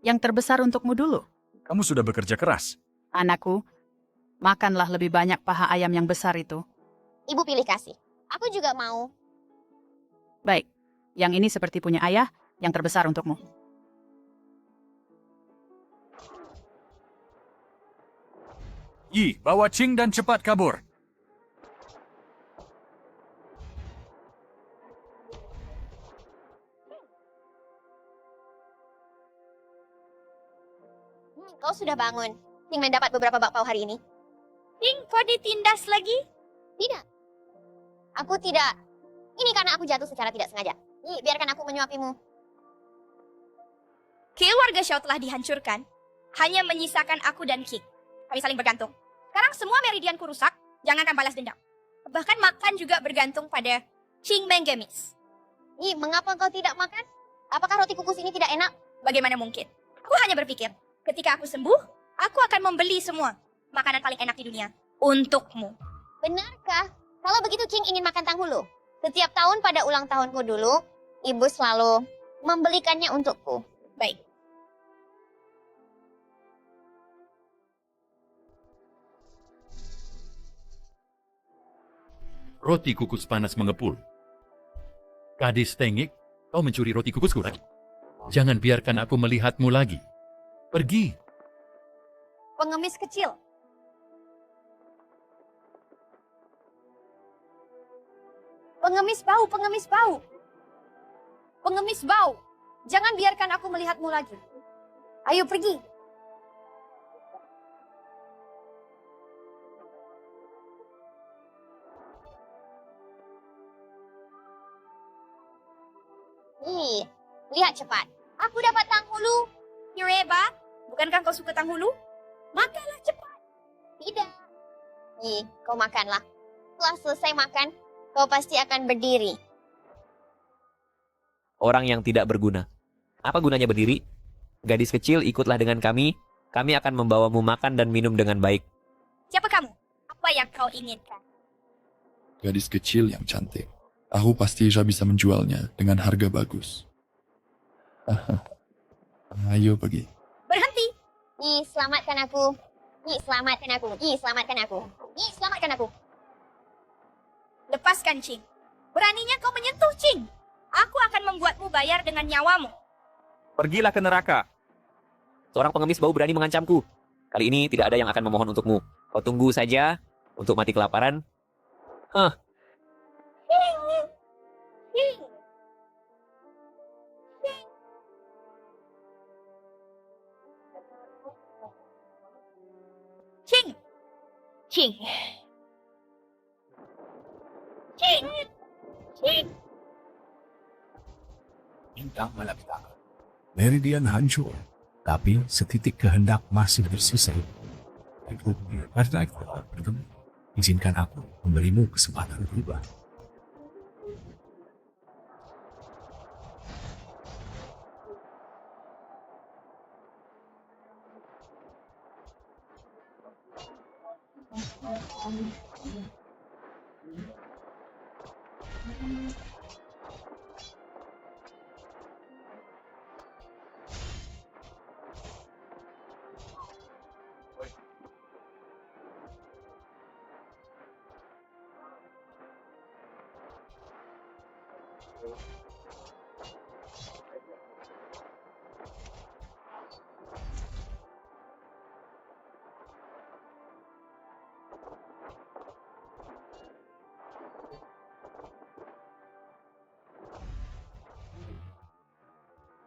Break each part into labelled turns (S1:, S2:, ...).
S1: Yang terbesar untukmu dulu.
S2: Kamu sudah bekerja keras.
S1: Anakku, makanlah lebih banyak paha ayam yang besar itu.
S3: Ibu pilih kasih. Aku juga mau.
S1: Baik, yang ini seperti punya ayah, yang terbesar untukmu.
S2: Yi, bawa Qing dan cepat kabur.
S3: Kau sudah bangun. Ting mendapat beberapa bakpao hari ini.
S4: Ting, kau ditindas lagi?
S3: Tidak. Aku tidak. Ini karena aku jatuh secara tidak sengaja. Biarkan aku menyuapimu.
S4: Keluarga Xiao telah dihancurkan. Hanya menyisakan aku dan King. Kami saling bergantung. Sekarang semua meridianku rusak. Jangankan balas dendam. Bahkan makan juga bergantung pada Qing Menggemis.
S3: Mengapa kau tidak makan? Apakah roti kukus ini tidak enak?
S4: Bagaimana mungkin? Aku hanya berpikir, ketika aku sembuh, aku akan membeli semua makanan paling enak di dunia untukmu.
S3: Benarkah? Kalau begitu King ingin makan tanghulu. Setiap tahun pada ulang tahunku dulu, ibu selalu membelikannya untukku.
S4: Baik.
S5: Roti kukus panas mengepul. Gadis tengik, kau mencuri roti kukusku. Jangan biarkan aku melihatmu lagi. Pergi.
S4: Pengemis kecil. Pengemis bau, pengemis bau. Pengemis bau. Jangan biarkan aku melihatmu lagi. Ayo pergi.
S3: Lihat cepat. Aku dapat tanghulu.
S4: Hireba, bukankah kau suka tanghulu? Makanlah cepat.
S3: Tidak. Kau makanlah. Setelah selesai makan, kau pasti akan berdiri.
S6: Orang yang tidak berguna. Apa gunanya berdiri? Gadis kecil, ikutlah dengan kami. Kami akan membawamu makan dan minum dengan baik.
S4: Siapa kamu? Apa yang kau inginkan?
S7: Gadis kecil yang cantik. Aku pasti bisa menjualnya dengan harga bagus. Ayo pergi.
S4: Berhenti.
S3: Selamatkan aku. Selamatkan aku. Selamatkan aku. Selamatkan aku.
S4: Lepaskan Qing. Beraninya kau menyentuh Qing. Aku akan membuatmu bayar dengan nyawamu.
S6: Pergilah ke neraka. Seorang pengemis bau berani mengancamku. Kali ini tidak ada yang akan memohon untukmu. Kau tunggu saja untuk mati kelaparan.
S4: Qing. Qing. Qing. Qing.
S8: Bintang malapetaka. Meridian hancur, tapi setitik kehendak masih bersisa. Karena itu bertemu, izinkan aku memberimu kesempatan berubah.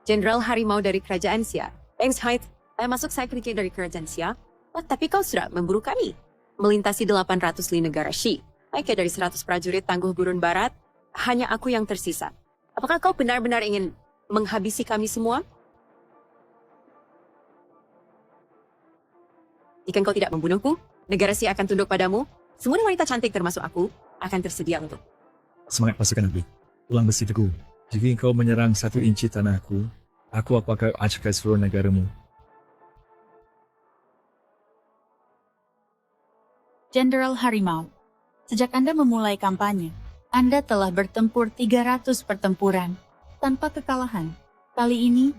S9: Jenderal Harimau dari Kerajaan Xia. Thanks, Hyde. Saya masuk sekretari dari Kerajaan Xia. Tapi kau sudah memburu kami. Melintasi 800 li negara Shi. Baiknya dari 100 prajurit tangguh gurun barat, hanya aku yang tersisa. Apakah kau benar-benar ingin menghabisi kami semua? Jika kau tidak membunuhku, negara Xia akan tunduk padamu. Semua wanita cantik termasuk aku akan tersedia untuk.
S10: Semangat pasukan Nabi. Tulang besi teguh. Jika engkau menyerang 1 inci tanahku, aku akan hancurkan seluruh negaramu.
S1: Jenderal Harimau, sejak Anda memulai kampanye, Anda telah bertempur 300 pertempuran tanpa kekalahan. Kali ini,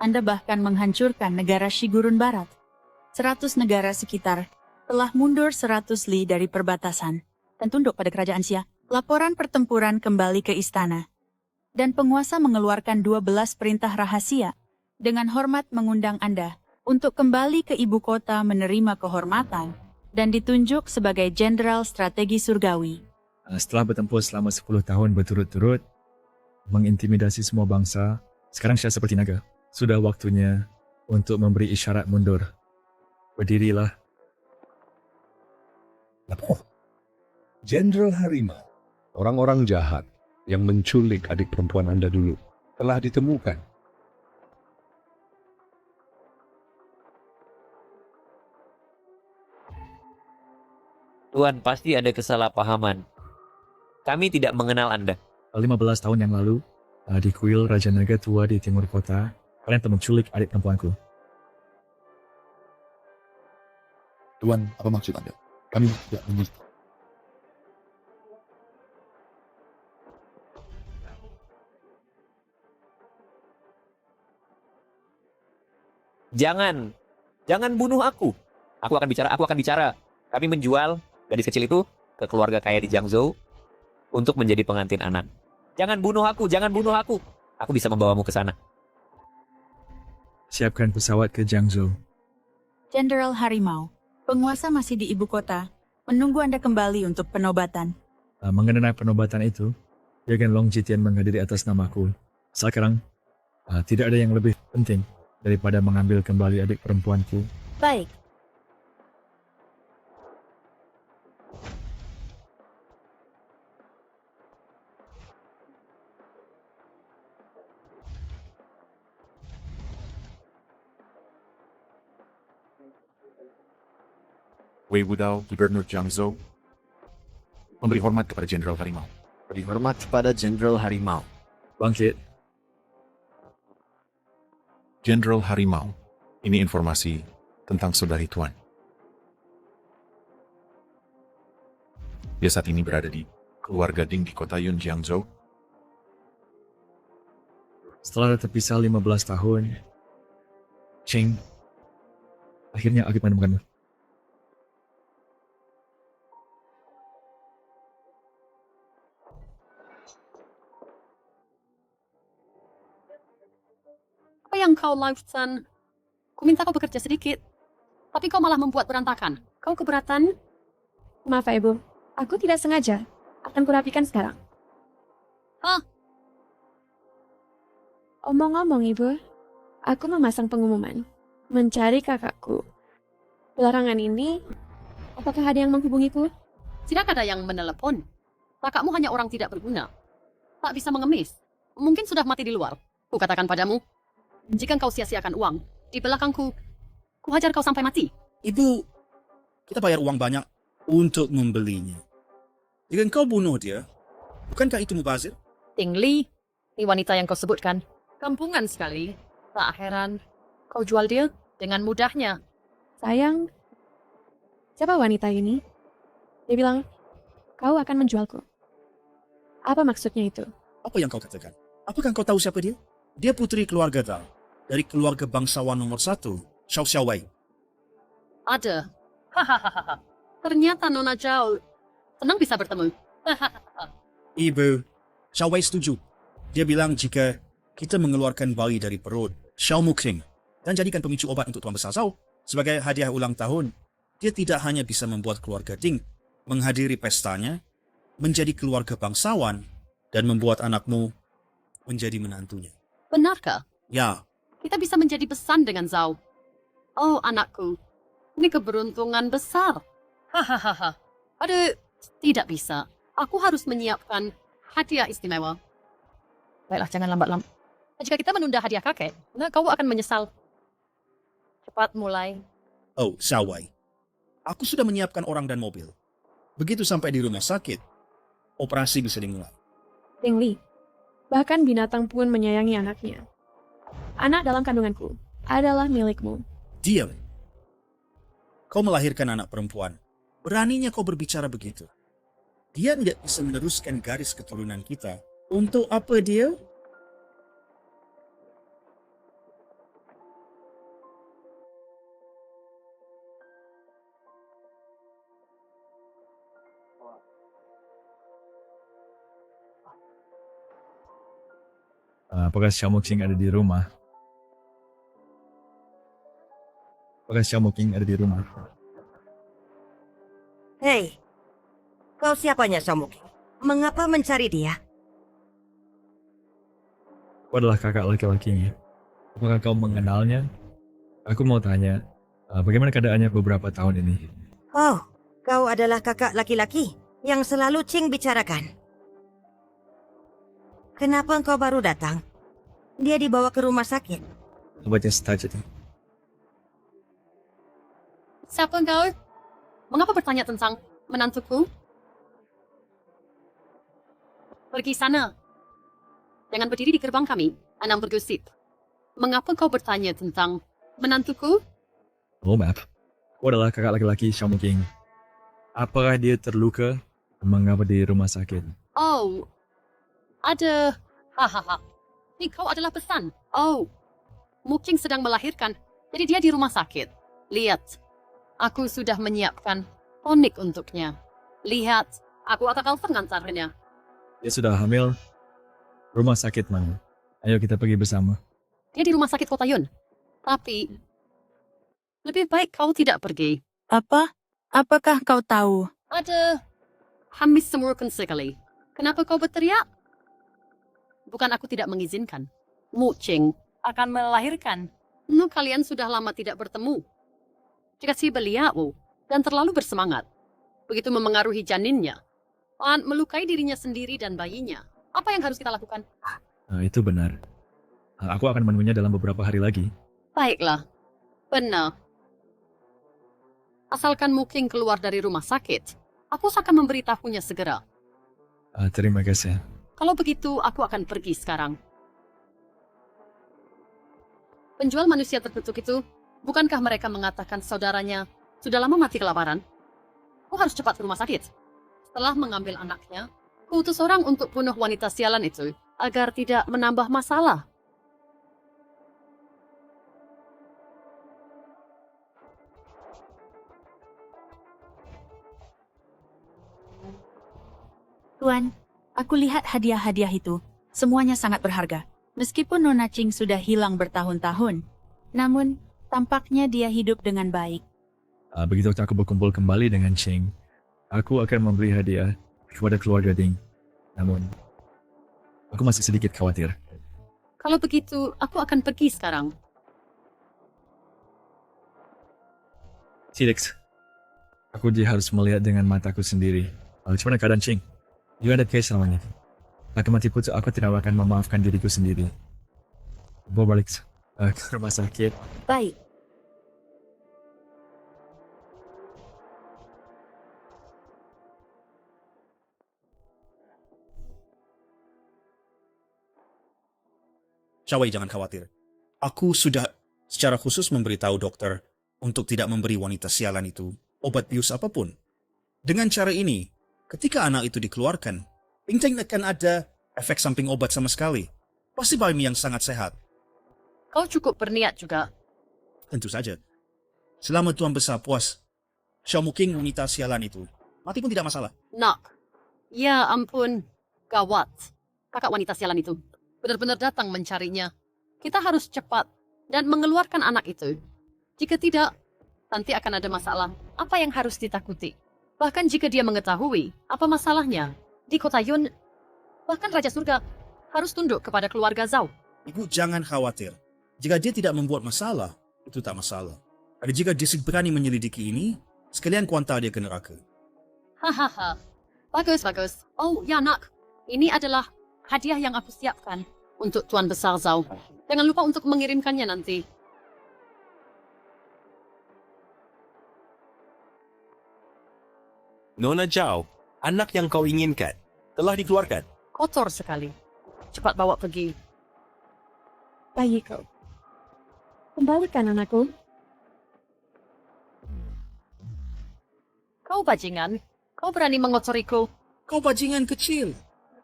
S1: Anda bahkan menghancurkan negara Shi Gurun Barat. 100 negara sekitar telah mundur 100 li dari perbatasan dan tunduk pada kerajaan Xia. Laporan pertempuran kembali ke istana. Dan penguasa mengeluarkan 12 perintah rahasia dengan hormat mengundang Anda untuk kembali ke ibu kota menerima kehormatan dan ditunjuk sebagai Jenderal Strategi Surgawi.
S10: Setelah bertempur selama 10 tahun berturut-turut, mengintimidasi semua bangsa, sekarang saya seperti naga. Sudah waktunya untuk memberi isyarat mundur. Berdirilah.
S8: Lapor. Jenderal Harimau, orang-orang jahat yang menculik adik perempuan Anda dulu telah ditemukan.
S6: Tuan, pasti ada kesalahpahaman. Kami tidak mengenal Anda.
S10: 15 tahun yang lalu, di kuil Raja Naga Tua di timur kota, kalian telah menculik adik perempuanku.
S7: Tuan, apa maksud Anda? Kami tidak mengerti.
S6: Jangan bunuh aku. Aku akan bicara. Kami menjual gadis kecil itu ke keluarga kaya di Jiangzhou untuk menjadi pengantin anak. Jangan bunuh aku. Aku bisa membawamu ke sana.
S10: Siapkan pesawat ke Jiangzhou.
S1: Jenderal Harimau, penguasa masih di ibu kota, menunggu Anda kembali untuk penobatan.
S10: Mengenai penobatan itu, Yagan Long Jitian menghadiri atas namaku. Sekarang, tidak ada yang lebih penting daripada mengambil kembali adik perempuanku.
S1: Baik.
S11: Wei Wudao, Gubernur Jiangzhou, memberi hormat kepada Jenderal Harimau.
S12: Beri hormat kepada Jenderal Harimau.
S10: Bangkit.
S11: Jenderal Harimau, ini informasi tentang saudari Tuan. Dia saat ini berada di keluarga Ding di kota Yun, Jiangzhou.
S10: Setelah terpisah 15 tahun, Cheng, akhirnya aku menemukanmu.
S9: Apa yang kau lakukan? Ku minta kau bekerja sedikit, tapi kau malah membuat berantakan. Kau keberatan?
S4: Maaf, Ibu. Aku tidak sengaja. Akan kurapikan sekarang.
S9: Hah?
S4: Omong-omong, Ibu. Aku memasang pengumuman. Mencari kakakku. Belakangan ini, apakah ada yang menghubungiku?
S9: Tidak ada yang menelepon. Kakakmu hanya orang tidak berguna. Tak bisa mengemis. Mungkin sudah mati di luar. Ku katakan padamu, jika kau sia-siakan uang, di belakangku, ku hajar kau sampai mati.
S12: Ibu, kita bayar uang banyak untuk membelinya. Jika engkau bunuh dia, bukankah itu mubazir?
S9: Ting Li, ini wanita yang kau sebutkan. Kampungan sekali. Tak heran, kau jual dia dengan mudahnya.
S4: Sayang, siapa wanita ini? Dia bilang, kau akan menjualku. Apa maksudnya itu?
S12: Apa yang kau katakan? Apakah kau tahu siapa dia? Dia putri keluarga Dao, dari keluarga bangsawan nomor 1, Xiao Xiaowei.
S9: Ada. Hahaha. Ternyata Nona Zhao senang bisa bertemu.
S12: Ibu, Xiaowei setuju. Dia bilang jika kita mengeluarkan bayi dari perut Xiao Muqing dan jadikan pemicu obat untuk Tuan Besar Zhao sebagai hadiah ulang tahun, dia tidak hanya bisa membuat keluarga Ding menghadiri pestanya, menjadi keluarga bangsawan, dan membuat anakmu menjadi menantunya.
S9: Benarkah?
S12: Ya.
S9: Kita bisa menjadi besan dengan Zhao. Oh, anakku. Ini keberuntungan besar. Hahaha. Aduh, tidak bisa. Aku harus menyiapkan hadiah istimewa. Baiklah, jangan lambat-lambat. Jika kita menunda hadiah kakek, kau akan menyesal. Cepat mulai.
S12: Oh, Xiaowei. Aku sudah menyiapkan orang dan mobil. Begitu sampai di rumah sakit, operasi bisa dimulai.
S4: Ting Li, bahkan binatang pun menyayangi anaknya. Anak dalam kandunganku adalah milikmu.
S12: Diam. Kau melahirkan anak perempuan. Beraninya kau berbicara begitu. Dia tidak bisa meneruskan garis keturunan kita. Untuk apa dia?
S10: Apakah Xiao Muqing ada di rumah? Apakah Xiao Muqing ada di rumah?
S13: Hei, kau siapanya Xiaomuqing? Mengapa mencari dia?
S10: Aku adalah kakak laki-lakinya. Apakah kau mengenalnya? Aku mau tanya, bagaimana keadaannya beberapa tahun ini?
S13: Oh, kau adalah kakak laki-laki yang selalu Qing bicarakan. Kenapa engkau baru datang? Dia dibawa ke rumah sakit.
S10: Obatnya saja.
S14: Siapa engkau? Mengapa bertanya tentang menantuku? Pergi sana. Jangan berdiri di gerbang kami, Anang bergosip. Mengapa kau bertanya tentang menantuku?
S10: Oh, maaf. Aku adalah kakak laki-laki Xiao Muqing. Apakah dia terluka? Mengapa di rumah sakit?
S14: Oh, ada. Hahaha. Ini kau adalah pesan. Oh, Muqing sedang melahirkan, jadi dia di rumah sakit. Lihat, aku sudah menyiapkan tonik untuknya. Lihat, aku akan mengantarnya.
S10: Dia sudah hamil. Rumah sakit mana? Ayo kita pergi bersama.
S14: Dia di rumah sakit Kota Yun. Tapi, lebih baik kau tidak pergi.
S1: Apa? Apakah kau tahu?
S14: Ada Hamis semurkan sekali. Kenapa kau berteriak? Bukan aku tidak mengizinkan. Muqing akan melahirkan. Kalian sudah lama tidak bertemu. Jika si beliau dan terlalu bersemangat, begitu memengaruhi janinnya, dan melukai dirinya sendiri dan bayinya. Apa yang harus kita lakukan?
S10: Itu benar. Aku akan menemuinya dalam beberapa hari lagi.
S14: Baiklah. Benar. Asalkan Muqing keluar dari rumah sakit, aku akan memberitahunya segera.
S10: Terima kasih.
S14: Kalau begitu, aku akan pergi sekarang. Penjual manusia terkutuk itu, bukankah mereka mengatakan saudaranya sudah lama mati kelaparan? Aku harus cepat ke rumah sakit. Setelah mengambil anaknya, kuutus orang untuk bunuh wanita sialan itu agar tidak menambah masalah.
S1: Tuan, aku lihat hadiah-hadiah itu. Semuanya sangat berharga. Meskipun Nona Qing sudah hilang bertahun-tahun, namun tampaknya dia hidup dengan baik.
S10: Begitu aku berkumpul kembali dengan Qing, aku akan memberi hadiah kepada keluarga Ding. Namun, aku masih sedikit khawatir.
S14: Kalau begitu, aku akan pergi sekarang.
S10: Tidix, aku harus melihat dengan mataku sendiri. Bagaimana keadaan Qing? Dia ada case namanya. Laki mati putus, aku tidak akan memaafkan diriku sendiri. Bawa balik ke rumah sakit.
S13: Baik.
S12: Xiaowei, jangan khawatir. Aku sudah secara khusus memberitahu dokter untuk tidak memberi wanita sialan itu obat bius apapun. Dengan cara ini, ketika anak itu dikeluarkan, tidak akan ada efek samping obat sama sekali. Pasti bayi yang sangat sehat.
S14: Kau cukup berniat juga.
S12: Tentu saja. Selama Tuan Besar puas, Xiao Muqing wanita sialan itu mati pun tidak masalah.
S14: Nak, ya ampun, gawat. Kakak wanita sialan itu benar-benar datang mencarinya. Kita harus cepat dan mengeluarkan anak itu. Jika tidak, nanti akan ada masalah. Apa yang harus ditakuti? Bahkan jika dia mengetahui apa masalahnya, di Kota Yun, bahkan Raja Surga harus tunduk kepada keluarga Zhao.
S12: Ibu jangan khawatir. Jika dia tidak membuat masalah, itu tak masalah. Dan jika dia berani menyelidiki ini, sekalian kuantar dia ke neraka.
S14: Hahaha, bagus, bagus. Oh ya nak, ini adalah hadiah yang aku siapkan untuk Tuan Besar Zhao. Jangan lupa untuk mengirimkannya nanti.
S15: Nona Zhao, anak yang kau inginkan, telah dikeluarkan.
S14: Kotor sekali. Cepat bawa pergi.
S9: Bayi kau. Kembalikan anakku.
S14: Kau bajingan. Kau berani mengotoriku.
S12: Kau bajingan kecil.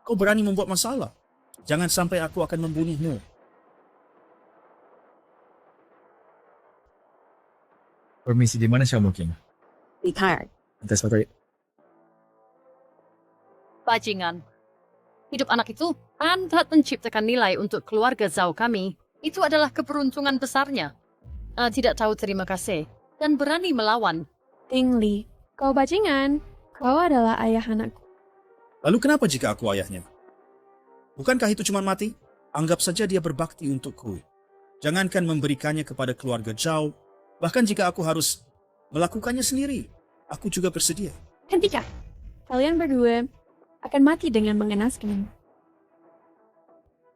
S12: Kau berani membuat masalah. Jangan sampai aku akan membunuhmu.
S10: Permisi, di mana Xiao Muqing?
S9: Di kamar.
S10: Tes foto.
S14: Bajingan. Hidup anak itu dapat menciptakan nilai untuk keluarga Zhao kami. Itu adalah keberuntungan besarnya. Tidak tahu terima kasih dan berani melawan.
S16: Ting Li, kau bajingan. Kau adalah ayah anakku.
S12: Lalu kenapa jika aku ayahnya? Bukankah itu cuma mati? Anggap saja dia berbakti untukku. Jangankan memberikannya kepada keluarga Zhao, bahkan jika aku harus melakukannya sendiri, aku juga bersedia.
S16: Hentikan. Kalian berdua akan mati dengan mengenaskan.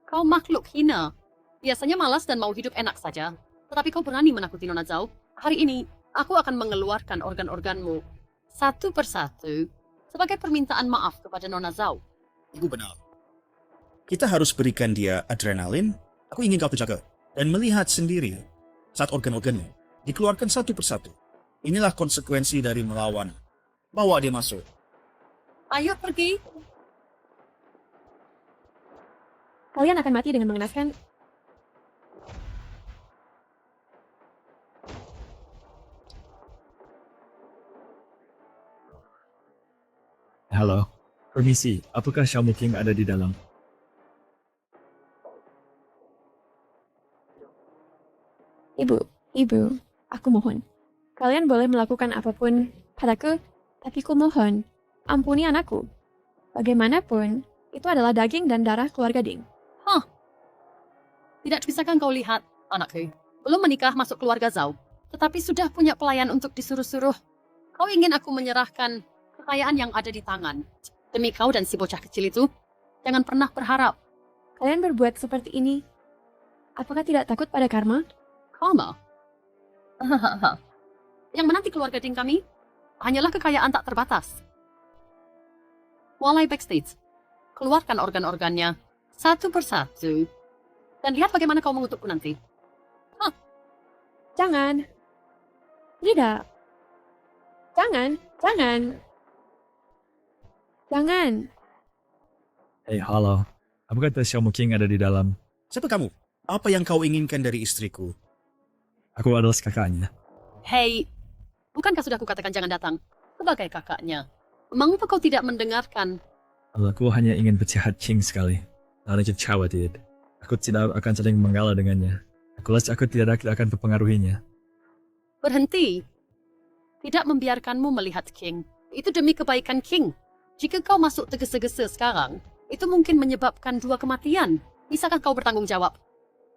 S14: Kau makhluk hina. Biasanya malas dan mau hidup enak saja. Tetapi kau berani menakuti Nona Zhao. Hari ini, aku akan mengeluarkan organ-organmu satu persatu sebagai permintaan maaf kepada Nona Zhao.
S12: Ibu benar. Kita harus berikan dia adrenalin. Aku ingin kau terjaga dan melihat sendiri saat organ-organnya dikeluarkan satu persatu. Inilah konsekuensi dari melawan. Bawa dia masuk.
S14: Ayo pergi.
S16: Kalian akan mati dengan mengenaskan.
S10: Halo, permisi. Apakah Xiao Muking ada di dalam?
S16: Ibu, aku mohon. Kalian boleh melakukan apapun padaku, tapi ku mohon, ampuni anakku. Bagaimanapun, itu adalah daging dan darah keluarga Ding.
S14: Tidak bisakah kau lihat, anakku? Belum menikah masuk keluarga Zhao, tetapi sudah punya pelayan untuk disuruh-suruh. Kau ingin aku menyerahkan kekayaan yang ada di tangan demi kau dan si bocah kecil itu? Jangan pernah berharap.
S16: Kalian berbuat seperti ini. Apakah tidak takut pada karma?
S14: Karma? Yang menanti keluarga Ding kami hanyalah kekayaan tak terbatas. Mulai backstage, keluarkan organ-organnya satu persatu dan lihat bagaimana kau mengutukku nanti.
S16: Jangan. Tidak. Jangan.
S10: Hei, halo. Apakah Xiao Muking ada di dalam?
S12: Siapa kamu? Apa yang kau inginkan dari istriku?
S10: Aku adalah kakaknya.
S14: Hei, bukankah sudah kukatakan jangan datang? Sebagai kakaknya, mengapa kau tidak mendengarkan?
S10: Aku hanya ingin berjahat Qing sekali. Lalu khawatir. Aku tidak akan saling mengalah dengannya. Aku tidak akan mempengaruhinya.
S14: Berhenti. Tidak membiarkanmu melihat King. Itu demi kebaikan King. Jika kau masuk tergesa-gesa sekarang, itu mungkin menyebabkan 2 kematian. Bisakah kau bertanggung jawab?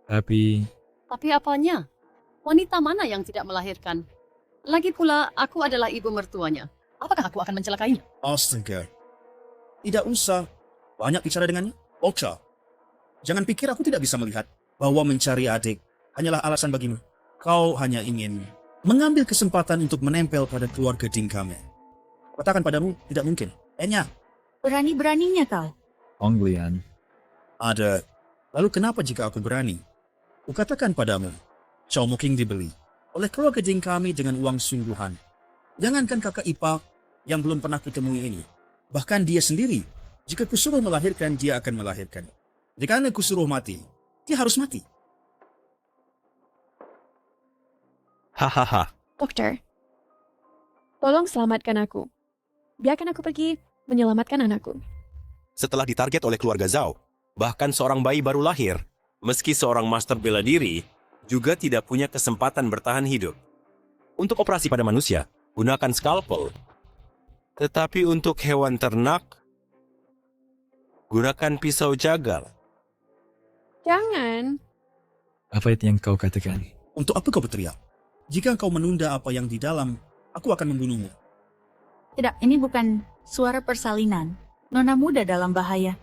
S10: Tapi
S14: Apanya? Wanita mana yang tidak melahirkan? Lagi pula, aku adalah ibu mertuanya. Apakah aku akan mencelakainya?
S12: Astaga. Tidak usah banyak bicara dengannya. Ocha, jangan pikir aku tidak bisa melihat bahwa mencari adik hanyalah alasan bagimu. Kau hanya ingin mengambil kesempatan untuk menempel pada keluarga Ding kami. Katakan padamu, tidak mungkin. Enya.
S1: Berani-beraninya kau.
S10: Onglian.
S12: Ada. Lalu kenapa jika aku berani? Kukatakan padamu, Xiao Muking dibeli oleh keluarga Ding kami dengan uang sungguhan. Jangankan kakak ipar yang belum pernah kutemui ini. Bahkan dia sendiri, jika kusuruh melahirkan, dia akan melahirkan. Jika anda kusuruh mati, dia harus mati.
S15: Hahaha.
S16: Dokter, tolong selamatkan aku. Biarkan aku pergi menyelamatkan anakku.
S15: Setelah ditarget oleh keluarga Zhao, bahkan seorang bayi baru lahir, meski seorang master bela diri, juga tidak punya kesempatan bertahan hidup. Untuk operasi pada manusia, gunakan scalpel. Tetapi untuk hewan ternak, gunakan pisau jagal.
S16: Jangan.
S10: Apa itu yang kau katakan?
S12: Untuk apa kau berteriak? Jika kau menunda apa yang di dalam, aku akan membunuhmu.
S1: Tidak, ini bukan suara persalinan. Nona muda dalam bahaya.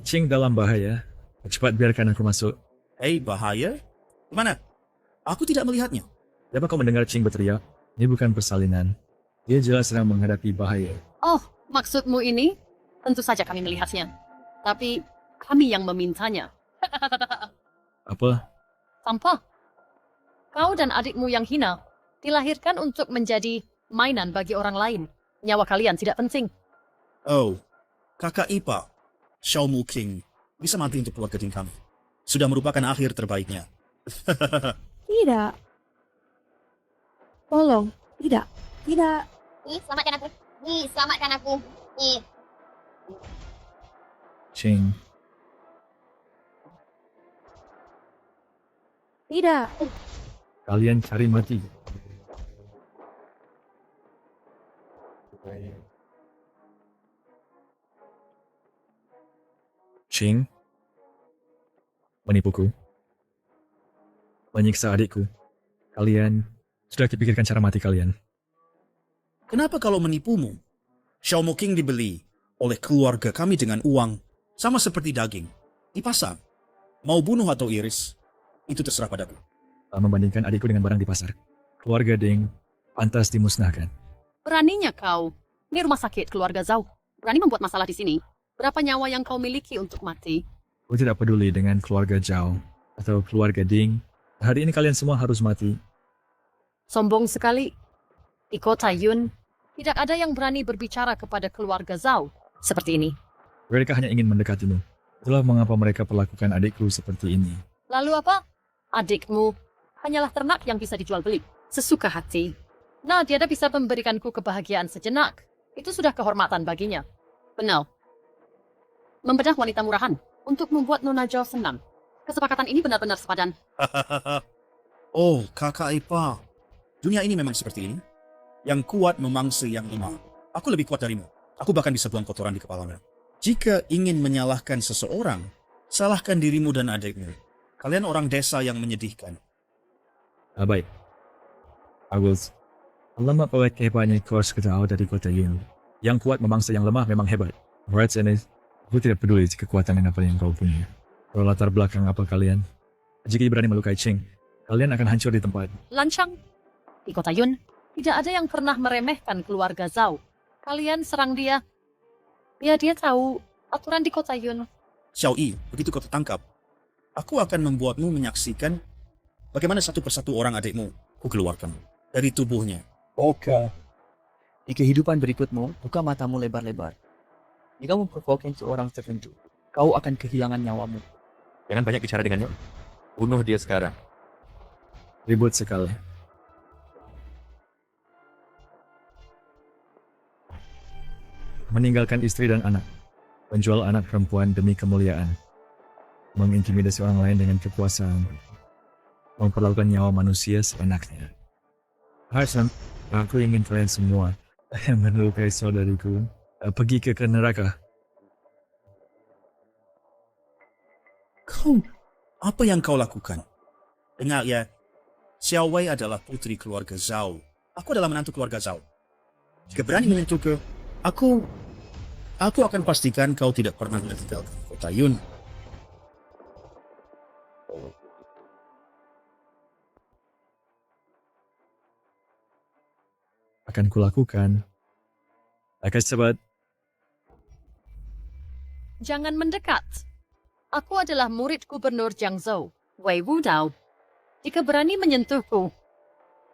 S10: Qing dalam bahaya. Cepat biarkan aku masuk.
S12: Hei, bahaya? Mana? Aku tidak melihatnya.
S10: Dapat kau mendengar Qing berteriak? Ini bukan persalinan. Dia jelas sedang menghadapi bahaya.
S14: Oh, maksudmu ini? Tentu saja kami melihatnya. Tapi kami yang memintanya.
S10: Apa?
S14: Sampah. Kau dan adikmu yang hina dilahirkan untuk menjadi mainan bagi orang lain. Nyawa kalian tidak penting.
S12: Oh, kakak ipar, Xiao Muking, bisa mati untuk keluarga Ding kami. Sudah merupakan akhir terbaiknya.
S16: Tidak. Tolong, tidak.
S3: Selamatkan aku. Selamatkan aku.
S10: Ching,
S16: Tidak.
S10: kalian cari mati. Ching, menipuku, menyiksa adikku. Kalian sudah dipikirkan cara mati kalian.
S12: Kenapa kalau menipumu? Xiao Moking dibeli oleh keluarga kami dengan uang, sama seperti daging, di pasar. Mau bunuh atau iris, itu terserah padaku.
S10: Membandingkan adikku dengan barang di pasar, keluarga Ding pantas dimusnahkan.
S14: Beraninya kau. Ini rumah sakit keluarga Zhao. Berani membuat masalah di sini. Berapa nyawa yang kau miliki untuk mati?
S10: Aku tidak peduli dengan keluarga Zhao atau keluarga Ding. Hari ini kalian semua harus mati.
S14: Sombong sekali. Di kota Yun, tidak ada yang berani berbicara kepada keluarga Zhao seperti ini.
S10: Mereka hanya ingin mendekatimu. Itulah mengapa mereka perlakukan adikku seperti ini.
S14: Lalu apa? Adikmu hanyalah ternak yang bisa dijual beli. Sesuka hati. Nah, dia bisa memberikanku kebahagiaan sejenak. Itu sudah kehormatan baginya. Benar. Membedah wanita murahan untuk membuat Nona Zhao senang. Kesepakatan ini benar-benar sepadan.
S12: Oh, kakak Ipa. Dunia ini memang seperti ini. Yang kuat memangsa yang lemah. Aku lebih kuat darimu. Aku bahkan bisa buang kotoran di kepalamu. Jika ingin menyalahkan seseorang, salahkan dirimu dan adikmu. Kalian orang desa yang menyedihkan.
S10: Baik. Bagus. Alamak oleh kehebatannya kos kejauh dari kota Yun. Yang kuat memangsa yang lemah memang hebat. Right, ini. Aku tidak peduli kekuatan apa yang kau punya. Kalau latar belakang apa kalian. Jika berani melukai Ching, kalian akan hancur di tempat.
S14: Lancang. Di kota Yun, tidak ada yang pernah meremehkan keluarga Zhao. Kalian serang dia. Ya, dia tahu aturan di kota Yun.
S12: Xiao Yi, begitu kau tertangkap, aku akan membuatmu menyaksikan bagaimana satu persatu orang adikmu ku keluarkan dari tubuhnya.
S17: Oke. Di kehidupan berikutmu, buka matamu lebar-lebar. Jika memprovokasi seorang tertentu, kau akan kehilangan nyawamu.
S6: Jangan banyak bicara dengannya. Bunuh dia sekarang.
S10: Ribut sekali. Meninggalkan istri dan anak. Menjual anak perempuan demi kemuliaan. Mengintimidasi orang lain dengan kekuasaan. Memperlakukan nyawa manusia seenaknya. Hasan, aku ingin kalian semua yang melukai saudariku pergi ke neraka.
S12: Kau, apa yang kau lakukan? Dengar ya, Xiao Wei adalah putri keluarga Zhao. Aku adalah menantu keluarga Zhao. Jika berani menyentuhku, aku akan pastikan kau tidak pernah meninggalkan kota Yun.
S10: Akan kulakukan. Akan cepat.
S14: Jangan mendekat. Aku adalah murid gubernur Jiangzhou, Wei Wudao. Jika berani menyentuhku,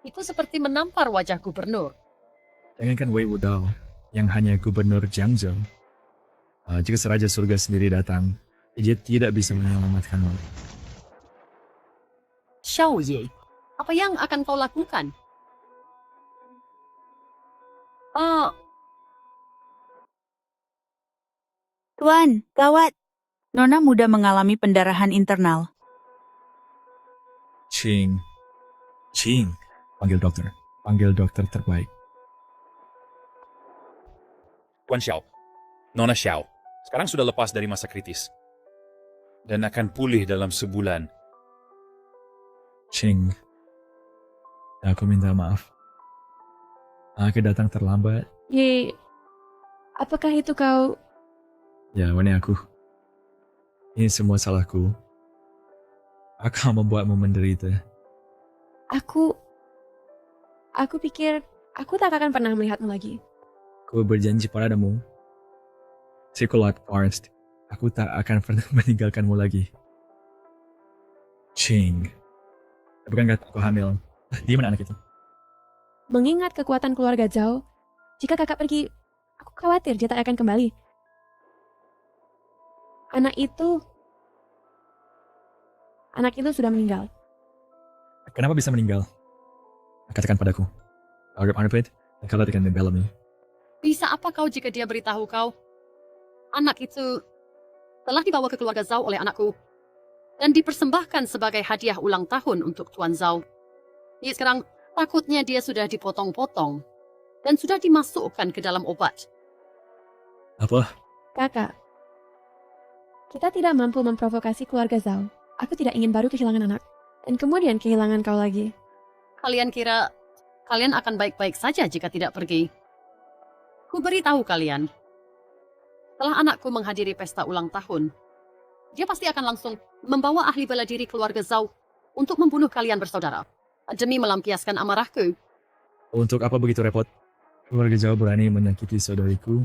S14: itu seperti menampar wajah gubernur.
S10: Jangankan Wei Wudao, yang hanya gubernur Jiangzhou. Jika Seraja Surga sendiri datang, dia tidak bisa menyelamatkanmu.
S14: Xiao Yi, apa yang akan kau lakukan?
S1: Tuan, gawat. Nona muda mengalami pendarahan internal.
S10: Ching. Panggil dokter. Panggil dokter terbaik.
S2: Tuan Xiao, Nona Xiao, sekarang sudah lepas dari masa kritis. Dan akan pulih dalam sebulan.
S10: Ching. Aku minta maaf. Aku datang terlambat.
S16: Ye, apakah itu kau?
S10: Ya, ini aku. Ini semua salahku. Aku membuatmu menderita.
S16: Aku pikir aku tak akan pernah melihatmu lagi.
S10: Aku berjanji padamu. Sekolah Forest, aku tak akan pernah meninggalkanmu lagi. Ching. Bukankah aku hamil? Di mana anak itu?
S16: Mengingat kekuatan keluarga Zhao, jika kakak pergi, aku khawatir dia tak akan kembali. Anak itu sudah meninggal.
S10: Kenapa bisa meninggal? Katakan padaku. Arab Underplate, kalau dengan Bellamy.
S14: Bisa apa kau jika dia beritahu kau? Anak itu telah dibawa ke keluarga Zhao oleh anakku dan dipersembahkan sebagai hadiah ulang tahun untuk Tuan Zhao. Jadi sekarang takutnya dia sudah dipotong-potong dan sudah dimasukkan ke dalam obat.
S10: Apa?
S16: Kakak, kita tidak mampu memprovokasi keluarga Zhao. Aku tidak ingin baru kehilangan anak, dan kemudian kehilangan kau lagi.
S14: Kalian kira kalian akan baik-baik saja jika tidak pergi? Ku beritahu kalian, setelah anakku menghadiri pesta ulang tahun, dia pasti akan langsung membawa ahli bela diri keluarga Zhao untuk membunuh kalian bersaudara, demi melampiaskan amarahku.
S10: Untuk apa begitu repot? Keluarga Zhao berani menyakiti saudariku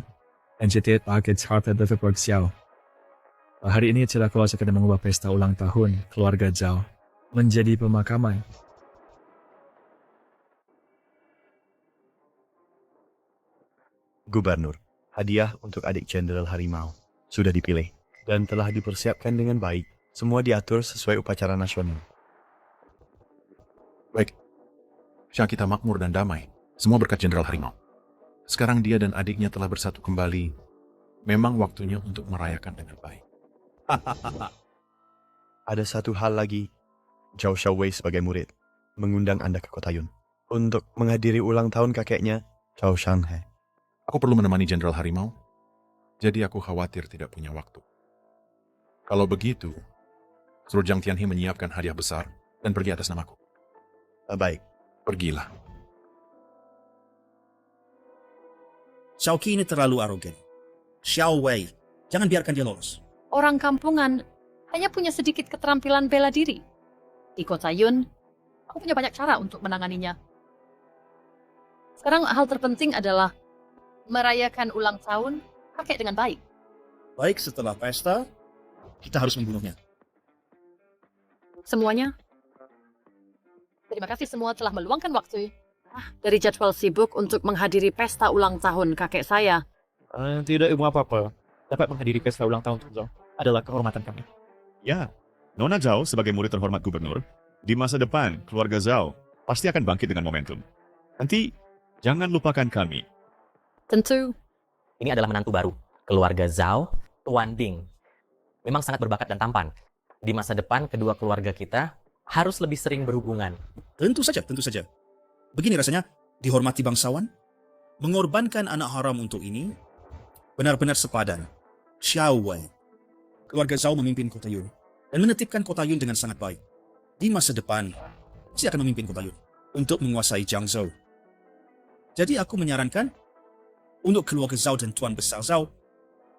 S10: dan jadi target harta Deveberg Xiao. Hari ini tidak kuasa akan mengubah pesta ulang tahun keluarga Zhao menjadi pemakaman.
S18: Gubernur, hadiah untuk adik Jenderal Harimau sudah dipilih dan telah dipersiapkan dengan baik. Semua diatur sesuai upacara nasional.
S11: Baik. Syah kita makmur dan damai. Semua berkat Jenderal Harimau. Sekarang dia dan adiknya telah bersatu kembali. Memang waktunya untuk merayakan dengan baik.
S18: Ada satu hal lagi. Zhao Xiaowei sebagai murid mengundang Anda ke Kota Yun untuk menghadiri ulang tahun kakeknya, Zhao Shanhe.
S11: Aku perlu menemani Jenderal Harimau, jadi aku khawatir tidak punya waktu. Kalau begitu, suruh Jiang Tianhe menyiapkan hadiah besar dan pergi atas namaku.
S18: Baik.
S11: Pergilah.
S12: Xiao Qi ini terlalu arogan. Xiao Wei, jangan biarkan dia lolos.
S14: Orang kampungan hanya punya sedikit keterampilan bela diri. Di Kota Yun, aku punya banyak cara untuk menanganinya. Sekarang hal terpenting adalah merayakan ulang tahun kakek dengan baik.
S12: Baik, setelah pesta, kita harus membunuhnya.
S14: Semuanya. Terima kasih semua telah meluangkan waktu dari jadwal sibuk untuk menghadiri pesta ulang tahun kakek saya.
S10: Tidak ilmu apa-apa. Dapat menghadiri pesta ulang tahun Zhao adalah kehormatan kami.
S11: Ya, Nona Zhao sebagai murid terhormat gubernur, di masa depan keluarga Zhao pasti akan bangkit dengan momentum. Nanti jangan lupakan kami.
S14: Tentu.
S6: Ini adalah menantu baru, keluarga Zhao, Tuan Ding. Memang sangat berbakat dan tampan. Di masa depan, kedua keluarga kita harus lebih sering berhubungan.
S12: Tentu saja, tentu saja. Begini rasanya, dihormati bangsawan, mengorbankan anak haram untuk ini, benar-benar sepadan. Xiao Wei, keluarga Zhao memimpin Kota Yun, dan menetipkan Kota Yun dengan sangat baik. Di masa depan, saya akan memimpin Kota Yun untuk menguasai Jiangzhou. Jadi aku menyarankan, untuk keluarga Zhao dan Tuan Besar Zhao,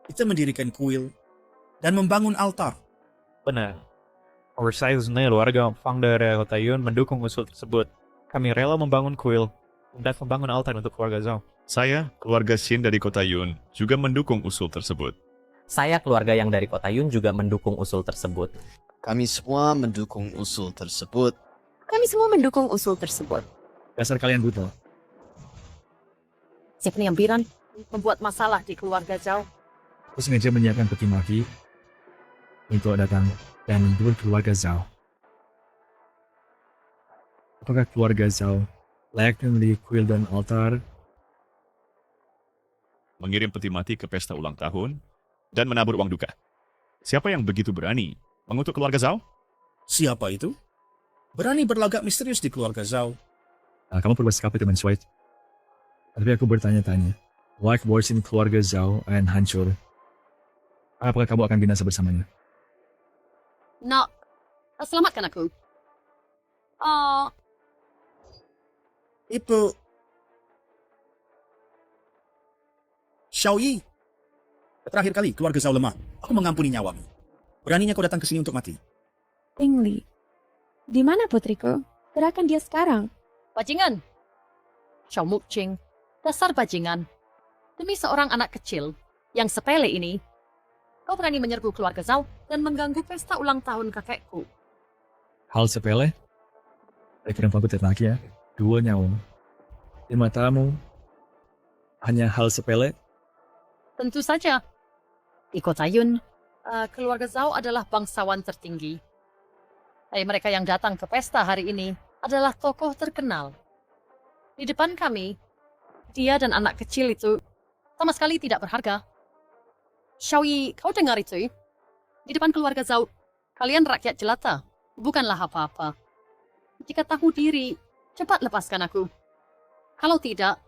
S12: kita mendirikan kuil dan membangun altar.
S10: Benar. Saya sebenarnya warga founder Kota Yun mendukung usul tersebut. Kami rela membangun kuil dan membangun altar untuk keluarga Zhao.
S11: Saya, keluarga Xin dari Kota Yun, juga mendukung usul tersebut.
S6: Saya, keluarga yang dari Kota Yun, juga mendukung usul tersebut.
S19: Kami semua mendukung usul tersebut.
S9: Kami semua mendukung usul tersebut.
S10: Dasar kalian buta.
S14: Si penyambiran membuat masalah di keluarga Zhao.
S10: Aku sengaja menyiapkan peti mati untuk datang dan membunuh keluarga Zhao. Apakah keluarga Zhao layak memiliki kuil dan altar?
S11: Mengirim peti mati ke pesta ulang tahun dan menabur uang duka. Siapa yang begitu berani mengutuk keluarga Zhao?
S12: Siapa itu? Berani berlagak misterius di keluarga Zhao.
S10: Kamu perlu bersikap teman White. Tapi aku bertanya-tanya, like Warsin keluarga Zhao akan hancur. Apakah kamu akan binasa bersamanya?
S14: Nak, selamatkan aku.
S12: Itu Xiao Yi. Terakhir kali keluarga Zhao lemah, aku mengampuni nyawamu. Beraninya kau datang ke sini untuk mati.
S16: Ting Li, di mana putriku? Serahkan dia sekarang.
S14: Bajingan. Xiao Muqing, dasar bajingan. Demi seorang anak kecil yang sepele ini, kau berani menyerbu keluarga Zhao dan mengganggu pesta ulang tahun kakekku.
S10: Hal sepele? Kenapa aku ternak ya? 2 nyawa. Di matamu, hanya hal sepele?
S14: Tentu saja. Di Kota Yun, keluarga Zhao adalah bangsawan tertinggi. Mereka yang datang ke pesta hari ini adalah tokoh terkenal. Di depan kami, dia dan anak kecil itu sama sekali tidak berharga. Xiao Yi, kau dengar itu? Di depan keluarga Zhao, kalian rakyat jelata, bukanlah apa-apa. Jika tahu diri, cepat lepaskan aku. Kalau tidak,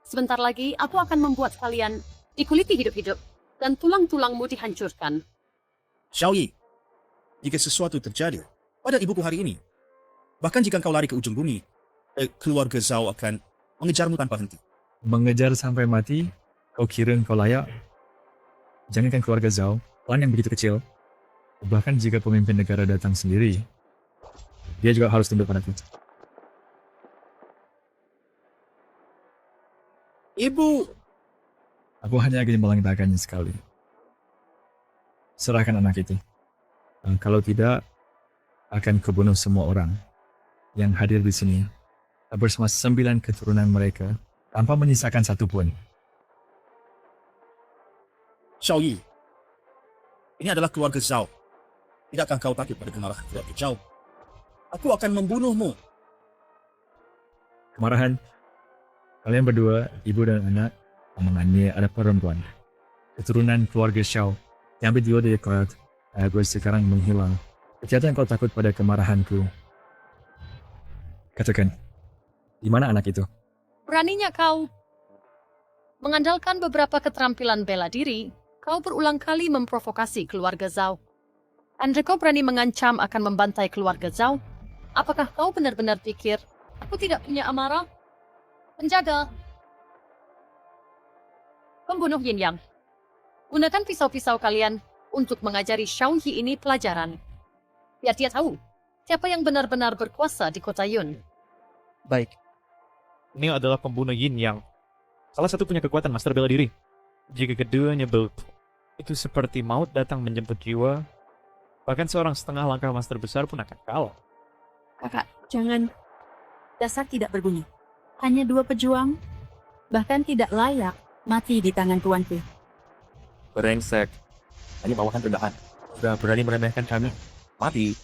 S14: sebentar lagi aku akan membuat kalian dikuliti hidup-hidup dan tulang-tulangmu dihancurkan.
S12: Xiaoyi, jika sesuatu terjadi pada ibuku hari ini, bahkan jika kau lari ke ujung bumi, keluarga Zhao akan mengejarmu tanpa henti.
S10: Mengejar sampai mati, kau kira kau layak? Jangankan keluarga Zhao, klan yang begitu kecil. Bahkan jika pemimpin negara datang sendiri, dia juga harus tunduk padaku.
S12: Ibu!
S10: Aku hanya ingin melangitahkannya sekali. Serahkan anak itu. Kalau tidak, akan kubunuh semua orang yang hadir di sini bersama 9 keturunan mereka tanpa menyisakan satu pun.
S12: Xiaoyi, ini adalah keluarga Zhao. Tidakkah kau takut pada kemarahan keluarga Zhao? Aku akan membunuhmu.
S10: Kemarahan, kalian berdua, ibu dan anak, omongannya ada perempuan. Keturunan keluarga Xiao yang berdua dari Koyot, gue sekarang menghilang. Ternyata kau takut pada kemarahanku. Katakan, di mana anak itu?
S14: Beraninya kau. Mengandalkan beberapa keterampilan bela diri, kau berulang kali memprovokasi keluarga Zhao. Anda kau berani mengancam akan membantai keluarga Zhao? Apakah kau benar-benar pikir aku tidak punya amarah? Penjaga, pembunuh Yin Yang, gunakan pisau-pisau kalian untuk mengajari Xiaoyi ini pelajaran. Biar dia tahu siapa yang benar-benar berkuasa di kota Yun.
S20: Baik. Neo adalah pembunuh Yin Yang. Salah satu punya kekuatan master bela diri. Jika keduanya itu seperti maut datang menjemput jiwa, bahkan seorang setengah langkah master besar pun akan kalah.
S1: Kakak, jangan. Dasar tidak berguna. Hanya 2 pejuang, bahkan tidak layak mati di tangan tuanku.
S6: Brengsek. Hanya bawahan rendahan. Sudah berani meremehkan kami. Mati.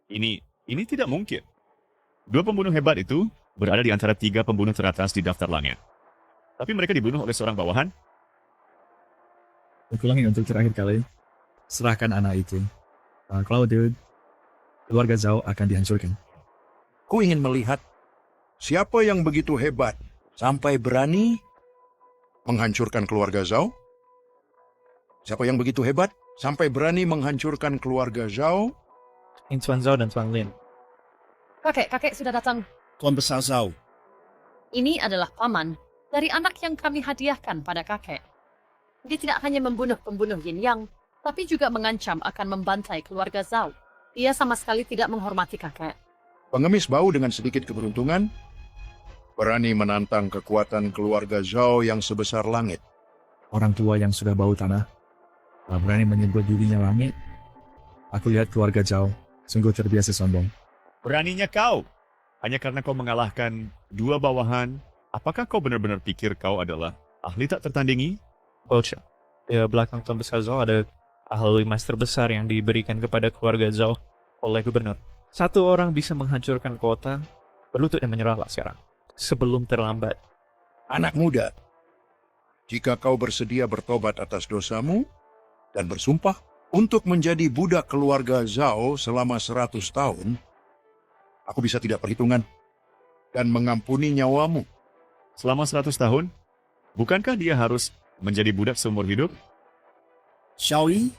S21: Ini tidak mungkin. 2 pembunuh hebat itu berada di antara 3 pembunuh teratas di daftar langit. Tapi mereka dibunuh oleh seorang bawahan.
S10: Aku ulangi untuk terakhir kali. Serahkan anak itu. Kalau dude, keluarga Zhao akan dihancurkan.
S22: Ku ingin melihat siapa yang begitu hebat sampai berani menghancurkan keluarga Zhao. Siapa yang begitu hebat sampai berani menghancurkan keluarga Zhao?
S20: Tuan Zhao dan Tuan Lin.
S14: Kakek sudah datang.
S12: Tuan Besar Zhao.
S14: Ini adalah paman dari anak yang kami hadiahkan pada kakek. Dia tidak hanya membunuh pembunuh Yin Yang, tapi juga mengancam akan membantai keluarga Zhao. Dia sama sekali tidak menghormati kakek.
S22: Pengemis bau dengan sedikit keberuntungan, berani menantang kekuatan keluarga Zhao yang sebesar langit.
S10: Orang tua yang sudah bau tanah, berani menyebut dirinya langit. Aku lihat keluarga Zhao sungguh terbiasa sombong.
S21: Beraninya kau. Hanya karena kau mengalahkan 2 bawahan, apakah kau benar-benar pikir kau adalah ahli tak tertandingi?
S20: Bocah. Di belakang Tuan Besar Zhao ada ahli master besar yang diberikan kepada keluarga Zhao oleh gubernur. 1 orang bisa menghancurkan kota, berlutut dan menyerahlah sekarang. Sebelum terlambat.
S22: Anak muda, jika kau bersedia bertobat atas dosamu dan bersumpah untuk menjadi budak keluarga Zhao selama 100 tahun, aku bisa tidak perhitungan dan mengampuni nyawamu.
S21: Selama 100 tahun? Bukankah dia harus menjadi budak seumur hidup?
S12: Xiaoyi,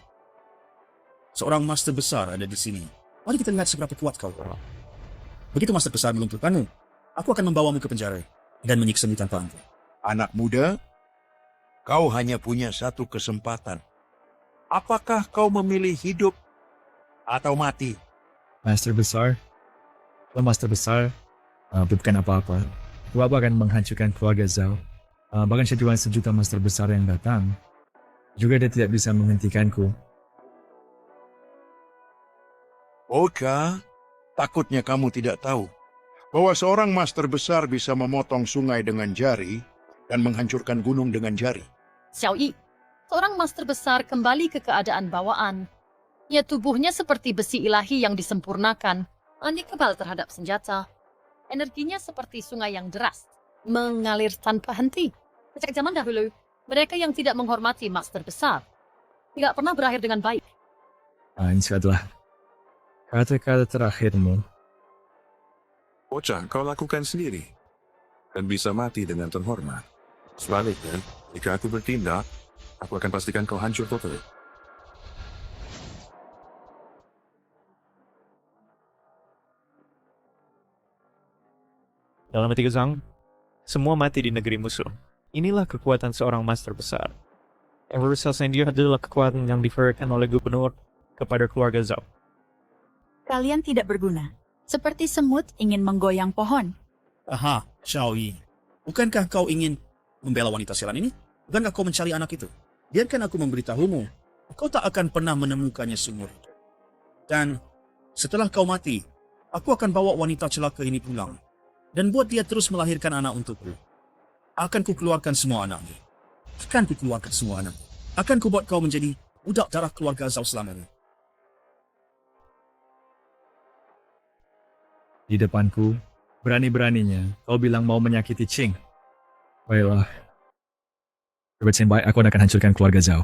S12: seorang master besar ada di sini. Mari kita lihat seberapa kuat kau. Begitu master besar melumpuhkanmu, aku akan membawamu ke penjara dan menyiksamu tanpa ampun.
S22: Anak muda, kau hanya punya 1 kesempatan. Apakah kau memilih hidup atau mati?
S10: Master besar, Master besar, bukan apa-apa. Aku akan menghancurkan keluarga Zhao. Bahkan sejuan 1 juta master besar yang datang, juga dia tidak bisa menghentikanku.
S22: Bocah, takutnya kamu tidak tahu bahwa seorang master besar bisa memotong sungai dengan jari dan menghancurkan gunung dengan jari.
S14: Xiaoyi, seorang master besar kembali ke keadaan bawaan. Ya, tubuhnya seperti besi ilahi yang disempurnakan. Aneh kebal terhadap senjata. Energinya seperti sungai yang deras. mengalir tanpa henti. Sejak zaman dahulu, mereka yang tidak menghormati master besar tidak pernah berakhir dengan baik.
S10: Ini adalah kata-kata terakhirmu.
S5: Bocah, kau lakukan sendiri dan bisa mati dengan terhormat. Sebaliknya, jika aku bertindak, aku akan pastikan kau hancur total.
S20: Dalam hatiku, Zhang, semua mati di negeri musuh. Inilah kekuatan seorang master besar. Eversal Sendir adalah kekuatan yang diberikan oleh gubernur kepada keluarga Zhao.
S1: Kalian tidak berguna. Seperti semut ingin menggoyang pohon.
S12: Aha, Xiao Yi. Bukankah kau ingin membela wanita sialan ini? Bukankah kau mencari anak itu? Biarkan aku memberitahumu. Kau tak akan pernah menemukannya seumur hidup. Dan setelah kau mati, aku akan bawa wanita celaka ini pulang. Dan buat dia terus melahirkan anak untukku. Akan kukeluarkan semua anaknya. Akan kukeluarkan semua anaknya. Akan kubuat kau menjadi budak darah keluarga Zhao selamanya.
S10: Di depanku, berani-beraninya kau bilang mau menyakiti Qing. Baiklah. Berbuat baik, aku akan hancurkan keluarga Zhao.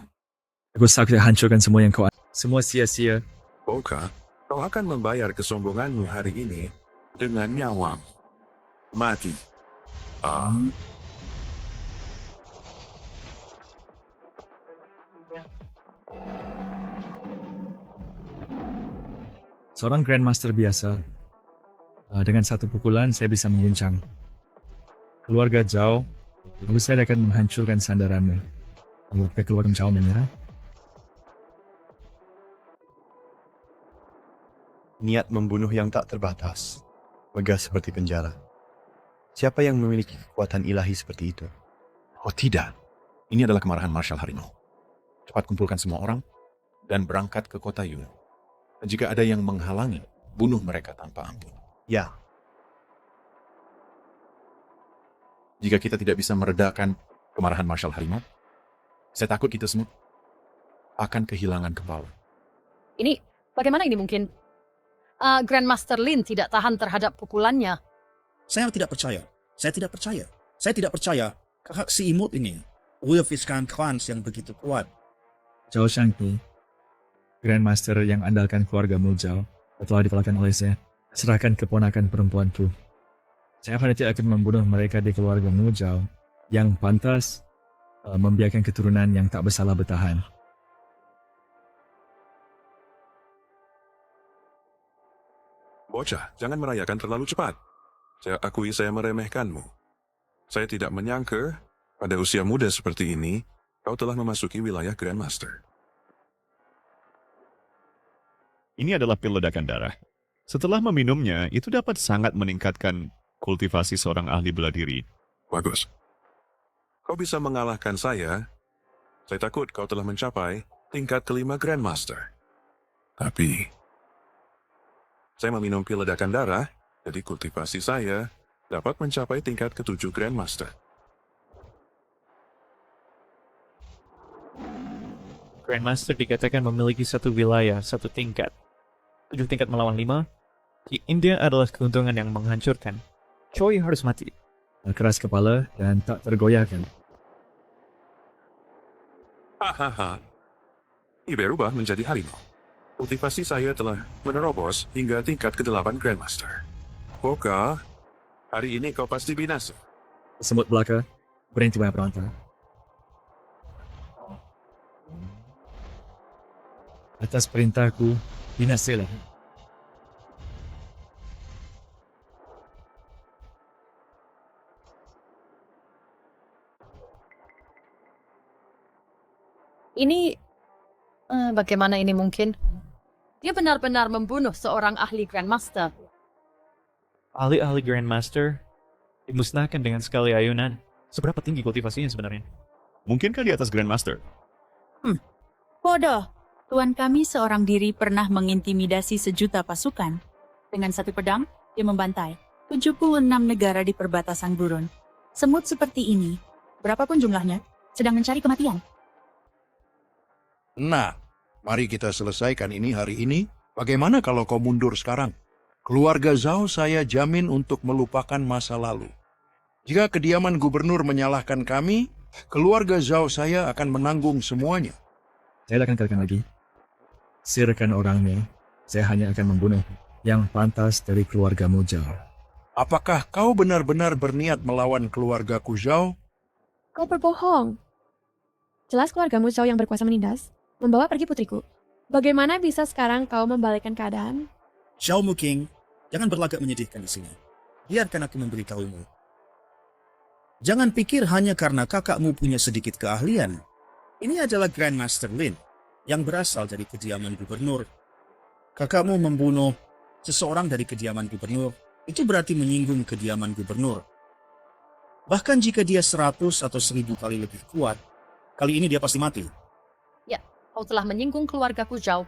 S10: Aku sakit hancurkan semua yang kau... Semua sia-sia.
S5: Boka, kau akan membayar kesombonganmu hari ini dengan nyawamu. Mati.
S10: Seorang Grandmaster biasa, dengan satu pukulan saya bisa mengguncang keluarga Zhao, lalu saya akan menghancurkan sandaranmu. Lalu keluarga Zhao menyerah.
S18: Niat membunuh yang tak terbatas, megah seperti penjara. Siapa yang memiliki kekuatan ilahi seperti itu?
S11: Oh tidak, ini adalah kemarahan Marshal Harimau. Cepat kumpulkan semua orang dan berangkat ke kota Yun. Dan jika ada yang menghalangi, bunuh mereka tanpa ampun.
S18: Ya.
S11: Jika kita tidak bisa meredakan kemarahan Marshal Harimau, saya takut kita semua akan kehilangan kepala.
S14: Ini, bagaimana ini mungkin? Grandmaster Lin tidak tahan terhadap pukulannya.
S12: Saya tidak percaya. Saya tidak percaya. Saya tidak percaya kakak si imut ini, Wilfiskan Clans yang begitu kuat.
S10: Zhao Shangqi, Grandmaster yang andalkan keluarga Zhao, telah dikalahkan oleh saya. Serahkan keponakan perempuanku. Saya tidak akan membunuh mereka di keluarga Zhao yang pantas membiarkan keturunan yang tak bersalah bertahan.
S5: Bocah, jangan merayakan terlalu cepat. Saya akui saya meremehkanmu. Saya tidak menyangka pada usia muda seperti ini, kau telah memasuki wilayah Grandmaster.
S21: Ini adalah pil ledakan darah. Setelah meminumnya, itu dapat sangat meningkatkan kultivasi seorang ahli bela diri.
S5: Bagus. Kau bisa mengalahkan saya. Saya takut kau telah mencapai tingkat kelima Grandmaster. Tapi, saya meminum pil ledakan darah, jadi kultivasi saya dapat mencapai tingkat ke-7 Grandmaster.
S20: Grandmaster dikatakan memiliki satu wilayah, satu tingkat. 7 tingkat melawan 5. Di India adalah keuntungan yang menghancurkan. Choi harus mati.
S10: Keras kepala dan tak tergoyahkan.
S5: Hahaha. Ibe berubah menjadi harimau. Kultivasi saya telah menerobos hingga tingkat ke-8 Grandmaster. Boka, hari ini kau pasti binasa.
S10: Semut belaka, berhenti banyak berontak. Atas perintahku, binasalah.
S14: Ini, bagaimana ini mungkin? Dia benar-benar membunuh seorang ahli Grandmaster.
S20: Ahli-ahli Grandmaster dimusnahkan dengan sekali ayunan. Seberapa tinggi kultivasinya sebenarnya?
S21: Mungkinkah di atas Grandmaster?
S1: Bodoh. Tuan kami seorang diri pernah mengintimidasi sejuta pasukan. Dengan satu pedang, dia membantai 76 negara di perbatasan gurun. Semut seperti ini, berapapun jumlahnya, sedang mencari kematian.
S22: Nah, mari kita selesaikan ini hari ini. Bagaimana kalau kau mundur sekarang? Keluarga Zhao saya jamin untuk melupakan masa lalu. Jika kediaman gubernur menyalahkan kami, keluarga Zhao saya akan menanggung semuanya.
S10: Saya akan katakan lagi. Sirkan orangnya, saya hanya akan membunuh yang pantas dari keluargamu Zhao.
S22: Apakah kau benar-benar berniat melawan keluargaku Zhao?
S16: Kau berbohong. Jelas keluargamu Zhao yang berkuasa menindas, membawa pergi putriku. Bagaimana bisa sekarang kau membalikkan keadaan?
S12: Xiao Muking, jangan berlagak menyedihkan di sini. Biarkan aku memberitahumu. Jangan pikir hanya karena kakakmu punya sedikit keahlian. Ini adalah Grandmaster Lin yang berasal dari kediaman gubernur. Kakakmu membunuh seseorang dari kediaman gubernur, itu berarti menyinggung kediaman gubernur. Bahkan jika dia 100 atau 1000 kali lebih kuat, kali ini dia pasti mati.
S14: Ya, kau telah menyinggung keluargaku Zhao.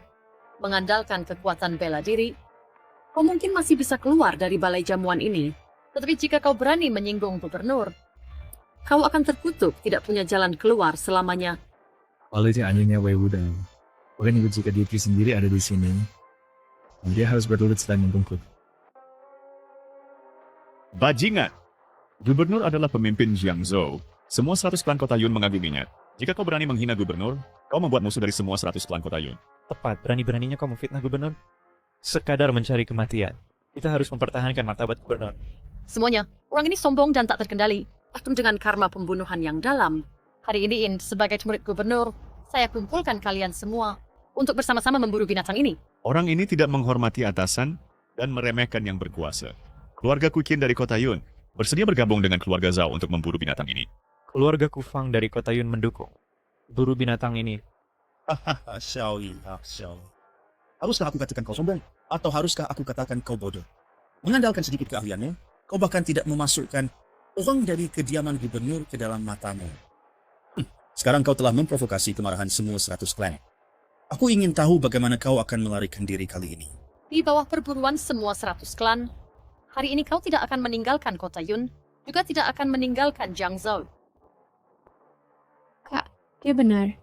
S14: Mengandalkan kekuatan bela diri, kau mungkin masih bisa keluar dari balai jamuan ini. Tetapi jika kau berani menyinggung gubernur, kau akan terkutuk tidak punya jalan keluar selamanya.
S10: Kalau itu anjingnya Wei Wuda. Bahkan jika dia sendiri ada di sini, dia harus berlutut dan membungkuk.
S21: Bajingan! Gubernur adalah pemimpin Jiangzhou. Semua 100 klan kota Yun mengaguminya. Jika kau berani menghina gubernur, kau membuat musuh dari semua 100 klan kota Yun.
S20: Tepat, berani-beraninya kau memfitnah gubernur. Sekadar mencari kematian. Kita harus mempertahankan martabat gubernur.
S14: Semuanya, orang ini sombong dan tak terkendali. Akan dengan karma pembunuhan yang dalam. Hari ini, sebagai murid gubernur, saya kumpulkan kalian semua untuk bersama-sama memburu binatang ini.
S21: Orang ini tidak menghormati atasan dan meremehkan yang berkuasa. Keluarga Kukin dari kota Yun bersedia bergabung dengan keluarga Zhao untuk memburu binatang ini.
S20: Keluarga Kufang dari kota Yun mendukung buru binatang ini.
S12: Hahaha, Xiaoyi, Xiao. Haruskah aku katakan kau sombong? Atau haruskah aku katakan kau bodoh? Mengandalkan sedikit keahliannya, kau bahkan tidak memasukkan orang dari kediaman gubernur ke dalam matamu. Sekarang kau telah memprovokasi kemarahan semua 100 klan. Aku ingin tahu bagaimana kau akan melarikan diri kali ini.
S14: Di bawah perburuan semua 100 klan, hari ini kau tidak akan meninggalkan kota Yun, juga tidak akan meninggalkan Jiangzhou.
S16: Kak, dia benar.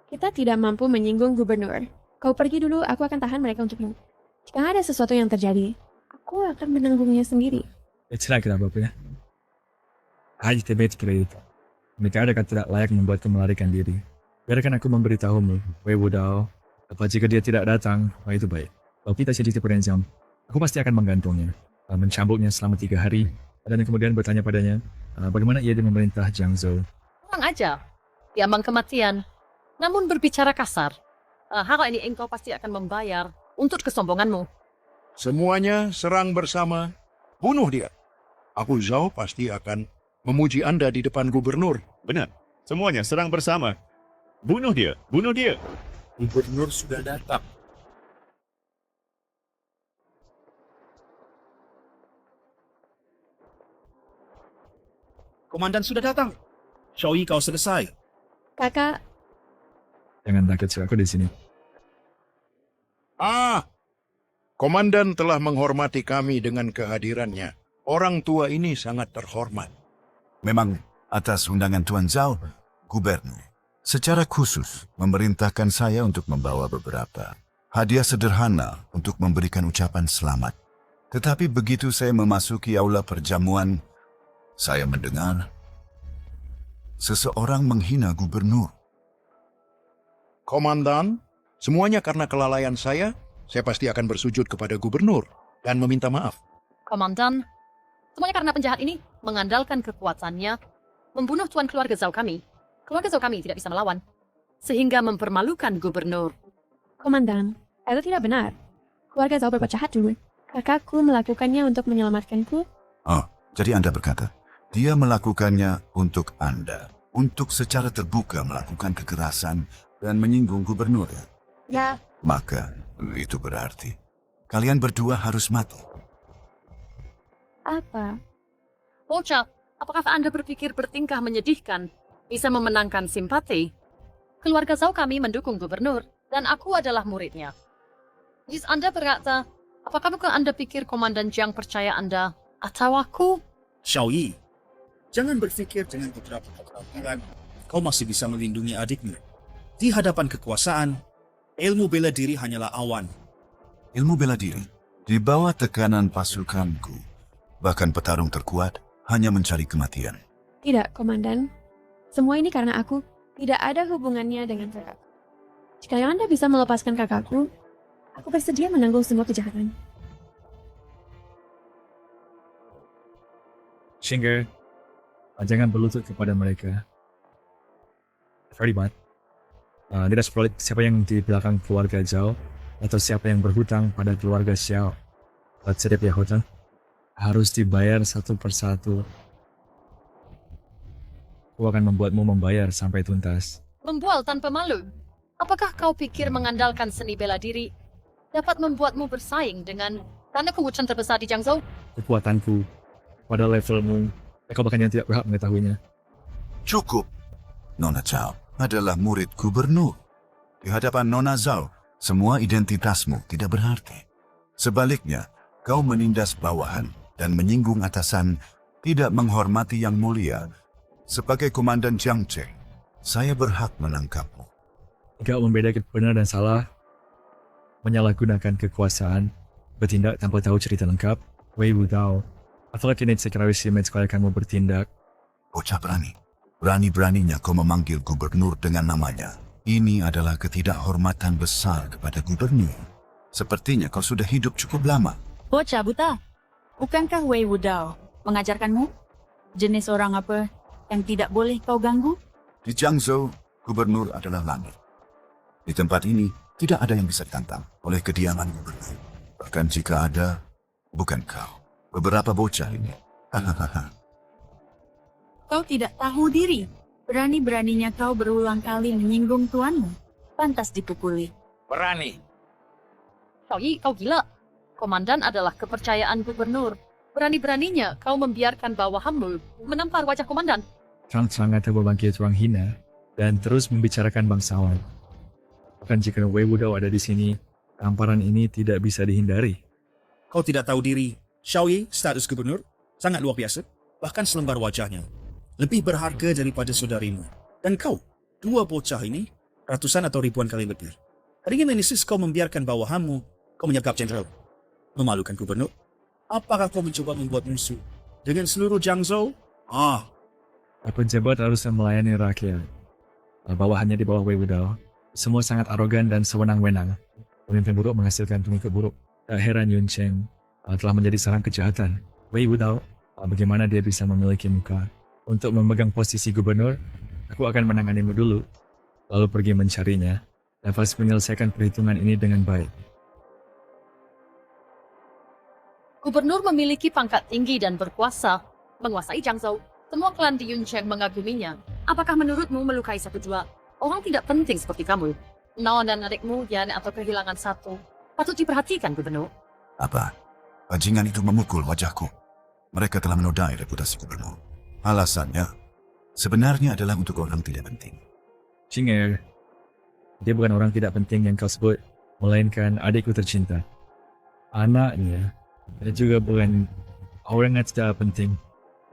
S16: Kita tidak mampu menyinggung gubernur. Kau pergi dulu, aku akan tahan mereka untukmu. Jika ada sesuatu yang terjadi, aku akan menanggungnya sendiri.
S10: Itulah kenapa ya. Haji tebet seperti itu. Mereka ada tidak layak membuatku melarikan diri. Biarkan aku memberitahumu, Wei Wudao, apa jika dia tidak datang, itu baik. Kalau kita sedikit berencam, aku pasti akan menggantungnya, mencambuknya selama 3 hari, dan kemudian bertanya padanya, bagaimana ia memerintah Jiangzhou.
S14: Orang aja, diambang kematian, namun berbicara kasar. Hal ini engkau pasti akan membayar untuk kesombonganmu.
S22: Semuanya serang bersama, bunuh dia. Aku Zhao pasti akan memuji Anda di depan gubernur.
S21: Benar, semuanya serang bersama. Bunuh dia, bunuh dia.
S22: Gubernur sudah datang.
S12: Komandan sudah datang. Xiaoyi, kau selesai.
S16: Kakak,
S10: Jangan takut, aku di sini.
S22: Komandan telah menghormati kami dengan kehadirannya. Orang tua ini sangat terhormat.
S7: Memang atas undangan Tuan Zhao, gubernur secara khusus memerintahkan saya untuk membawa beberapa hadiah sederhana untuk memberikan ucapan selamat. Tetapi begitu saya memasuki aula perjamuan, saya mendengar seseorang menghina gubernur.
S22: Komandan, semuanya karena kelalaian saya pasti akan bersujud kepada gubernur dan meminta maaf.
S14: Komandan, semuanya karena penjahat ini mengandalkan kekuatannya membunuh tuan keluarga Zhao kami. Keluarga Zhao kami tidak bisa melawan, sehingga mempermalukan gubernur.
S16: Komandan, itu tidak benar. Keluarga Zhao berbuat jahat dulu. Kakakku melakukannya untuk menyelamatkanku.
S7: Oh, jadi Anda berkata, dia melakukannya untuk Anda, untuk secara terbuka melakukan kekerasan dan menyinggung gubernur.
S16: Ya.
S7: Maka, itu berarti kalian berdua harus mati.
S16: Apa?
S14: Bocah, apakah Anda berpikir bertingkah menyedihkan bisa memenangkan simpati? Keluarga Zhao kami mendukung gubernur, dan aku adalah muridnya. Jika Anda berkata, apakah bukan Anda pikir Komandan Jiang percaya Anda atau aku?
S12: Xiaoyi, jangan berpikir dengan beberapa keterampilan kau masih bisa melindungi adikmu. Di hadapan kekuasaan, ilmu bela diri hanyalah awan.
S7: Ilmu bela diri di bawah tekanan pasukanku, bahkan petarung terkuat hanya mencari kematian.
S16: Tidak, Komandan. Semua ini karena aku tidak ada hubungannya dengan kakak. Jika Anda bisa melepaskan kakakku, aku bersedia menanggung semua kejahatan.
S10: Shinger, jangan berlutut kepada mereka. Very bad. Tidak seperti siapa yang di belakang keluarga Zhao atau siapa yang berhutang pada keluarga Xiao. Setiap ya hutang harus dibayar satu persatu. Aku akan membuatmu membayar sampai tuntas.
S14: Membual tanpa malu. Apakah kau pikir mengandalkan seni bela diri dapat membuatmu bersaing dengan tanda kewujudan terbesar di Jiangzhou?
S10: Kekuatanku pada levelmu, kau bahkan yang tidak berhak mengetahuinya.
S7: Cukup. Nona Zhao adalah murid gubernur. Di hadapan Nona Zhao, semua identitasmu tidak berarti. Sebaliknya, kau menindas bawahan dan menyinggung atasan, tidak menghormati yang mulia. Sebagai Komandan Jiang Cheng, saya berhak menangkapmu.
S10: Kau membedakan benar dan salah, menyalahgunakan kekuasaan, bertindak tanpa tahu cerita lengkap, Wei Wudao. Apakah kini sekretaris Siemens supaya kamu bertindak?
S7: Bocah berani. Berani-beraninya kau memanggil gubernur dengan namanya. Ini adalah ketidakhormatan besar kepada gubernur. Sepertinya kau sudah hidup cukup lama.
S1: Bocah buta, bukankah Wei Wudao mengajarkanmu jenis orang apa yang tidak boleh kau ganggu?
S7: Di Jiangzhou, gubernur adalah langit. Di tempat ini, tidak ada yang bisa ditantang oleh kediaman gubernur. Bahkan jika ada, bukan kau. Beberapa bocah ini.
S1: Kau tidak tahu diri. Berani-beraninya kau berulang kali menyinggung tuanmu. Pantas dipukuli.
S6: Berani.
S14: Xiaoyi, kau gila. Komandan adalah kepercayaan gubernur. Berani-beraninya kau membiarkan bawahanmu menampar wajah komandan.
S10: Terang-terangan terbangkit orang hina dan terus membicarakan bangsawan. Bahkan jika Wei Wudao ada di sini, tamparan ini tidak bisa dihindari.
S12: Kau tidak tahu diri. Xiaoyi, status gubernur, sangat luar biasa. Bahkan selembar wajahnya lebih berharga daripada saudarimu. Dan kau, dua bocah ini, ratusan atau ribuan kali lebih. Hari ini menisis kau membiarkan bawahanmu, kau menyergap jenderal. Memalukan gubernur. Apakah kau mencoba membuat musuh dengan seluruh Jiangzhou?
S10: Pejabat harusnya melayani rakyat. Bawahannya di bawah Wei Wudao. Semua sangat arogan dan sewenang-wenang. Pemimpin buruk menghasilkan pengikut buruk. Tak heran Yun Cheng telah menjadi sarang kejahatan. Wei Wudao, bagaimana dia bisa memiliki muka untuk memegang posisi gubernur? Aku akan menanganimu dulu, lalu pergi mencarinya dan harus menyelesaikan perhitungan ini dengan baik.
S14: Gubernur memiliki pangkat tinggi dan berkuasa, menguasai Jiangzhou. Semua klan di Yuncheng mengaguminya. Apakah menurutmu melukai satu dua orang tidak penting seperti kamu, Naon dan adikmu, Yan atau kehilangan satu, patut diperhatikan, Gubernur?
S7: Apa? Bajingan itu memukul wajahku. Mereka telah menodai reputasi gubernur. Alasannya sebenarnya adalah untuk orang tidak penting.
S10: Shinger, dia bukan orang tidak penting yang kau sebut, melainkan adikku tercinta. Anaknya, dia juga bukan orang yang tidak penting,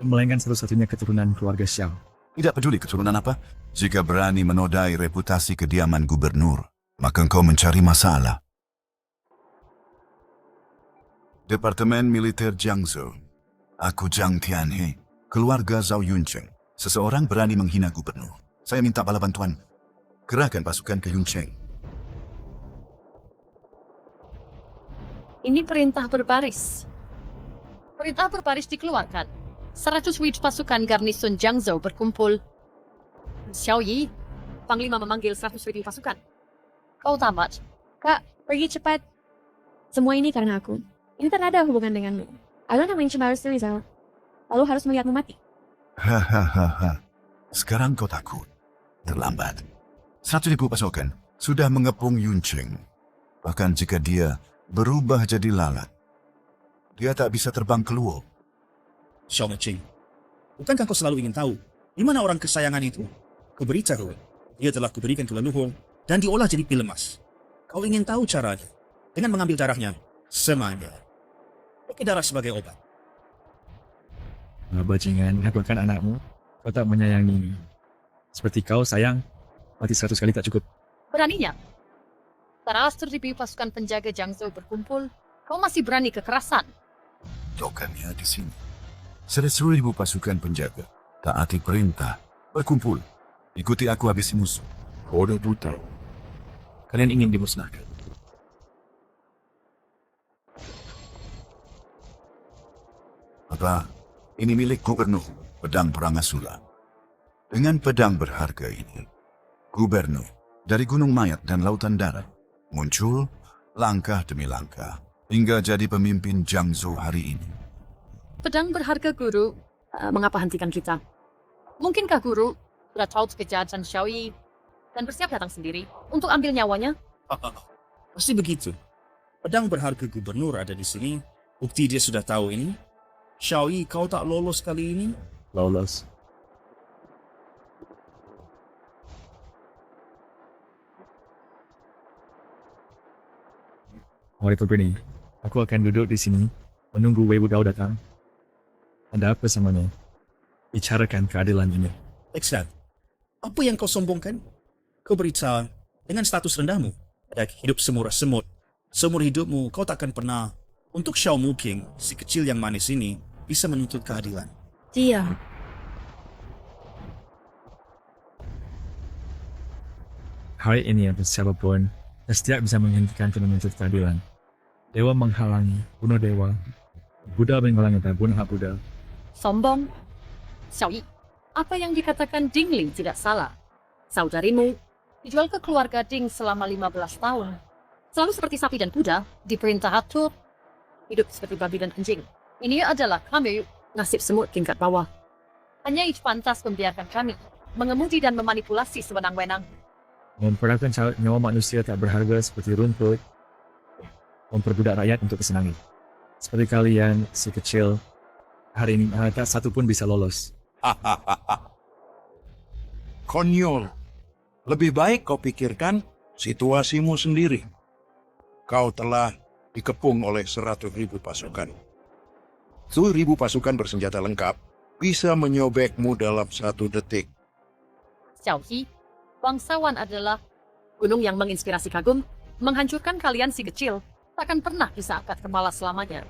S10: melainkan satu-satunya keturunan keluarga Xiao.
S7: Tidak peduli keturunan apa, jika berani menodai reputasi kediaman gubernur, maka engkau mencari masalah. Departemen Militer Jiangzhou. Aku Zhang Tianhe, keluarga Zhao Yuncheng. Seseorang berani menghina gubernur. Saya minta bala bantuan. Kerahkan pasukan ke Yuncheng.
S14: Ini perintah berbaris. Perintah berbaris dikeluarkan. 100 wid pasukan garnison Jiangzhou berkumpul. Xiaoyi, Panglima memanggil 100 wid pasukan. Kau tamat.
S16: Kak, pergi cepat. Semua ini karena aku. Ini tak ada hubungan denganmu. I don't have mention harus Rizal. Lalu harus melihatmu mati.
S7: Hahaha. Sekarang kau takut. Terlambat. 100.000 pasukan sudah mengepung Yuncheng. Bahkan jika dia berubah jadi lalat, dia tak bisa terbang keluar.
S12: Xiao Meching, bukankah kau selalu ingin tahu di mana orang kesayangan itu? Kau beritahu, dia telah kuberikan ke leluhur dan diolah jadi pil emas. Kau ingin tahu caranya dengan mengambil darahnya semuanya. Pakai darah sebagai obat.
S10: Bajingan, aku kan anakmu. Kau tak menyayanginya. Seperti kau sayang, mati 100 kali tak cukup.
S14: Beraninya. 100.000 pasukan penjaga Jiangzhou berkumpul. Kau masih berani kekerasan.
S7: Dokannya di sini. 10.000 pasukan penjaga. Taati perintah. Berkumpul. Ikuti aku habisi musuh.
S11: Bodoh buta. Kalian ingin dimusnahkan.
S7: Apa? Ini milik Gubernur, pedang perang Asula. Dengan pedang berharga ini, Gubernur dari Gunung Mayat dan Lautan Darat muncul langkah demi langkah hingga jadi pemimpin Jiangzhou hari ini.
S14: Pedang berharga guru, mengapa hentikan kita? Mungkinkah guru sudah tahu kejahatan Xiaoyi dan bersiap datang sendiri untuk ambil nyawanya?
S12: Pasti begitu. Pedang berharga gubernur ada di sini. Bukti dia sudah tahu ini. Xiaoyi, kau tak lolos kali ini?
S10: Lolos. Hari ini, aku akan duduk di sini menunggu Wei Wudao datang. Ada apa samanya? Bicarakan keadilan ini.
S12: Eksat, apa yang kau sombongkan? Kau berita dengan status rendahmu. Ada hidup semurah semut. Seumur hidupmu kau takkan pernah untuk Xiao Muking, si kecil yang manis ini, bisa menuntut keadilan.
S1: Diam.
S10: Hari ini atau siapapun, setiap bisa menghentikan menuntut keadilan. Dewa menghalangi, bunuh dewa. Buddha menghalangi dan bunuh hak Buddha.
S14: Sombong. Xiaoyi, apa yang dikatakan Ding Ling tidak salah. Saudarimu dijual ke keluarga Ding selama 15 tahun. Selalu seperti sapi dan kuda, diperintah atur, hidup seperti babi dan anjing. Ini adalah kami, nasib semut tingkat bawah. Hanya pantas membiarkan kami mengemudi dan memanipulasi sewenang-wenang.
S10: Memperlakukan nyawa manusia tak berharga seperti rumput. Memperbudak rakyat untuk kesenangan. Seperti kalian, si kecil, hari ini tak satu pun bisa lolos.
S22: Konyol. Lebih baik kau pikirkan situasimu sendiri. Kau telah dikepung oleh 100.000 pasukan. 100.000 pasukan bersenjata lengkap bisa menyobekmu dalam 1 detik.
S14: Xiaoyi, bangsawan adalah gunung yang menginspirasi kagum, menghancurkan kalian si kecil. Takkan pernah bisa angkat kepala selamanya.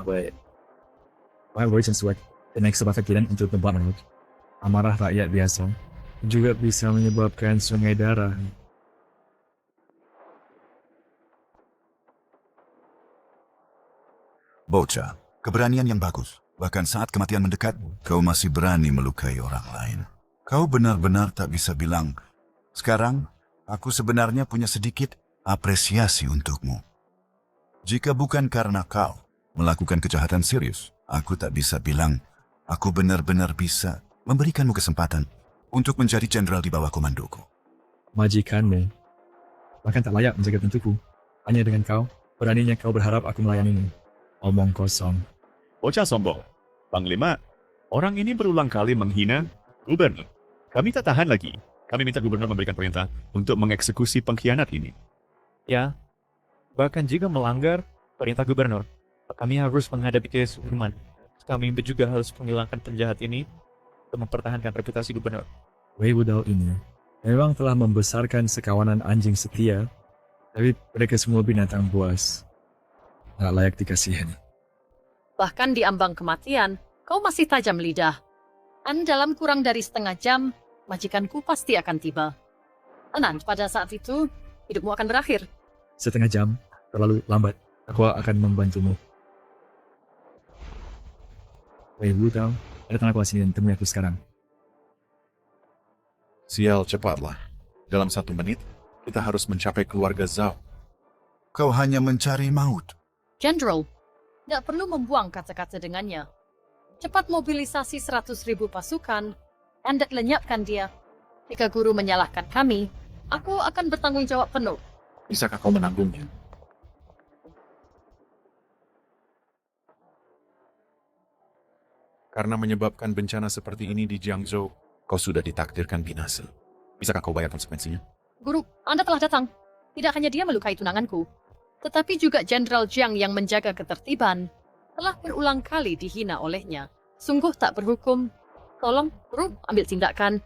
S10: Baik. Baik, sesuai dengan kesepakat untuk tempat menurut. Amarah rakyat biasa juga bisa menyebabkan sungai darah.
S7: Bocah, keberanian yang bagus. Bahkan saat kematian mendekat, kau masih berani melukai orang lain. Kau benar-benar tak bisa bilang, sekarang aku sebenarnya punya sedikit apresiasi untukmu. Jika bukan karena kau melakukan kejahatan serius, aku tak bisa bilang, aku benar-benar bisa memberikanmu kesempatan untuk menjadi jenderal di bawah komandoku.
S10: Majikanmu bahkan tak layak menjaga pintuku. Hanya dengan kau, beraninya kau berharap aku melayanimu. Omong kosong.
S21: Bocah sombong. Panglima, orang ini berulang kali menghina gubernur. Kami tak tahan lagi. Kami minta gubernur memberikan perintah untuk mengeksekusi pengkhianat ini.
S20: Ya, bahkan jika melanggar perintah gubernur, kami harus menghadapi hukuman. Kami juga harus menghilangkan penjahat ini untuk mempertahankan reputasi gubernur.
S10: Wei Wudao ini memang telah membesarkan sekawanan anjing setia, tapi mereka semua binatang buas. Tak layak dikasihani.
S14: Bahkan di ambang kematian, kau masih tajam lidah. Dan dalam kurang dari setengah jam, majikanku pasti akan tiba. Dan pada saat itu, hidupmu akan berakhir.
S10: Setengah jam, terlalu lambat. Aku akan membantumu. Wei Wudao, datang aku sini dan temui aku sekarang.
S11: Sial, cepatlah. Dalam 1 menit, kita harus mencapai keluarga Zhao.
S7: Kau hanya mencari maut.
S14: General, tidak perlu membuang kata-kata dengannya. Cepat mobilisasi 100.000 pasukan, dan lenyapkan dia. Jika guru menyalahkan kami, aku akan bertanggung jawab penuh.
S11: Bisakah kau menanggungnya? Karena menyebabkan bencana seperti ini di Jiangzhou, kau sudah ditakdirkan binasa. Bisakah kau bayar konsekuensinya?
S14: Guru, Anda telah datang. Tidak hanya dia melukai tunanganku, tetapi juga Jenderal Jiang yang menjaga ketertiban telah berulang kali dihina olehnya. Sungguh tak berhukum. Tolong, Guru, ambil tindakan.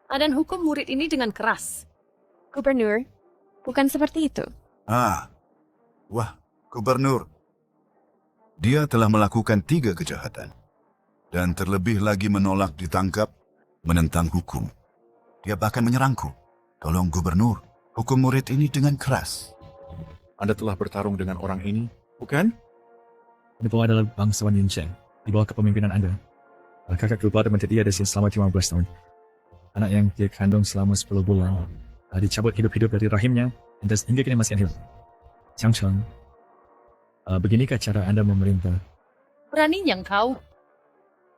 S14: Dan hukum murid ini dengan keras.
S16: Gubernur, bukan seperti itu.
S7: Wah, Gubernur. Dia telah melakukan 3 kejahatan. Dan terlebih lagi menolak ditangkap, menentang hukum. Dia bahkan menyerangku. Tolong gubernur, hukum murid ini dengan keras.
S11: Anda telah bertarung dengan orang ini, bukan?
S10: Ini adalah bangsawan Yuncheng, di bawah kepemimpinan Anda. Kakak lupa teman dia ada selama 15 tahun. Anak yang dia kandung selama 10 bulan. Dicabut hidup-hidup dari rahimnya, dan hingga kini masih hidup. Xiang Cheng, beginikah cara Anda memerintah?
S14: Beraninya kau.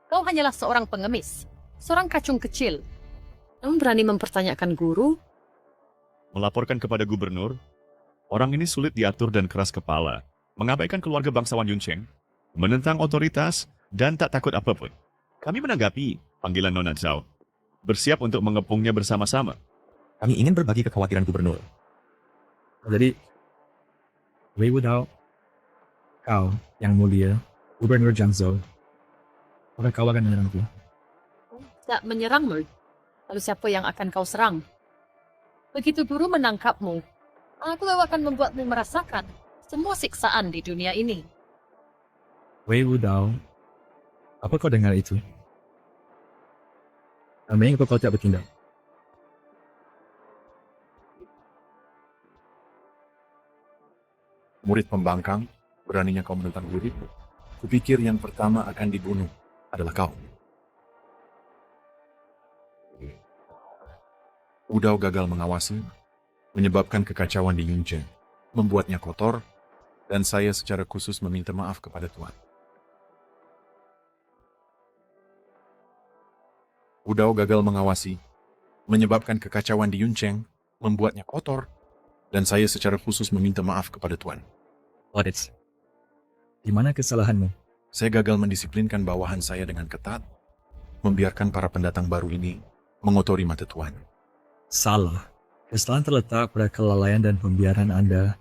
S14: Kau hanyalah seorang pengemis, seorang kacung kecil. Namun berani mempertanyakan guru?
S21: Melaporkan kepada gubernur, orang ini sulit diatur dan keras kepala, mengabaikan keluarga bangsawan Yuncheng, menentang otoritas, dan tak takut apapun. Kami menanggapi panggilan Nona Zhao, bersiap untuk mengepungnya bersama-sama.
S6: Kami ingin berbagi kekhawatiran gubernur.
S10: Jadi, Wei Wudao, kau yang mulia, Gubernur Jiangzhou, apakah kau akan menyerangku?
S14: Tak menyerangmu. Lalu siapa yang akan kau serang? Begitu guru menangkapmu, aku akan membuatmu merasakan semua siksaan di dunia ini.
S10: Wei Wudao, apa kau dengar itu? Mengapa kau tidak bertindak?
S11: Murid pembangkang, beraninya kau menentang guru? Kupikir yang pertama akan dibunuh adalah kau. Wudao gagal mengawasi, menyebabkan kekacauan di Yuncheng, membuatnya kotor, dan saya secara khusus meminta maaf kepada Tuan. Wudao gagal mengawasi, menyebabkan kekacauan di Yuncheng, membuatnya kotor, dan saya secara khusus meminta maaf kepada Tuan.
S10: Audits. Di mana kesalahanmu?
S11: Saya gagal mendisiplinkan bawahan saya dengan ketat, membiarkan para pendatang baru ini mengotori mata Tuan.
S10: Salah. Kesalahan terletak pada kelalaian dan pembiaran Anda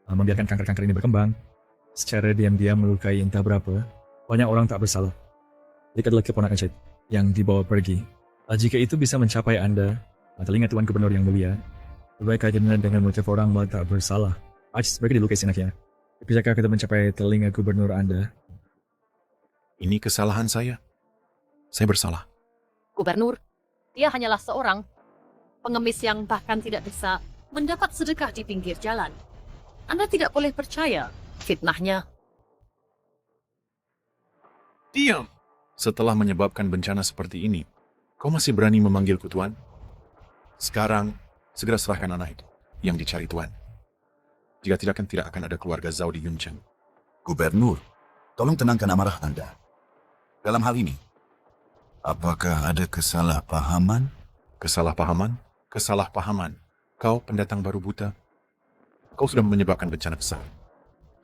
S10: membiarkan kanker-kanker ini berkembang secara diam-diam melukai entah berapa. Banyak orang tak bersalah. Jika adalah keponakan saya yang dibawa pergi. Jika itu bisa mencapai Anda, telinga Tuan Gubernur yang mulia, lebih baik dengan motif orang tak bersalah. Mereka dilukai senaknya. Bisakah kita mencapai telinga Gubernur Anda?
S11: Ini kesalahan saya. Saya bersalah.
S14: Gubernur, dia hanyalah seorang pengemis yang bahkan tidak bisa mendapat sedekah di pinggir jalan. Anda tidak boleh percaya fitnahnya.
S11: Diam! Setelah menyebabkan bencana seperti ini, kau masih berani memanggilku Tuan? Sekarang, segera serahkan anak itu yang dicari Tuan. Jika tidak, tidak akan ada keluarga Zhao di Yuncheng.
S7: Gubernur, tolong tenangkan amarah Anda. Dalam hal ini, apakah ada kesalahpahaman?
S11: Kesalahpahaman? Kesalahpahaman. Kau pendatang baru buta. Kau sudah menyebabkan bencana besar.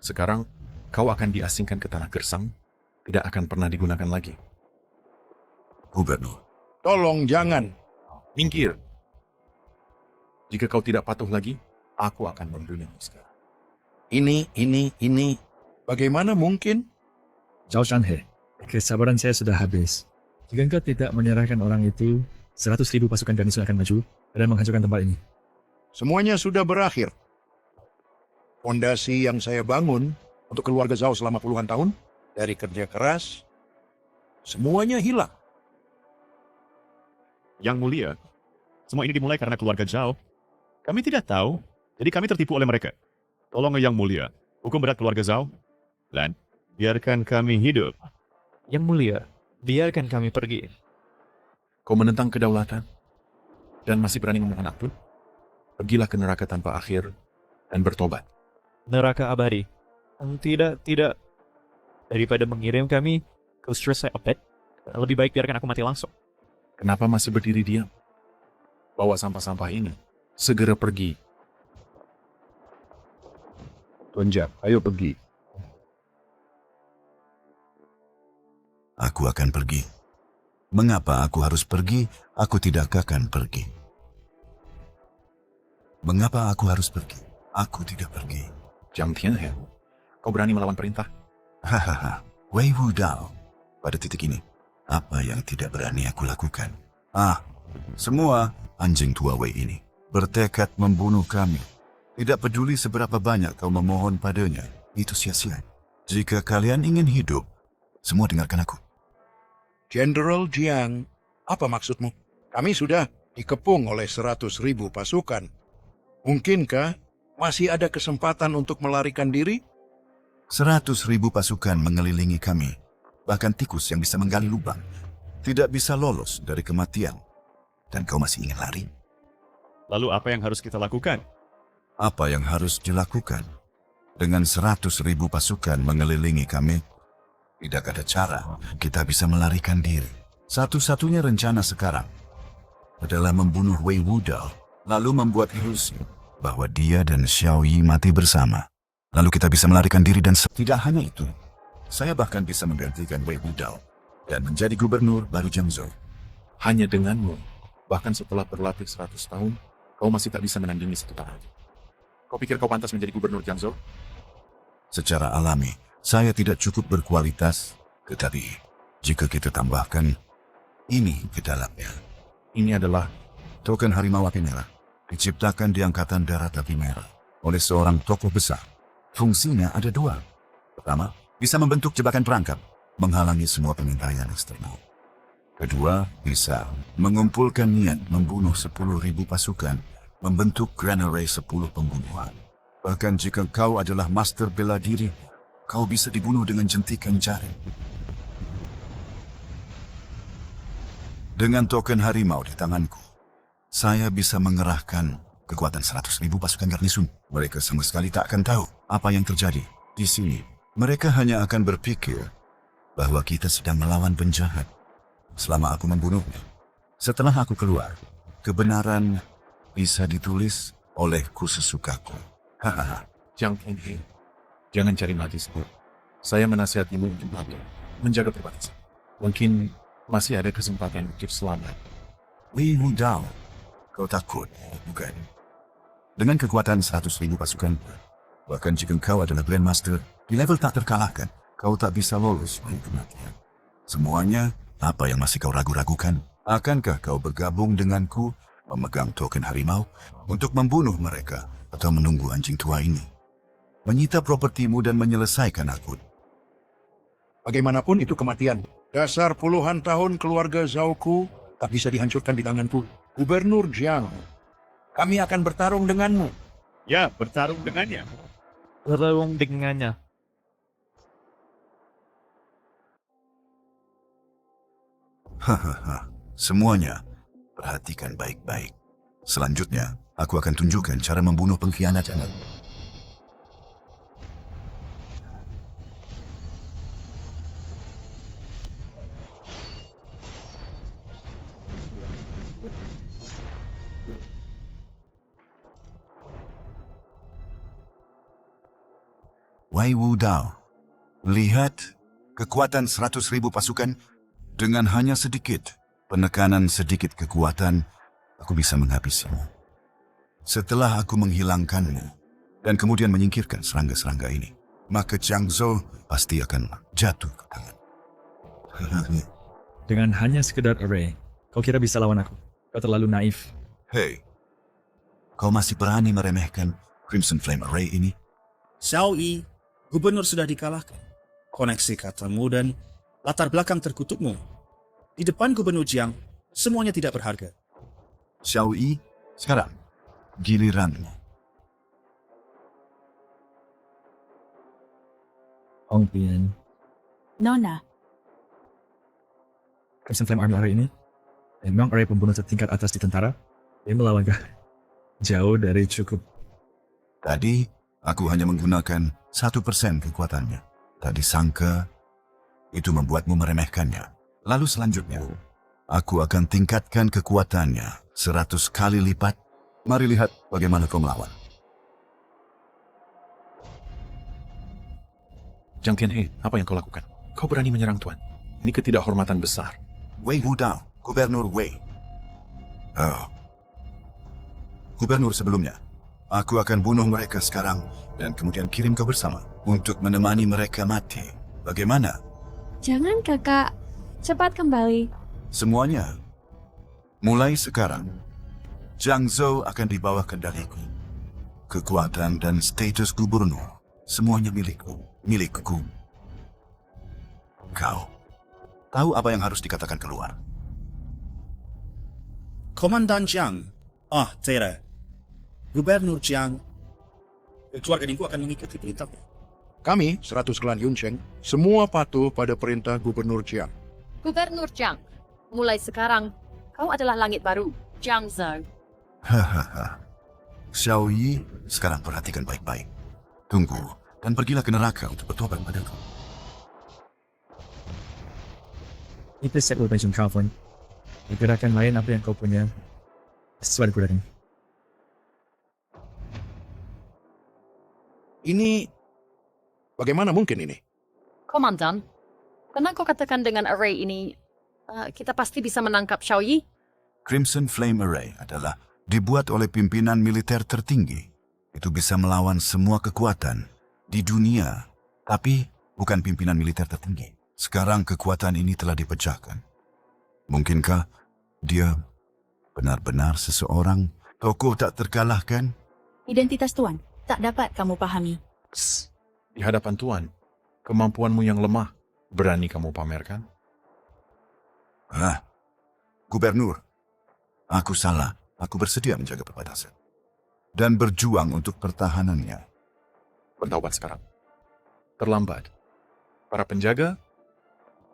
S11: Sekarang, kau akan diasingkan ke tanah gersang, tidak akan pernah digunakan lagi.
S7: Gubernur.
S22: Tolong jangan.
S11: Minggir. Jika kau tidak patuh lagi, aku akan membunuhmu sekarang.
S22: Ini. Bagaimana mungkin?
S10: Zhao Shanhe, kesabaran saya sudah habis. Jika engkau tidak menyerahkan orang itu, 100.000 pasukan garnison akan maju dan menghancurkan tempat ini.
S22: Semuanya sudah berakhir. Fondasi yang saya bangun untuk keluarga Zhao selama puluhan tahun, dari kerja keras, semuanya hilang.
S21: Yang mulia, semua ini dimulai karena keluarga Zhao. Kami tidak tahu, jadi kami tertipu oleh mereka. Tolong Yang Mulia, hukum berat keluarga Zhao, dan biarkan kami hidup.
S20: Yang Mulia, biarkan kami pergi.
S11: Kau menentang kedaulatan dan masih berani memohon ampun? Pergilah ke neraka tanpa akhir dan bertobat.
S20: Neraka abadi. Tidak. Daripada mengirim kami ke stress abad, lebih baik biarkan aku mati langsung.
S11: Kenapa masih berdiri diam? Bawa sampah-sampah ini. Segera pergi.
S18: Tuan Jia, ayo pergi.
S7: Aku akan pergi. Mengapa aku harus pergi? Aku tidak akan pergi. Mengapa aku harus pergi? Aku tidak pergi.
S11: Jiang Tianhe, kau berani melawan perintah?
S7: Hahaha, Wei Wudao. Pada titik ini, apa yang tidak berani aku lakukan? Semua anjing tua Wei ini bertekad membunuh kami. Tidak peduli seberapa banyak kau memohon padanya, itu sia-sia. Jika kalian ingin hidup, semua dengarkan aku.
S22: Jenderal Jiang, apa maksudmu? Kami sudah dikepung oleh 100.000 pasukan. Mungkinkah masih ada kesempatan untuk melarikan diri?
S7: 100.000 pasukan mengelilingi kami. Bahkan tikus yang bisa menggali lubang tidak bisa lolos dari kematian. Dan kau masih ingin lari?
S21: Lalu apa yang harus kita lakukan?
S7: Apa yang harus dilakukan? Dengan 100.000 pasukan mengelilingi kami, tidak ada cara kita bisa melarikan diri. Satu-satunya rencana sekarang adalah membunuh Wei Wudao, lalu membuat ilusi bahwa dia dan Xiao Yi mati bersama. Lalu kita bisa melarikan diri dan tidak hanya itu, saya bahkan bisa menggantikan Wei Wudao dan menjadi gubernur baru Jiangzhou.
S11: Hanya denganmu, bahkan setelah berlatih 100 tahun, kau masih tak bisa menandingi satu tahun. Kau pikir kau pantas menjadi gubernur Jiangzhou?
S7: Secara alami, saya tidak cukup berkualitas, tetapi jika kita tambahkan ini ke dalamnya.
S11: Ini adalah
S7: token harimau api merah, diciptakan di Angkatan Darat Api Merah oleh seorang tokoh besar. Fungsinya ada dua. Pertama, bisa membentuk jebakan perangkap, menghalangi semua pengintaian eksternal. Kedua, bisa mengumpulkan niat membunuh 10.000 pasukan, membentuk Grand Array 10 pembunuhan. Bahkan jika kau adalah master bela diri, kau bisa dibunuh dengan jentikan jari. Dengan token harimau di tanganku, saya bisa mengerahkan kekuatan 100.000 pasukan garnisun. Mereka sama sekali tak akan tahu apa yang terjadi di sini. Mereka hanya akan berpikir bahwa kita sedang melawan penjahat selama aku membunuhnya. Setelah aku keluar, kebenaran bisa ditulis olehku sesukaku. Hahaha.
S11: Jiang Tianhe, jangan cari mati sendiri. Saya menasihatimu untuk menjaga perbatasan. Mungkin masih ada kesempatan untuk selamat.
S7: Wei Wudao, kau takut, bukan? Dengan kekuatan 100.000 pasukan, bahkan jika kau adalah Grandmaster, di level tak terkalahkan, kau tak bisa lolos dari kematian. Semuanya, apa yang masih kau ragu-ragukan? Akankah kau bergabung denganku, memegang token harimau, untuk membunuh mereka, atau menunggu anjing tua ini menyita propertimu dan menyelesaikan akun?
S22: Bagaimanapun itu kematian. Dasar puluhan tahun keluarga Zhaoku tak bisa dihancurkan di tanganku. Gubernur Jiang, kami akan bertarung denganmu.
S21: Ya, bertarung dengannya.
S20: Bertarung dengannya.
S7: Hahaha, semuanya perhatikan baik-baik. Selanjutnya, aku akan tunjukkan cara membunuh pengkhianat anak. Wei Wudao, lihat kekuatan 100.000 pasukan dengan hanya sedikit penekanan, sedikit kekuatan, aku bisa menghabisimu. Setelah aku menghilangkanmu dan kemudian menyingkirkan serangga-serangga ini, maka Jiangzhou pasti akan jatuh ke tangan.
S10: Dengan hanya sekedar array, kau kira bisa lawan aku? Kau terlalu naif.
S7: Hei, kau masih berani meremehkan Crimson Flame Array ini?
S12: Xiao Yi, gubernur sudah dikalahkan. Koneksi katamu dan latar belakang terkutukmu. Di depan gubernur Jiang, semuanya tidak berharga.
S7: Xiao Yi, sekarang giliranmu.
S10: Ong Pian,
S1: Nona,
S10: Crimson Flame Army Array ini memang array pembunuh tertingkat atas di tentara. Dia melawan kah? Jauh dari cukup.
S7: Tadi, aku hanya menggunakan 1% kekuatannya. Tak disangka, itu membuatmu meremehkannya. Lalu selanjutnya, aku akan tingkatkan kekuatannya 100 kali lipat. Mari lihat bagaimana kau melawan.
S11: Jiang Tianhe, apa yang kau lakukan? Kau berani menyerang Tuan. Ini ketidakhormatan besar.
S7: Wei Wudao, Gubernur Wei. Oh. Gubernur sebelumnya, aku akan bunuh mereka sekarang dan kemudian kirim kau bersama untuk menemani mereka mati. Bagaimana?
S16: Jangan kakak, cepat kembali.
S7: Semuanya, mulai sekarang, Jiangzhou akan di bawah kendaliku. Kekuatan dan status gubernur, semuanya milikku, milikku. Kau tahu apa yang harus dikatakan keluar.
S12: Komandan Jiang, Tera, Gubernur Jiang, keluarga Dingku akan mengikuti perintah.
S22: Kami, 100 klan Yuncheng, semua patuh pada perintah Gubernur Jiang.
S14: Gubernur Jiang, mulai sekarang, kau adalah langit baru, Jiangzhou.
S7: Hahaha. Xiao Yi, sekarang perhatikan baik-baik. Tunggu, dan pergilah ke neraka untuk bertobat padaku.
S10: Itu set location kau pun. Gerakan lain apa yang kau punya, sesuai gerakan.
S22: Ini, bagaimana mungkin ini?
S14: Komandan, karena kau katakan dengan array ini, kita pasti bisa menangkap Xiao Yi?
S7: Crimson Flame Array adalah dibuat oleh pimpinan militer tertinggi. Itu bisa melawan semua kekuatan di dunia, tapi bukan pimpinan militer tertinggi. Sekarang kekuatan ini telah dipecahkan. Mungkinkah dia benar-benar seseorang tokoh tak terkalahkan?
S1: Identitas Tuan tak dapat kamu pahami.
S11: Di hadapan Tuan, kemampuanmu yang lemah, berani kamu pamerkan?
S7: Gubernur, aku salah. Aku bersedia menjaga perbatasan dan berjuang untuk pertahanannya.
S11: Bertaubat sekarang. Terlambat. Para penjaga,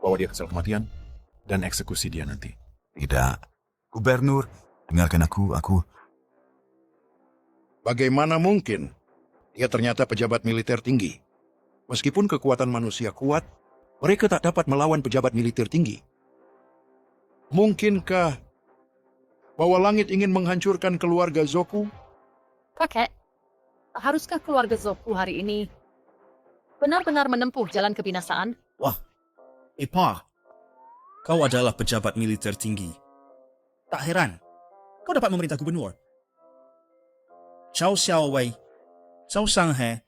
S11: bawa dia ke sel kematian, dan eksekusi dia nanti.
S7: Tidak. Gubernur, dengarkan aku.
S22: Bagaimana mungkin? Dia ternyata pejabat militer tinggi. Meskipun kekuatan manusia kuat, mereka tak dapat melawan pejabat militer tinggi. Mungkinkah bahwa langit ingin menghancurkan keluarga Zoku?
S14: Kakek, haruskah keluarga Zoku hari ini benar-benar menempuh jalan kebinasaan?
S12: Wah, Ipa, kau adalah pejabat militer tinggi. Tak heran, kau dapat memerintah gubernur. Zhao Xiaowei, Zhao Shanghe,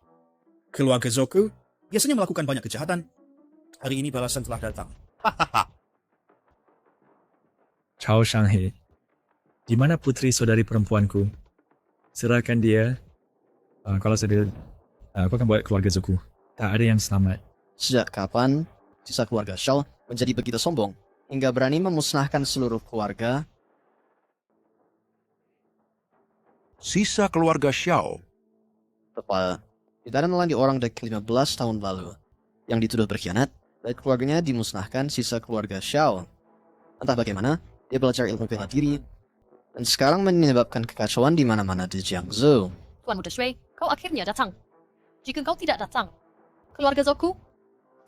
S12: keluarga Zoku biasanya melakukan banyak kejahatan. Hari ini balasan telah datang.
S10: Chao Shanghe, di mana putri saudari perempuanku? Serahkan dia. Kalau sedih, aku akan buat keluarga Zoku. Tak ada yang selamat.
S19: Sejak kapan sisa keluarga Xiao menjadi begitu sombong hingga berani memusnahkan seluruh keluarga?
S22: Sisa keluarga Xiao?
S19: Tepat. Kita menelan orang dari 15 tahun lalu yang dituduh berkhianat dan keluarganya dimusnahkan sisa keluarga Xiao. Entah bagaimana, dia belajar ilmu bela diri dan sekarang menyebabkan kekacauan di mana-mana di Jiangzhou.
S14: Tuan Muda Shui, kau akhirnya datang. Jika kau tidak datang, keluarga Zoku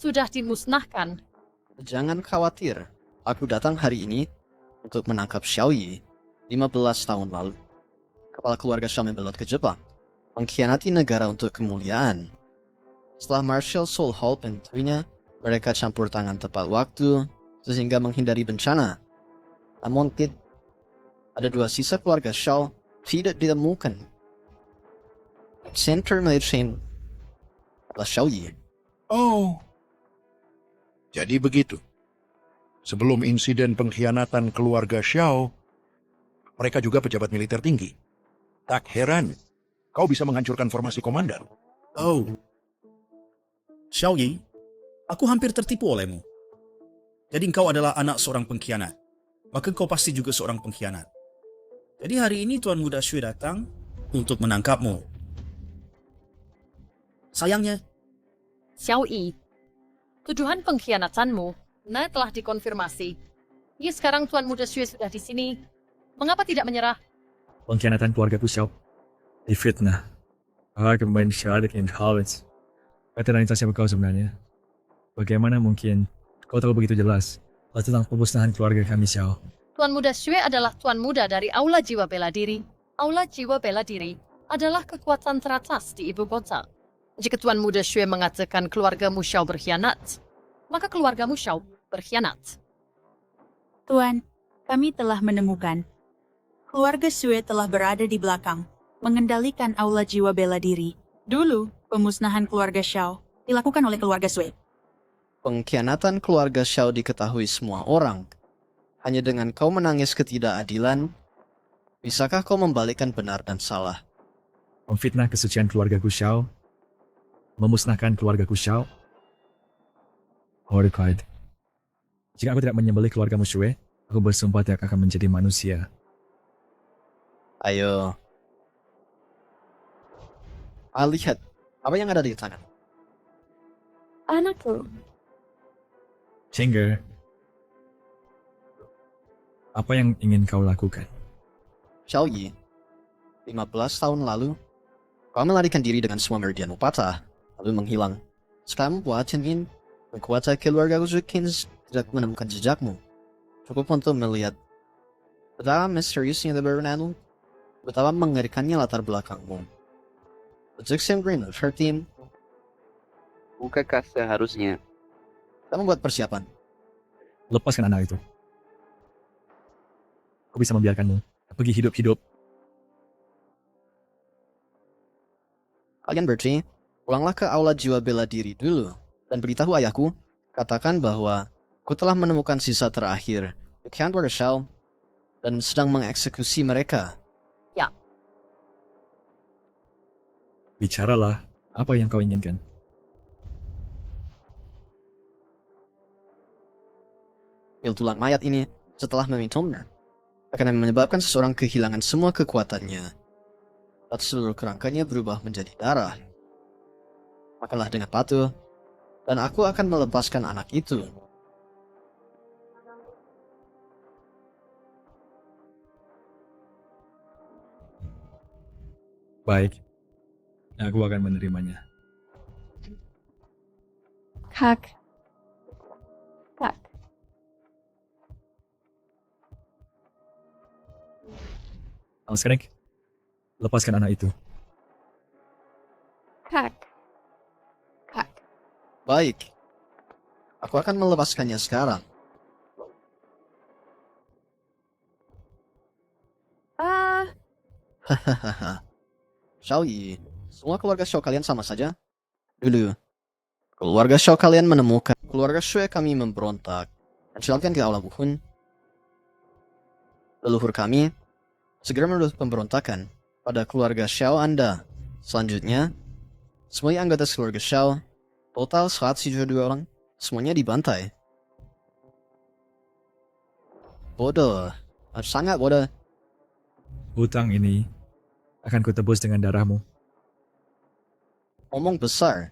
S14: sudah dimusnahkan.
S19: Jangan khawatir, aku datang hari ini untuk menangkap Xiao Yi 15 tahun lalu. Kepala keluarga Xiao membelot ke Jepang, mengkhianati negara untuk kemuliaan. Setelah Marshal Soul Hall pentunya, mereka campur tangan tepat waktu sehingga menghindari bencana. Namun ada dua sisa keluarga Xiao tidak ditemukan. Center Military adalah Xiao Yi.
S22: Oh, jadi begitu. Sebelum insiden pengkhianatan keluarga Xiao, mereka juga pejabat militer tinggi. Tak heran, kau bisa menghancurkan formasi komandan.
S12: Oh, Xiao Yi, aku hampir tertipu olehmu. Jadi engkau adalah anak seorang pengkhianat. Maka kau pasti juga seorang pengkhianat. Jadi hari ini Tuan Muda Shui datang untuk menangkapmu. Sayangnya,
S14: Xiao Yi, tuduhan pengkhianatanmu telah dikonfirmasi. Ya sekarang Tuan Muda Shui sudah di sini. Mengapa tidak menyerah?
S10: Pengkhianatan keluarga Xiao difitnah. Aku main syarat in Howitz. Kata wanita siapa kau sebenarnya? Bagaimana mungkin kau tahu begitu jelas tentang pemusnahan keluarga kami Xiao?
S14: Tuan Muda Shui adalah Tuan Muda dari Aula Jiwa Bela Diri. Aula Jiwa Bela Diri adalah kekuatan teratas di ibu kota. Jika Tuan Muda Shui mengatakan keluargamu Xiao berkhianat, maka keluargamu Xiao berkhianat.
S1: Tuan, kami telah menemukan. Keluarga Shui telah berada di belakang, mengendalikan Aula Jiwa Bela Diri. Dulu, pemusnahan keluarga Xiao dilakukan oleh keluarga Shui.
S19: Pengkhianatan keluarga Xiao diketahui semua orang. Hanya dengan kau menangis ketidakadilan, bisakah kau membalikkan benar dan salah?
S10: Memfitnah kesucian keluarga Xiao, memusnahkan keluarga Xiao. Horrified. Jika aku tidak menyembelih keluargamu Shue, aku bersumpah tidak akan menjadi manusia.
S19: Ayo. Lihat, apa yang ada di tangan?
S16: Anakku.
S10: Chinger, apa yang ingin kau lakukan?
S19: Xiaoyi, 15 tahun lalu, kau melarikan diri dengan semua meridianmu patah, lalu menghilang. Sekarang buat ingin mengkuasai keluarga Zukins tidak menemukan jejakmu. Cukup untuk melihat betapa misteriusnya The Baronanu, betapa mengerikannya latar belakangmu. Zixin Green of her team.
S4: Bukankah seharusnya
S19: Kamu buat persiapan?
S10: Lepaskan anak itu. Aku bisa membiarkanmu pergi hidup-hidup.
S19: Kalian bertiga, pulanglah ke aula jiwa bela diri dulu, dan beritahu ayahku, katakan bahwa aku telah menemukan sisa terakhir di Count Shell dan sedang mengeksekusi mereka.
S14: Ya.
S10: Bicaralah, apa yang kau inginkan?
S19: Pil tulang mayat ini, setelah meminumnya, akan menyebabkan seseorang kehilangan semua kekuatannya. Dan seluruh kerangkanya berubah menjadi darah. Makanlah dengan patuh, dan aku akan melepaskan anak itu.
S10: Baik, aku akan menerimanya.
S16: Kak. Kak.
S10: Sekarang, lepaskan anak itu.
S16: Kak. Kak.
S19: Baik, aku akan melepaskannya sekarang. Hahaha. Xiaoyi, semua keluarga Xiao kalian sama saja? Dulu, keluarga Xiao kalian menemukan keluarga Shue kami memberontak dan silakan ke aula buhun. Leluhur kami segera menuduh pemberontakan pada keluarga Xiao Anda. Selanjutnya, semua anggota keluarga Xiao, total 172 orang, semuanya dibantai. Bodoh, sangat bodoh.
S10: Hutang ini akan kutebus dengan darahmu.
S19: Omong besar.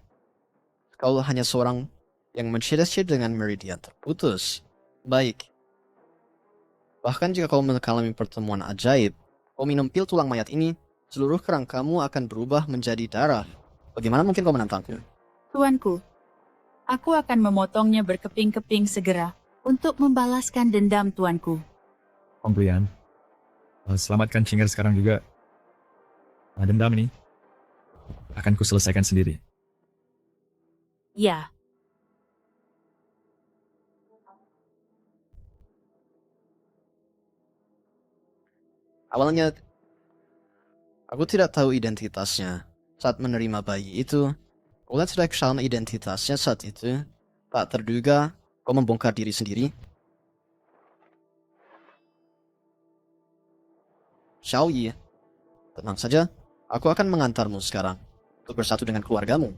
S19: Kau hanya seorang yang menciri-ciri dengan meridian terputus. Baik. Bahkan jika kau mengalami pertemuan ajaib, kau minum pil tulang mayat ini, seluruh kerangkamu akan berubah menjadi darah. Bagaimana mungkin kau menantangku?
S1: Tuanku, aku akan memotongnya berkeping-keping segera untuk membalaskan dendam tuanku.
S10: Pembelian. Selamatkan Chinger sekarang juga. Nah, dendam ini akan kuselesaikan sendiri.
S1: Ya.
S19: Awalnya, aku tidak tahu identitasnya saat menerima bayi itu. Kau tidak kesalahan identitasnya saat itu. Tak terduga, kau membongkar diri sendiri. Xiaoyi, tenang saja. Aku akan mengantarmu sekarang untuk bersatu dengan keluargamu.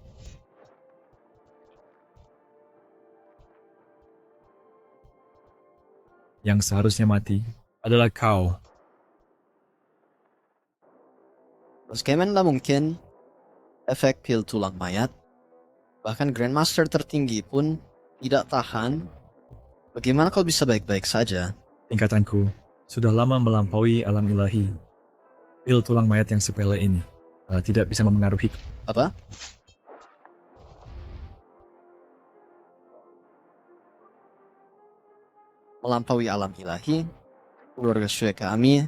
S10: Yang seharusnya mati adalah kau.
S19: Bagaimana mungkin efek pil tulang mayat, bahkan Grandmaster tertinggi pun tidak tahan? Bagaimana kau bisa baik-baik saja?
S10: Tingkatanku sudah lama melampaui alam ilahi. Pil tulang mayat yang sepele ini tidak bisa memengaruhi.
S19: Apa? Melampaui alam ilahi, keluarga Shue kami,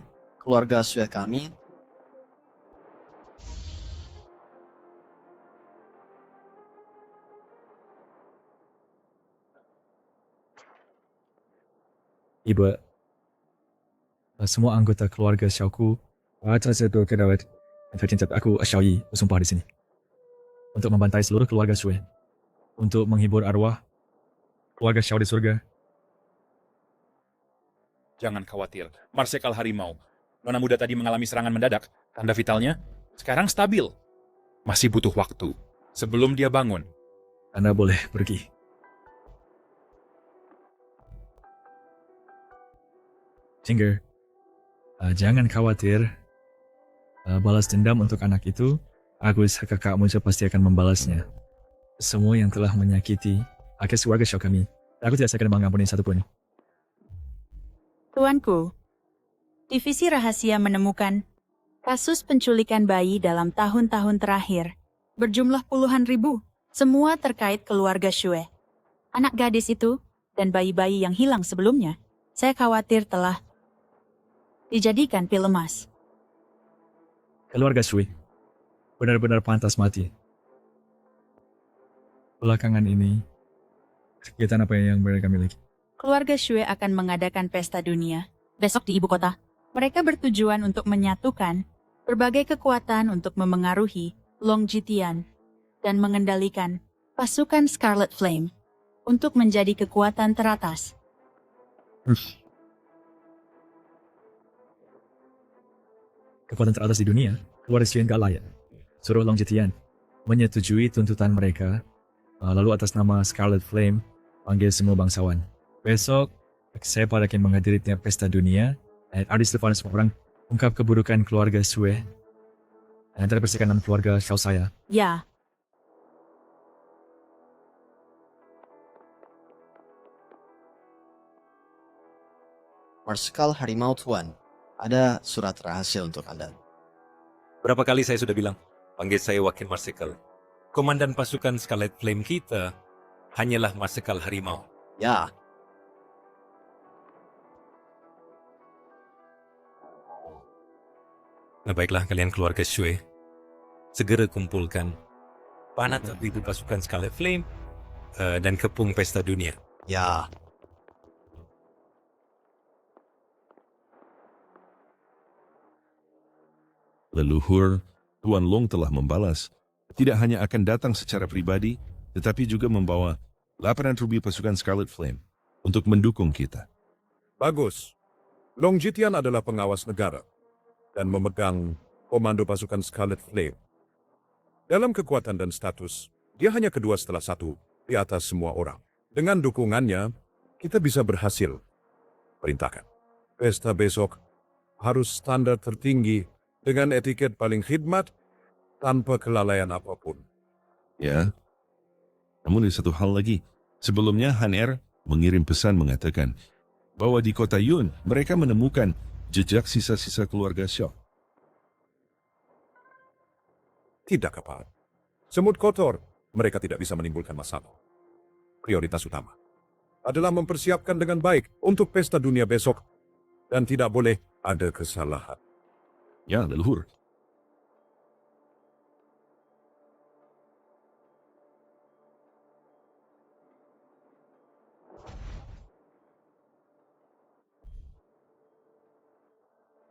S10: Ibu, semua anggota keluarga Xiaoku atas itu kedawat tercinta aku Xiaoyi bersumpah di sini untuk membantai seluruh keluarga Shue, untuk menghibur arwah keluarga Xiao di surga.
S2: Jangan khawatir, Marsekal Harimau. Nona muda tadi mengalami serangan mendadak, tanda vitalnya sekarang stabil. Masih butuh waktu sebelum dia bangun.
S10: Anda boleh pergi. Finger, jangan khawatir. Balas dendam untuk anak itu, Agus kakakmu pasti akan membalasnya. Semua yang telah menyakiti akhir keluarga Xiao kami, aku tidak akan mengampuni satupun.
S1: Tuanku, Divisi Rahasia menemukan kasus penculikan bayi dalam tahun-tahun terakhir berjumlah puluhan ribu, semua terkait keluarga Xue. Anak gadis itu dan bayi-bayi yang hilang sebelumnya, saya khawatir telah dijadikan pil emas.
S10: Keluarga Xue benar-benar pantas mati. Belakangan ini, kegiatan apa yang mereka miliki?
S1: Keluarga Xue akan mengadakan pesta dunia besok di ibu kota. Mereka bertujuan untuk menyatukan berbagai kekuatan untuk memengaruhi Long Jitian dan mengendalikan pasukan Scarlet Flame untuk menjadi kekuatan teratas.
S10: Kekuatan teratas di dunia, keluarga Xue gak layak. Suruh Long Jitian menyetujui tuntutan mereka, lalu atas nama Scarlet Flame panggil semua bangsawan. Besok, saya akan menghadiri pesta dunia, dan artis depan semua orang ungkap keburukan keluarga Xue, dan terbersihkan nama keluarga Xiao saya.
S1: Ya.
S19: Marsikal Harimau Tuan, ada surat rahasia untuk Anda.
S15: Berapa kali saya sudah bilang, panggil saya Wakil Marsikal. Komandan pasukan Scarlet Flame kita hanyalah Marsikal Harimau.
S19: Ya.
S15: Nah baiklah kalian keluarga Xue, segera kumpulkan panah tertipu pasukan Scarlet Flame dan kepung pesta dunia.
S19: Ya.
S5: Leluhur, Tuan Long telah membalas. Tidak hanya akan datang secara pribadi, tetapi juga membawa 8 rubi pasukan Scarlet Flame untuk mendukung kita.
S22: Bagus. Long Jitian adalah pengawas negara dan memegang komando pasukan Scarlet Flame. Dalam kekuatan dan status, dia hanya kedua setelah satu di atas semua orang. Dengan dukungannya, kita bisa berhasil. Perintahkan. Pesta besok harus standar tertinggi dengan etiket paling khidmat tanpa kelalaian apapun.
S5: Ya. Namun ada satu hal lagi. Sebelumnya Han Er mengirim pesan mengatakan bahwa di kota Yun mereka menemukan jejak sisa-sisa keluarga Xiao.
S22: Tidak kapan. Semut kotor, mereka tidak bisa menimbulkan masalah. Prioritas utama adalah mempersiapkan dengan baik untuk pesta dunia besok dan tidak boleh ada kesalahan.
S5: Ya, leluhur.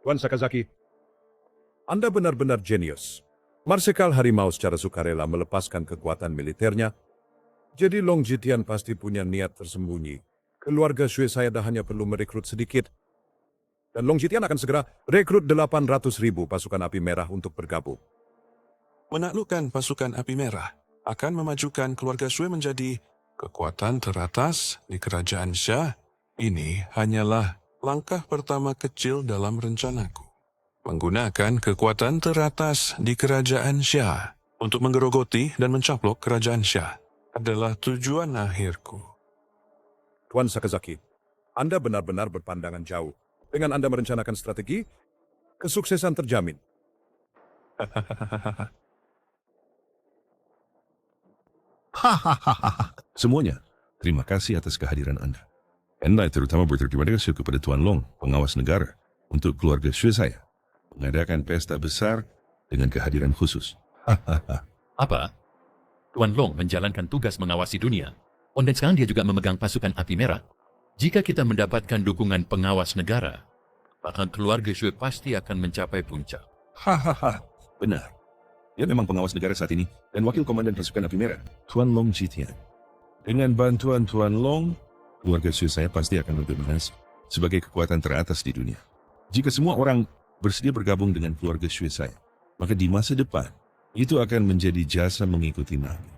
S22: Tuan Sakazaki, Anda benar-benar jenius. Marsikal Harimau secara sukarela melepaskan kekuatan militernya, jadi Long Jitian pasti punya niat tersembunyi. Keluarga Xue saya dah hanya perlu merekrut sedikit. Dan Long Jitian akan segera rekrut 800.000 pasukan api merah untuk bergabung.
S5: Menaklukkan pasukan api merah akan memajukan keluarga Xue menjadi kekuatan teratas di kerajaan Xia. Ini hanyalah langkah pertama kecil dalam rencanaku. Menggunakan kekuatan teratas di kerajaan Xia untuk menggerogoti dan mencaplok kerajaan Xia adalah tujuan akhirku.
S22: Tuan Sakazaki, Anda benar-benar berpandangan jauh. Dengan Anda merencanakan strategi, kesuksesan terjamin.
S5: Semuanya, terima kasih atas kehadiran Anda. Anda terutama berterima kasih kepada Tuan Long, pengawas negara, untuk keluarga Xue saya, mengadakan pesta besar dengan kehadiran khusus.
S8: Apa? Tuan Long menjalankan tugas mengawasi dunia, dan sekarang dia juga memegang pasukan api merah. Jika kita mendapatkan dukungan pengawas negara, maka keluarga Xue pasti akan mencapai puncak.
S5: Hahaha, benar. Dia memang pengawas negara saat ini dan wakil komandan pasukan api merah, Tuan Long Jitian. Dengan bantuan Tuan Long, keluarga Xue saya pasti akan mendominasi sebagai kekuatan teratas di dunia. Jika semua orang bersedia bergabung dengan keluarga Xue saya, maka di masa depan, itu akan menjadi jasa mengikuti Nabi.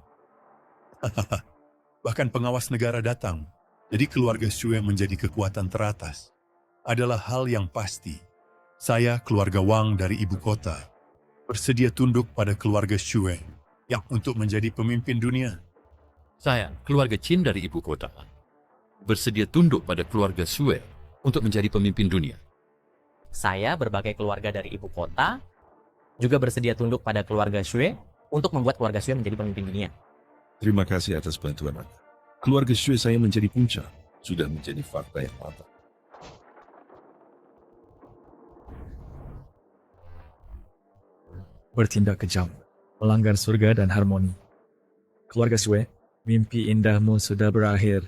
S13: Bahkan pengawas negara datang, jadi keluarga Xue menjadi kekuatan teratas.
S3: adalah hal yang pasti. Saya, keluarga Wang dari ibu kota, bersedia tunduk pada keluarga Shui yang untuk menjadi pemimpin dunia.
S8: Saya, keluarga Qin dari ibu kota, bersedia tunduk pada keluarga Sui untuk menjadi pemimpin dunia.
S6: Saya, berbagai keluarga dari ibu kota, juga bersedia tunduk pada keluarga Shui untuk membuat keluarga Shui menjadi pemimpin dunia.
S5: Terima kasih atas bantuan Anda. Keluarga Shui saya menjadi puncak. Sudah menjadi fakta yang matang.
S10: Bertindak kejam, melanggar surga dan harmoni. Keluarga Shui, mimpi indahmu sudah berakhir.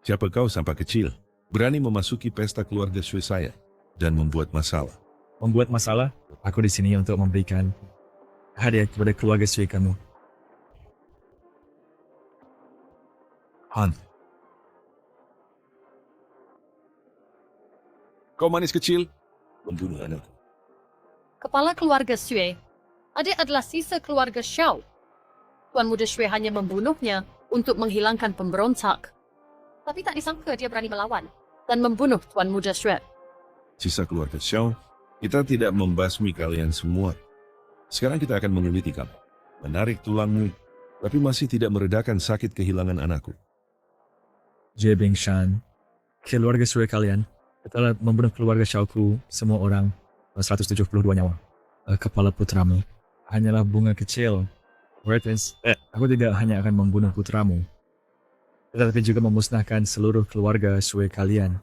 S5: Siapa kau sampai kecil, berani memasuki pesta keluarga Shui saya dan membuat masalah?
S10: Membuat masalah? Aku di sini untuk memberikan hadiah kepada keluarga Shui kamu.
S5: Han. Kau manis kecil, membunuh anak.
S14: Kepala keluarga Sui, adik adalah sisa keluarga Xiao. Tuan Muda Shui hanya membunuhnya untuk menghilangkan pemberontak. Tapi tak disangka dia berani melawan dan membunuh Tuan Muda Shui.
S5: Sisa keluarga Xiao, kita tidak membasmi kalian semua. Sekarang kita akan menguliti kamu, menarik tulangmu, tapi masih tidak meredakan sakit kehilangan anakku.
S10: Jie Bingshan, keluarga Shui kalian telah membunuh keluarga Xiaoku, semua orang, 172 nyawa. Kepala putramu hanyalah bunga kecil. Aku tidak hanya akan membunuh putramu, tetapi juga memusnahkan seluruh keluarga Shui kalian.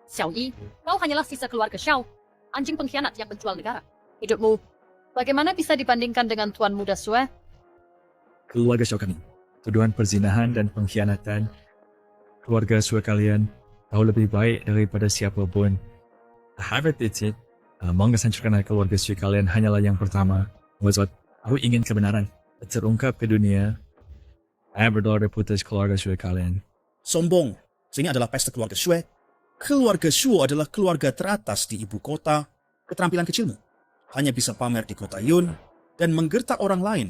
S14: Xiao Yi, kau hanyalah sisa keluarga Xiao, anjing pengkhianat yang menjual negara. Hidupmu, bagaimana bisa dibandingkan dengan Tuan Muda Shui?
S10: Keluarga Xiao kami, tuduhan perzinahan dan pengkhianatan. Keluarga Shui kalian tahu lebih baik daripada siapapun. Harvard it, menghancurkan keluarga Shui kalian hanyalah yang pertama. Wazot, aku ingin kebenaran terungkap ke dunia. Saya berdoa reputasi keluarga Shui kalian.
S12: Sombong, sini adalah pesta keluarga Shui. Keluarga Shui adalah keluarga teratas di ibu kota. Keterampilan kecilmu hanya bisa pamer di kota Yun dan menggertak orang lain.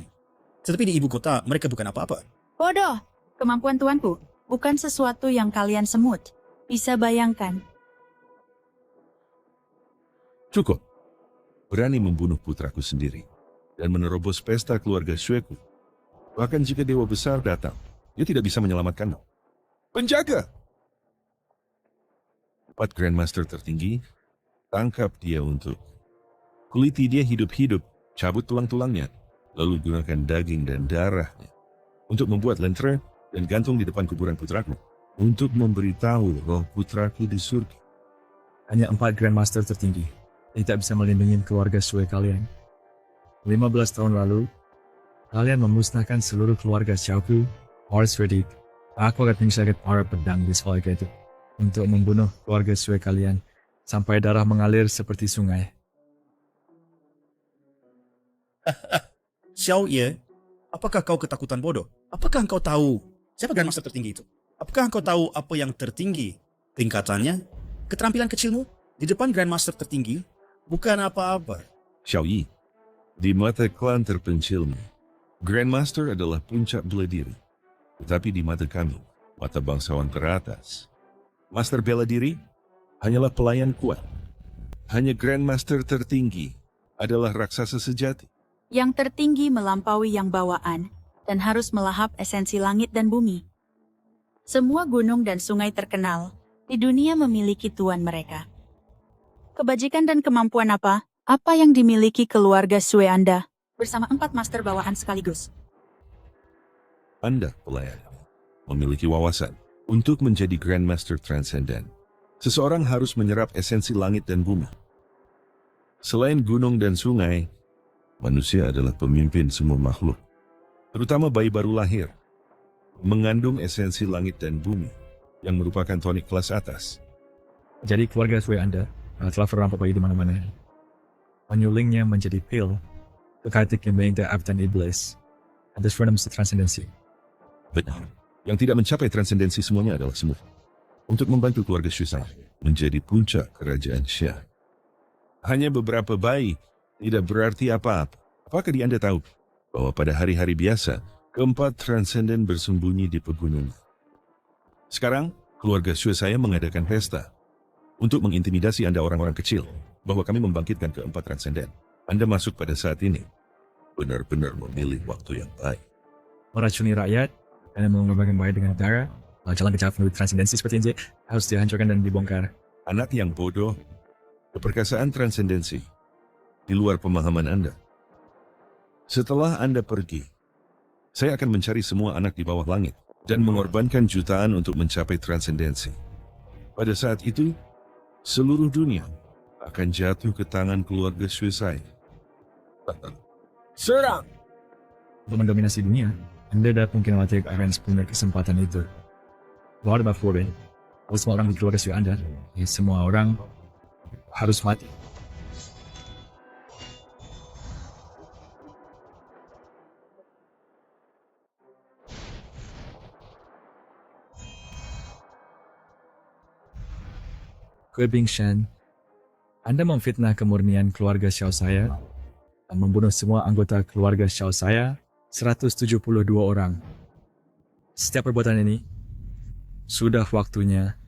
S12: Tetapi di ibu kota mereka bukan apa-apa.
S1: Bodoh, kemampuan tuanku bukan sesuatu yang kalian semut. Bisa bayangkan.
S5: Cukup. Berani membunuh putraku sendiri dan menerobos pesta keluarga Shuiku. Bahkan jika Dewa Besar datang, dia tidak bisa menyelamatkanmu. Penjaga! 4 Grandmaster tertinggi, tangkap dia untuk kuliti dia hidup-hidup, cabut tulang-tulangnya, lalu gunakan daging dan darahnya untuk membuat lentera dan gantung di depan kuburan putraku untuk memberitahu roh putraku di surga.
S10: Hanya 4 Grandmaster tertinggi tidak bisa melindungi keluarga Shui kalian. 15 tahun lalu, kalian memusnahkan seluruh keluarga Xiaoku, Horse Verdict. Aku akan mengisahkan para pedang di sekolah itu untuk membunuh keluarga Shui kalian sampai darah mengalir seperti sungai.
S12: Xiao Ye, apakah kau ketakutan bodoh? Apakah engkau tahu siapa Grandmaster tertinggi itu? Apakah engkau tahu apa yang tertinggi? Tingkatannya? Keterampilan kecilmu? Di depan Grandmaster tertinggi? Bukan apa-apa.
S5: Xiao Yi, di mata klan terpencilmu, Grandmaster adalah puncak bela diri. Tetapi di mata kami, mata bangsawan teratas, Master bela diri hanyalah pelayan kuat. Hanya Grandmaster tertinggi adalah raksasa sejati.
S1: Yang tertinggi melampaui yang bawaan dan harus melahap esensi langit dan bumi. Semua gunung dan sungai terkenal di dunia memiliki tuan mereka. Kebajikan dan kemampuan apa yang dimiliki keluarga Shui Anda bersama 4 master bawahan sekaligus?
S5: Anda, pelayan, memiliki wawasan untuk menjadi Grandmaster Transcendent. Seseorang harus menyerap esensi langit dan bumi. Selain gunung dan sungai, manusia adalah pemimpin semua makhluk, terutama bayi baru lahir, mengandung esensi langit dan bumi yang merupakan tonik kelas atas.
S10: Jadi keluarga Shui Anda telah merampok bayi di mana-mana. Menyulingnya menjadi pil, terkait kembali ke abdan iblis. Ada freedom transcendensi.
S5: Benar. Yang tidak mencapai transendensi semuanya adalah semut. Untuk membantu keluarga Shui saya menjadi puncak kerajaan Xia. Hanya beberapa bayi tidak berarti apa-apa. Apakah Anda tahu bahwa pada hari-hari biasa, keempat transenden bersembunyi di pegunungan? Sekarang, keluarga Xue saya mengadakan pesta untuk mengintimidasi Anda orang-orang kecil bahwa kami membangkitkan keempat transenden. Anda masuk pada saat ini. Benar-benar memilih waktu yang baik.
S10: Meracuni rakyat dan mengorbankan bayi dengan darah. Jalan ke cara penuh transendensi seperti ini harus dihancurkan dan dibongkar.
S5: Anak yang bodoh, keperkasaan transendensi di luar pemahaman Anda. Setelah Anda pergi, saya akan mencari semua anak di bawah langit dan mengorbankan jutaan untuk mencapai transendensi. Pada saat itu, seluruh dunia akan jatuh ke tangan keluarga Xue saya.
S10: Serang! Untuk mendominasi dunia, Anda dapat mungkin mati akan punya kesempatan itu. What about Forbin? Kalau semua orang di keluarga Xue Anda, semua orang harus mati. Gue Bingshan, Anda memfitnah kemurnian keluarga Xiao saya dan membunuh semua anggota keluarga Xiao saya, 172 orang. Setiap perbuatan ini sudah waktunya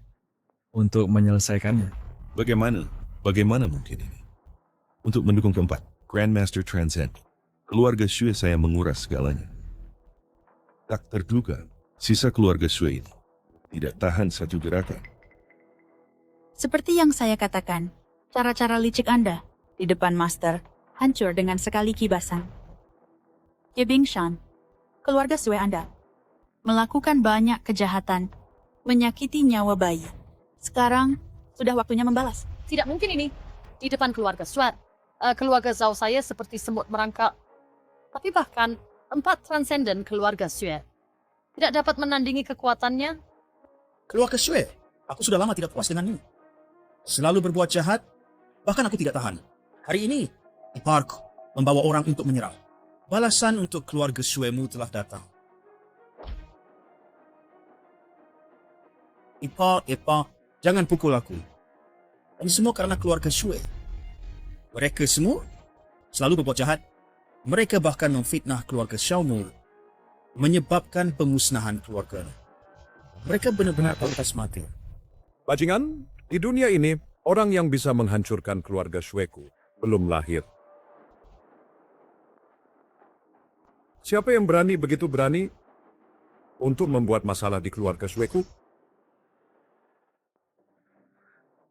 S10: untuk menyelesaikannya.
S5: Bagaimana mungkin ini? Untuk mendukung keempat, Grandmaster Transcend, keluarga Xue saya menguras segalanya. Tak terduga, sisa keluarga Xue ini tidak tahan satu gerakan.
S1: Seperti yang saya katakan, cara-cara licik Anda di depan Master hancur dengan sekali kibasan. Ye Bingshan, keluarga Xue Anda, melakukan banyak kejahatan, menyakiti nyawa bayi. Sekarang, sudah waktunya membalas.
S14: Tidak mungkin ini. Di depan keluarga Xue. Keluarga Zhao saya seperti semut merangkak. Tapi bahkan 4 transenden keluarga Xue tidak dapat menandingi kekuatannya.
S12: Keluarga Xue, aku sudah lama tidak puas dengan ini. Selalu berbuat jahat, bahkan aku tidak tahan. Hari ini, iparku membawa orang untuk menyerang. Balasan untuk keluarga Xuemu telah datang. Ipar, jangan pukul aku. Ini semua karena keluarga Xue. Mereka semua selalu berbuat jahat. Mereka bahkan memfitnah keluarga Xiaomu, menyebabkan pemusnahan keluarga. Mereka benar-benar pantas mati.
S5: Bajingan, di dunia ini, orang yang bisa menghancurkan keluarga Xueku belum lahir. Siapa yang begitu berani untuk membuat masalah di keluarga Xueku?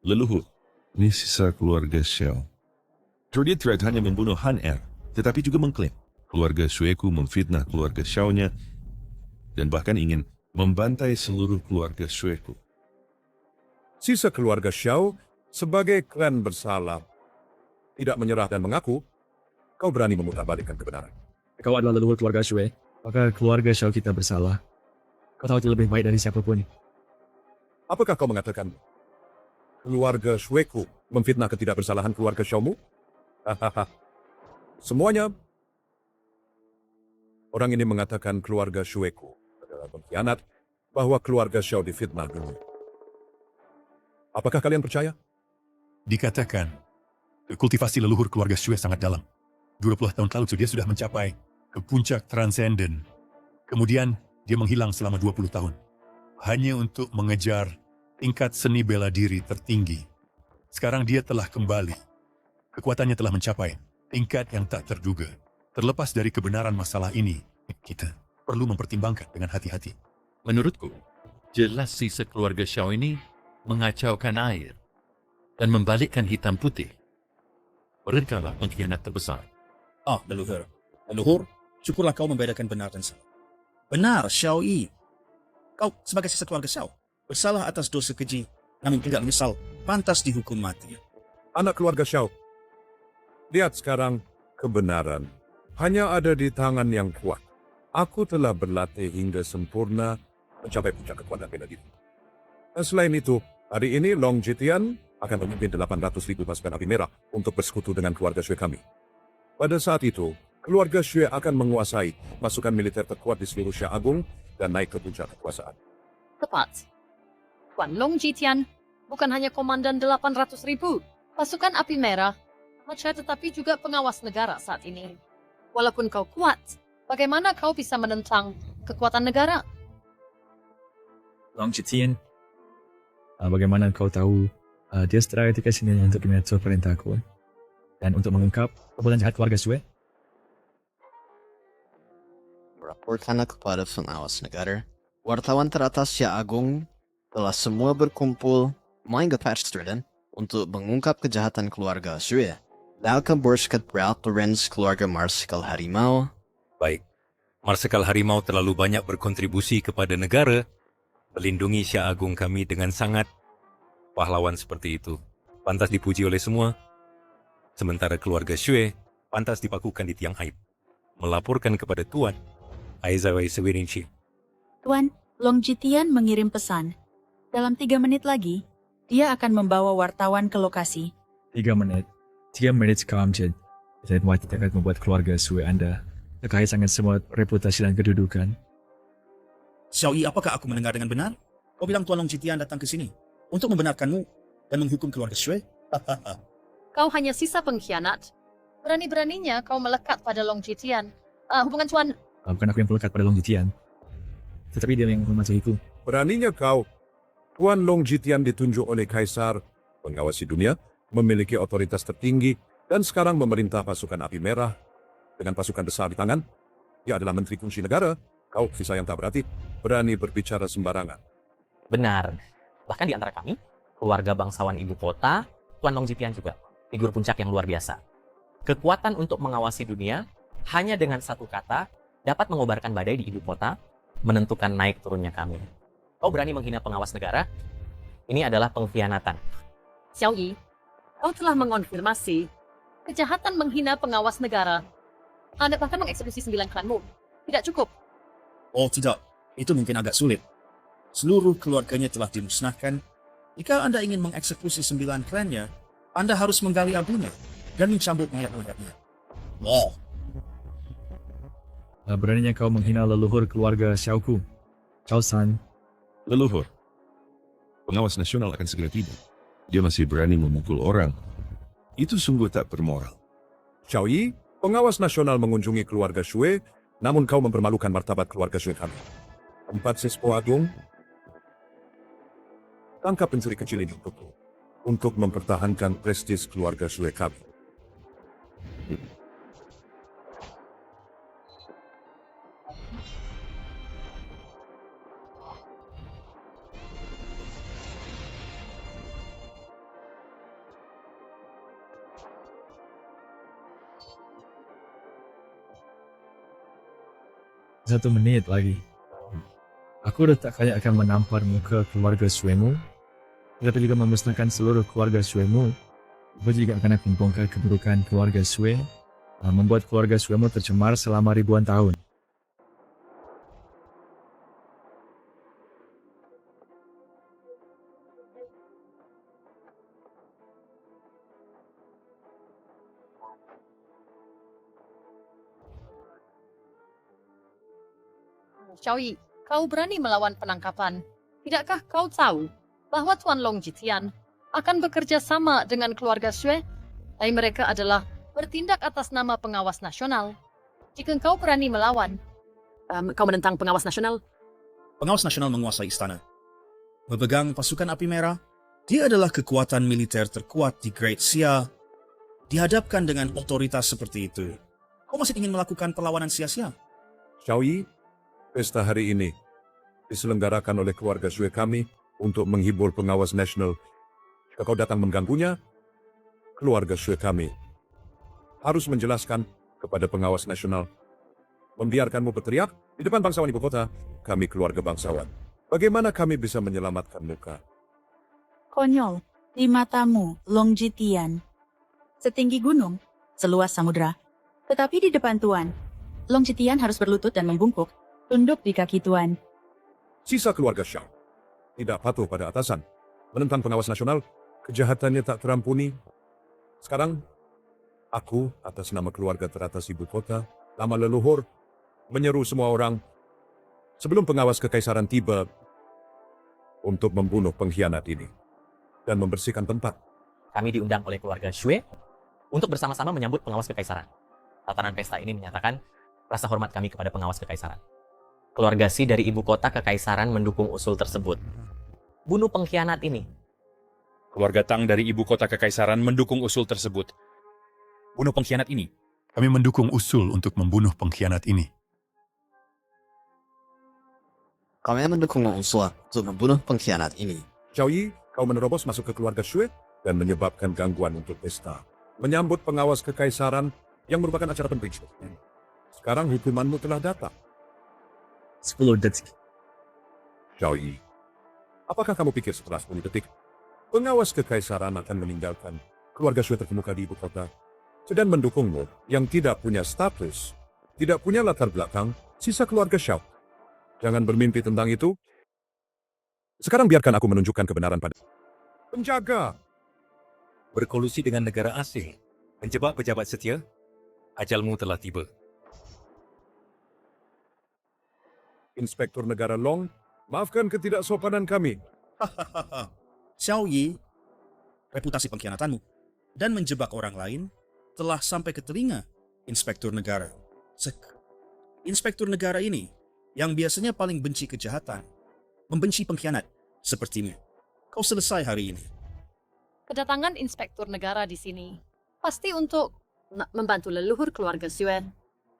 S5: Leluhur, ini sisa keluarga Xiao. Dia tidak hanya membunuh Han Er, tetapi juga mengklaim keluarga Xueku memfitnah keluarga Xiao-nya dan bahkan ingin membantai seluruh keluarga Xueku. Sisa keluarga Xiao sebagai klan bersalah tidak menyerah dan mengaku kau berani memutarbalikkan kebenaran.
S10: Kau adalah leluhur keluarga Xue, maka keluarga Xiao kita bersalah. Kau tahu itu lebih baik dari siapapun.
S5: Apakah kau mengatakan keluarga Xueku memfitnah ketidakbersalahan keluarga Xiaomu? Hahaha. Semuanya. Orang ini mengatakan keluarga Xueku adalah pengkhianat, bahwa keluarga Xiao difitnah dulu. Apakah kalian percaya?
S3: Dikatakan, kultivasi leluhur keluarga Xue sangat dalam. 20 tahun lalu dia sudah mencapai ke puncak transenden. Kemudian dia menghilang selama 20 tahun. Hanya untuk mengejar tingkat seni bela diri tertinggi. Sekarang dia telah kembali. Kekuatannya telah mencapai tingkat yang tak terduga. Terlepas dari kebenaran masalah ini, kita perlu mempertimbangkan dengan hati-hati.
S8: Menurutku, jelas sisa keluarga Xiao ini mengacaukan air dan membalikkan hitam putih. Mereka lah pengkhianat terbesar.
S12: Leluhur. Leluhur, syukurlah kau membedakan benar dan salah. Benar, Xiao Yi. Kau sebagai sisa keluarga Xiao bersalah atas dosa keji, namun tidak menyesal, pantas dihukum mati.
S5: Anak keluarga Xiao, lihat sekarang kebenaran hanya ada di tangan yang kuat. Aku telah berlatih hingga sempurna mencapai puncak kekuatan bela diri. Dan selain itu, hari ini Long Jitian akan memimpin 800.000 pasukan api merah untuk bersekutu dengan keluarga Xue kami. Pada saat itu, keluarga Xue akan menguasai pasukan militer terkuat di seluruh Xia Agung dan naik ke puncak kekuasaan.
S14: Tepat. Tuan Long Jitian bukan hanya komandan 800.000 pasukan api merah, tetapi juga pengawas negara saat ini. Walaupun kau kuat, bagaimana kau bisa menentang kekuatan negara?
S10: Long Jitian, Bagaimana kau tahu dia strategi sini untuk mengatur perintahku dan untuk mengungkap perbuatan jahat keluarga Sue?
S19: Melaporkanlah kepada pengawas negara. Wartawan teratas Sya Agung telah semua berkumpul ke Pastriden untuk mengungkap kejahatan keluarga Sue. Dalam bersket Lorenz keluarga Marsikal Harimau.
S15: Baik, Marsikal Harimau terlalu banyak berkontribusi kepada negara, melindungi Sya Agung kami dengan sangat. Pahlawan seperti itu pantas dipuji oleh semua. Sementara keluarga Sue pantas dipakukan di tiang aib. Melaporkan kepada Tuan Aizawai Sewiringci.
S1: Tuan, Long Jitian mengirim pesan. Dalam 3 menit lagi, dia akan membawa wartawan ke lokasi.
S10: 3 menit. 3 menit sekam, Jed. Dan wajib akan membuat keluarga Sue Anda terkait sangat semua reputasi dan kedudukan.
S12: Xiao Yi, apakah aku mendengar dengan benar? Kau bilang Tuan Long Jitian datang ke sini untuk membenarkanmu dan menghukum keluarga Sue?
S14: Kau hanya sisa pengkhianat. Berani-beraninya kau melekat pada Long Jitian. Hubungan Tuan...
S10: Bukan aku yang melekat pada Long Jitian, tetapi dia yang mematuhiku.
S5: Beraninya kau. Tuan Long Jitian ditunjuk oleh Kaisar, mengawasi dunia, memiliki otoritas tertinggi, dan sekarang memerintah pasukan api merah dengan pasukan besar di tangan. Dia adalah menteri kunci negara. Kau, sisa yang tak berarti, berani berbicara sembarangan.
S6: Benar. Bahkan di antara kami, keluarga bangsawan ibu kota, Tuan Long Jitian juga figur puncak yang luar biasa. Kekuatan untuk mengawasi dunia hanya dengan satu kata dapat mengobarkan badai di ibu kota, menentukan naik turunnya kami. Kau berani menghina pengawas negara? Ini adalah pengkhianatan.
S14: Xiao Yi, kau telah mengonfirmasi kejahatan menghina pengawas negara. Anda bahkan mengeksekusi 9 klanmu. Tidak cukup.
S12: Oh tidak, itu mungkin agak sulit. Seluruh keluarganya telah dimusnahkan. Jika Anda ingin mengeksekusi 9 klannya, Anda harus menggali abunya dan mencambuk mayat-mayatnya. Wow.
S10: Beraninya kau menghina leluhur keluarga Xiaoku, Chao San.
S5: Leluhur. Pengawas nasional akan segera tiba. Dia masih berani memukul orang. Itu sungguh tak bermoral. Xiao Yi, pengawas nasional mengunjungi keluarga Sue, namun kau mempermalukan martabat keluarga Sue kami. 4 Sispo Agung, tangkap pencuri kecil ini untukku, untuk mempertahankan prestis keluarga Sue kami.
S10: Satu menit lagi. Aku tak hanya akan menampar muka keluarga Suemu, tetapi juga memusnahkan seluruh keluarga Suemu. Aku juga akan membongkar keburukan keluarga Sue, membuat keluarga Suemu tercemar selama ribuan tahun.
S14: Xiao Yi, kau berani melawan penangkapan. Tidakkah kau tahu bahwa Tuan Long Jitian akan bekerja sama dengan keluarga Sue? Tapi mereka adalah bertindak atas nama pengawas nasional. Jika kau berani melawan...
S13: Kau menentang pengawas nasional?
S12: Pengawas nasional menguasai istana. Memegang pasukan api merah, dia adalah kekuatan militer terkuat di Great Xia. Dihadapkan dengan otoritas seperti itu, kau masih ingin melakukan perlawanan sia-sia?
S5: Xiao Yi, pesta hari ini diselenggarakan oleh keluarga Sue kami untuk menghibur pengawas nasional. Jika kau datang mengganggunya, keluarga Sue kami harus menjelaskan kepada pengawas nasional. Membiarkanmu berteriak di depan bangsawan ibu kota, kami keluarga bangsawan. Bagaimana kami bisa menyelamatkan muka?
S1: Konyol, di matamu, Long Jitian. Setinggi gunung, seluas samudra. Tetapi di depan Tuan, Long Jitian harus berlutut dan membungkuk, tunduk di kaki Tuan.
S5: Sisa keluarga Shao tidak patuh pada atasan, menentang pengawas nasional, kejahatannya tak terampuni. Sekarang, aku atas nama keluarga teratas ibu kota, nama leluhur, menyeru semua orang sebelum pengawas kekaisaran tiba untuk membunuh pengkhianat ini dan membersihkan tempat.
S6: Kami diundang oleh keluarga Sue untuk bersama-sama menyambut pengawas kekaisaran. Tatanan pesta ini menyatakan rasa hormat kami kepada pengawas kekaisaran. Keluarga Si dari ibu kota kekaisaran mendukung usul tersebut. bunuh pengkhianat ini.
S2: Keluarga Tang dari ibu kota kekaisaran mendukung usul tersebut. Bunuh pengkhianat ini.
S3: Kami mendukung usul untuk membunuh pengkhianat ini.
S19: Kami mendukung usul untuk membunuh pengkhianat ini.
S9: Xiao Yi, kau menerobos masuk ke keluarga Shui dan menyebabkan gangguan untuk pesta. Menyambut pengawas kekaisaran yang merupakan acara penting. Sekarang hukumanmu telah datang.
S10: 10 detik.
S9: Xiao Yi, apakah kamu pikir setelah 10 detik, pengawas kekaisaran akan meninggalkan keluarga Shui terkemuka di ibu kota dan mendukungmu yang tidak punya status, tidak punya latar belakang, sisa keluarga Xiao? Jangan bermimpi tentang itu. Sekarang biarkan aku menunjukkan kebenaran pada penjaga.
S15: Berkolusi dengan negara asing, menjebak pejabat setia, ajalmu telah tiba.
S9: Inspektur Negara Long, maafkan ketidaksopanan kami.
S12: Xiao Yi, reputasi pengkhianatanmu dan menjebak orang lain telah sampai ke telinga Inspektur Negara. Inspektur Negara ini yang biasanya paling benci kejahatan, membenci pengkhianat sepertimu. Kau selesai hari ini.
S14: Kedatangan inspektur negara di sini pasti untuk membantu leluhur keluarga Shui.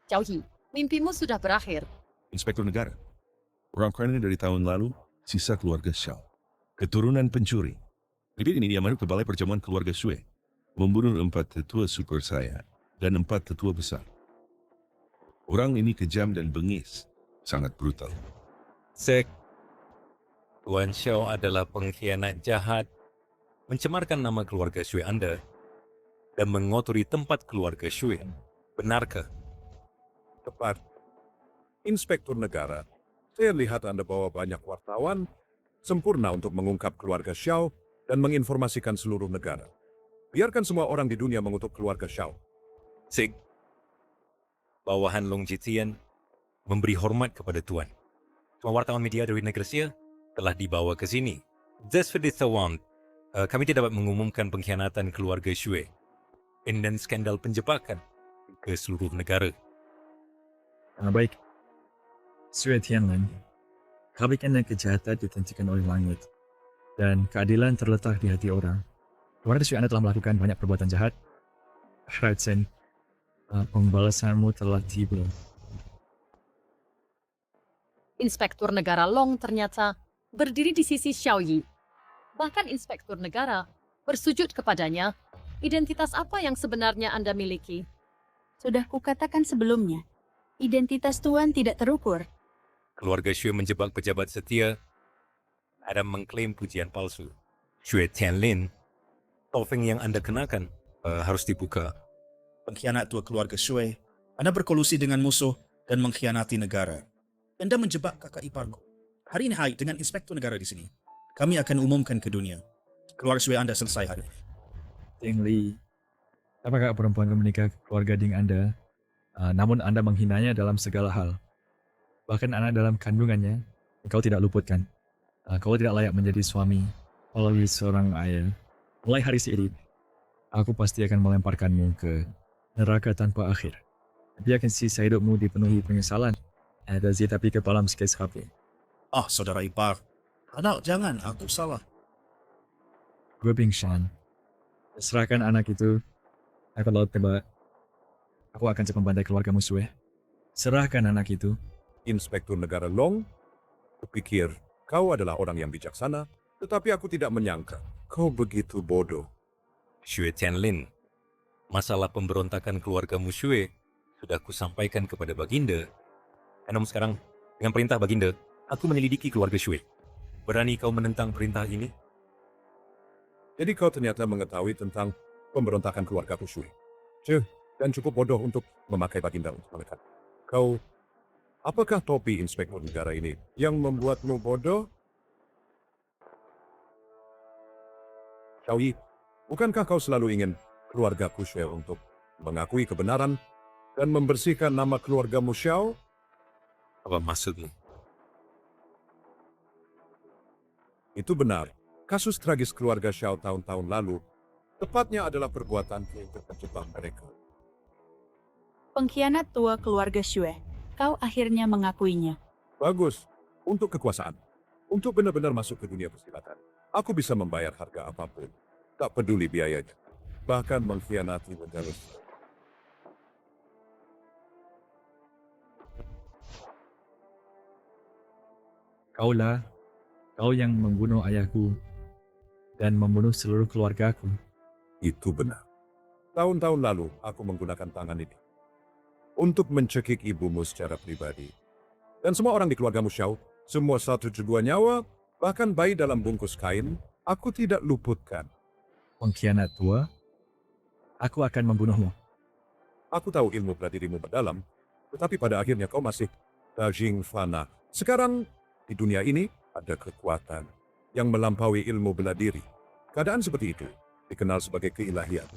S14: Xiao Yi, mimpimu sudah berakhir.
S5: Inspektur Negara, orang-orang ini dari tahun lalu sisa keluarga Xiao. Keturunan pencuri. Jadi ini dia masuk ke balai perjamuan keluarga Shui. Membunuh 4 tetua super saya dan 4 tetua besar. Orang ini kejam dan bengis. Sangat brutal.
S15: Tuan Xiao adalah pengkhianat jahat, mencemarkan nama keluarga Shui Anda, dan mengotori tempat keluarga Shui. Benarkah?
S9: Tepat. Inspektur Negara, saya lihat Anda bawa banyak wartawan, sempurna untuk mengungkap keluarga Xiao dan menginformasikan seluruh negara. Biarkan semua orang di dunia mengutuk keluarga Xiao.
S15: Bawahan Long Jitian memberi hormat kepada Tuan. Semua wartawan media dari negara Sia telah dibawa ke sini. Just for this one, kami tidak dapat mengumumkan pengkhianatan keluarga Shui dan skandal penjebakan ke seluruh negara.
S10: Baik. Shui Tianlin, kebaikan dan kejahatan ditentukan oleh langit, dan keadilan terletak di hati orang. Keluarga Shui Anda telah melakukan banyak perbuatan jahat. Raisen, pembalasanmu telah tiba.
S14: Inspektur Negara Long ternyata berdiri di sisi Xiao Yi. Bahkan Inspektur Negara bersujud kepadanya. Identitas apa yang sebenarnya Anda miliki?
S1: Sudah kukatakan sebelumnya, identitas Tuan tidak terukur.
S15: Keluarga Shui menjebak pejabat setia. Adam mengklaim pujian palsu. Shui Tianlin, topeng yang Anda kenakan harus dibuka.
S12: Pengkhianat tua keluarga Shui, Anda berkolusi dengan musuh dan mengkhianati negara. Anda menjebak kakak iparku. Hari ini dengan Inspektur Negara di sini, kami akan umumkan ke dunia. Keluarga Shui Anda selesai hari ini.
S10: Ding Li, apakah perempuan menikah keluarga Ding Anda, namun Anda menghinanya dalam segala hal? Bahkan anak dalam kandungannya, kau tidak luputkan. Kau tidak layak menjadi suami, apalagi seorang ayah. Mulai hari ini, aku pasti akan melemparkanmu ke neraka tanpa akhir. Biarkan sisa hidupmu dipenuhi penyesalan. Ada tapi kepalam sikit HP.
S12: Saudara ipar. Anak, jangan, aku salah.
S10: Gue pingsan. Serahkan anak itu. Aku laut tebak. Aku akan cepat membantai keluarga musuh. Serahkan anak itu.
S9: Inspektur Negara Long, kupikir kau adalah orang yang bijaksana, tetapi aku tidak menyangka kau begitu bodoh.
S15: Shui Tianlin, masalah pemberontakan keluarga Shui sudah kusampaikan kepada Baginda. Namun sekarang, dengan perintah Baginda, aku menyelidiki keluarga Shui. Berani kau menentang perintah ini?
S9: Jadi kau ternyata mengetahui tentang pemberontakan keluarga Shui. Dan cukup bodoh untuk memakai Baginda untuk menekan. Apakah topi Inspektur Negara ini yang membuatmu bodoh? Xiao Yi, bukankah kau selalu ingin keluarga Shui untuk mengakui kebenaran dan membersihkan nama keluarga Xiao?
S15: Apa maksudmu?
S9: Itu benar. Kasus tragis keluarga Xiao tahun-tahun lalu tepatnya adalah perbuatan yang terjebak mereka.
S1: Pengkhianat tua keluarga Shui, kau akhirnya mengakuinya.
S9: Bagus. Untuk kekuasaan. Untuk benar-benar masuk ke dunia persilatan, aku bisa membayar harga apapun. Tak peduli biayanya. Bahkan mengkhianati negara.
S10: Kau yang membunuh ayahku dan membunuh seluruh keluargaku.
S9: Itu benar. Tahun-tahun lalu, aku menggunakan tangan ini untuk mencekik ibumu secara pribadi. Dan semua orang di keluargamu Xiao, semua 1/2 nyawa, bahkan bayi dalam bungkus kain, aku tidak luputkan.
S10: Pengkhianat tua, aku akan membunuhmu.
S9: Aku tahu ilmu bela dirimu berdalam, tetapi pada akhirnya kau masih daging fana. Sekarang, di dunia ini, ada kekuatan yang melampaui ilmu bela diri. Keadaan seperti itu dikenal sebagai keilahian.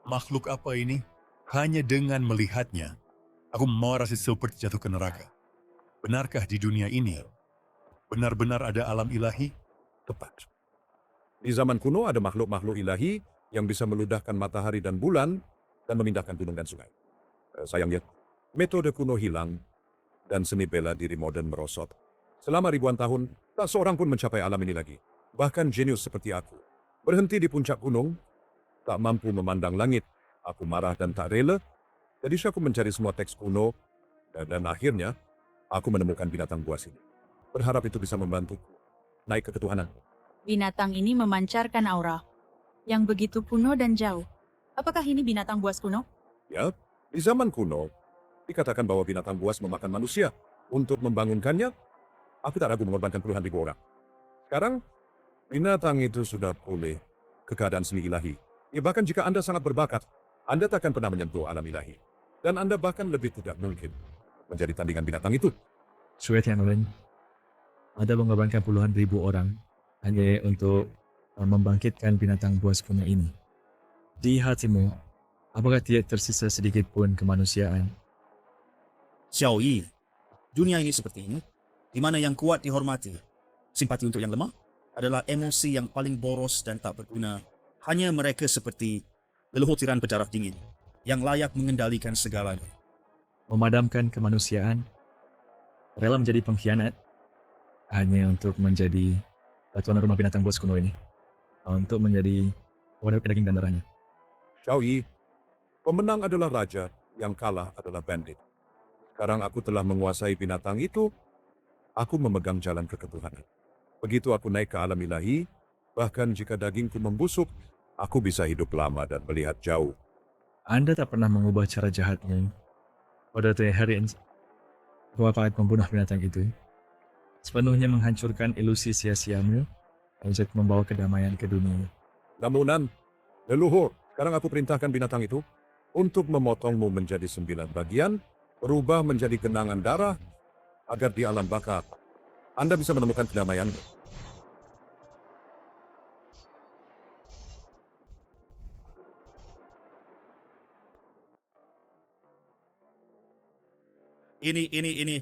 S3: Makhluk apa ini? Hanya dengan melihatnya, aku merasa seperti jatuh ke neraka. Benarkah di dunia ini benar-benar ada alam ilahi?
S9: Tepat. Di zaman kuno ada makhluk-makhluk ilahi yang bisa meludahkan matahari dan bulan dan memindahkan gunung dan sungai. Sayangnya, metode kuno hilang dan seni bela diri modern merosot. Selama ribuan tahun, tak seorang pun mencapai alam ini lagi. Bahkan jenius seperti aku. Berhenti di puncak gunung, tak mampu memandang langit. Aku marah dan tak rela. Jadi aku mencari semua teks kuno dan akhirnya aku menemukan binatang buas ini. Berharap itu bisa membantuku naik ke ketuhanan.
S1: Binatang ini memancarkan aura yang begitu kuno dan jauh. Apakah ini binatang buas kuno?
S9: Ya, di zaman kuno, dikatakan bahwa binatang buas memakan manusia. Untuk membangunkannya, aku tak ragu mengorbankan puluhan ribu orang. Sekarang, binatang itu sudah pulih ke keadaan seni ilahi. Ya, bahkan jika Anda sangat berbakat, Anda takkan pernah menyentuh alam ilahi. Dan Anda bahkan lebih tidak mungkin menjadi tandingan binatang itu.
S10: Sue Tianlin, Anda mengorbankan puluhan ribu orang hanya untuk membangkitkan binatang buas kuno ini. Di hatimu, apakah tidak tersisa sedikit pun kemanusiaan?
S12: Xiao Yi, dunia ini seperti ini, di mana yang kuat dihormati, simpati untuk yang lemah adalah emosi yang paling boros dan tak berguna. Hanya mereka seperti leluhur tiran berdarah dingin yang layak mengendalikan segalanya.
S10: Memadamkan kemanusiaan, rela menjadi pengkhianat hanya untuk menjadi tuan rumah binatang buas kuno ini, untuk menjadi wadah daging dan darahnya.
S9: Xiao Yi, pemenang adalah raja, yang kalah adalah bandit. Sekarang aku telah menguasai binatang itu, aku memegang jalan ke ketuhanan. Begitu aku naik ke alam ilahi, bahkan jika dagingku membusuk, aku bisa hidup lama dan melihat jauh.
S10: Anda tak pernah mengubah cara jahatmu. Pada hari ini, kau akan membunuh binatang itu, sepenuhnya menghancurkan ilusi sia-siamu untuk membawa kedamaian ke dunia.
S9: Namunan, leluhur, sekarang aku perintahkan binatang itu untuk memotongmu menjadi 9 bagian, berubah menjadi genangan darah, agar di alam baka Anda bisa menemukan kedamaian.
S12: Ini.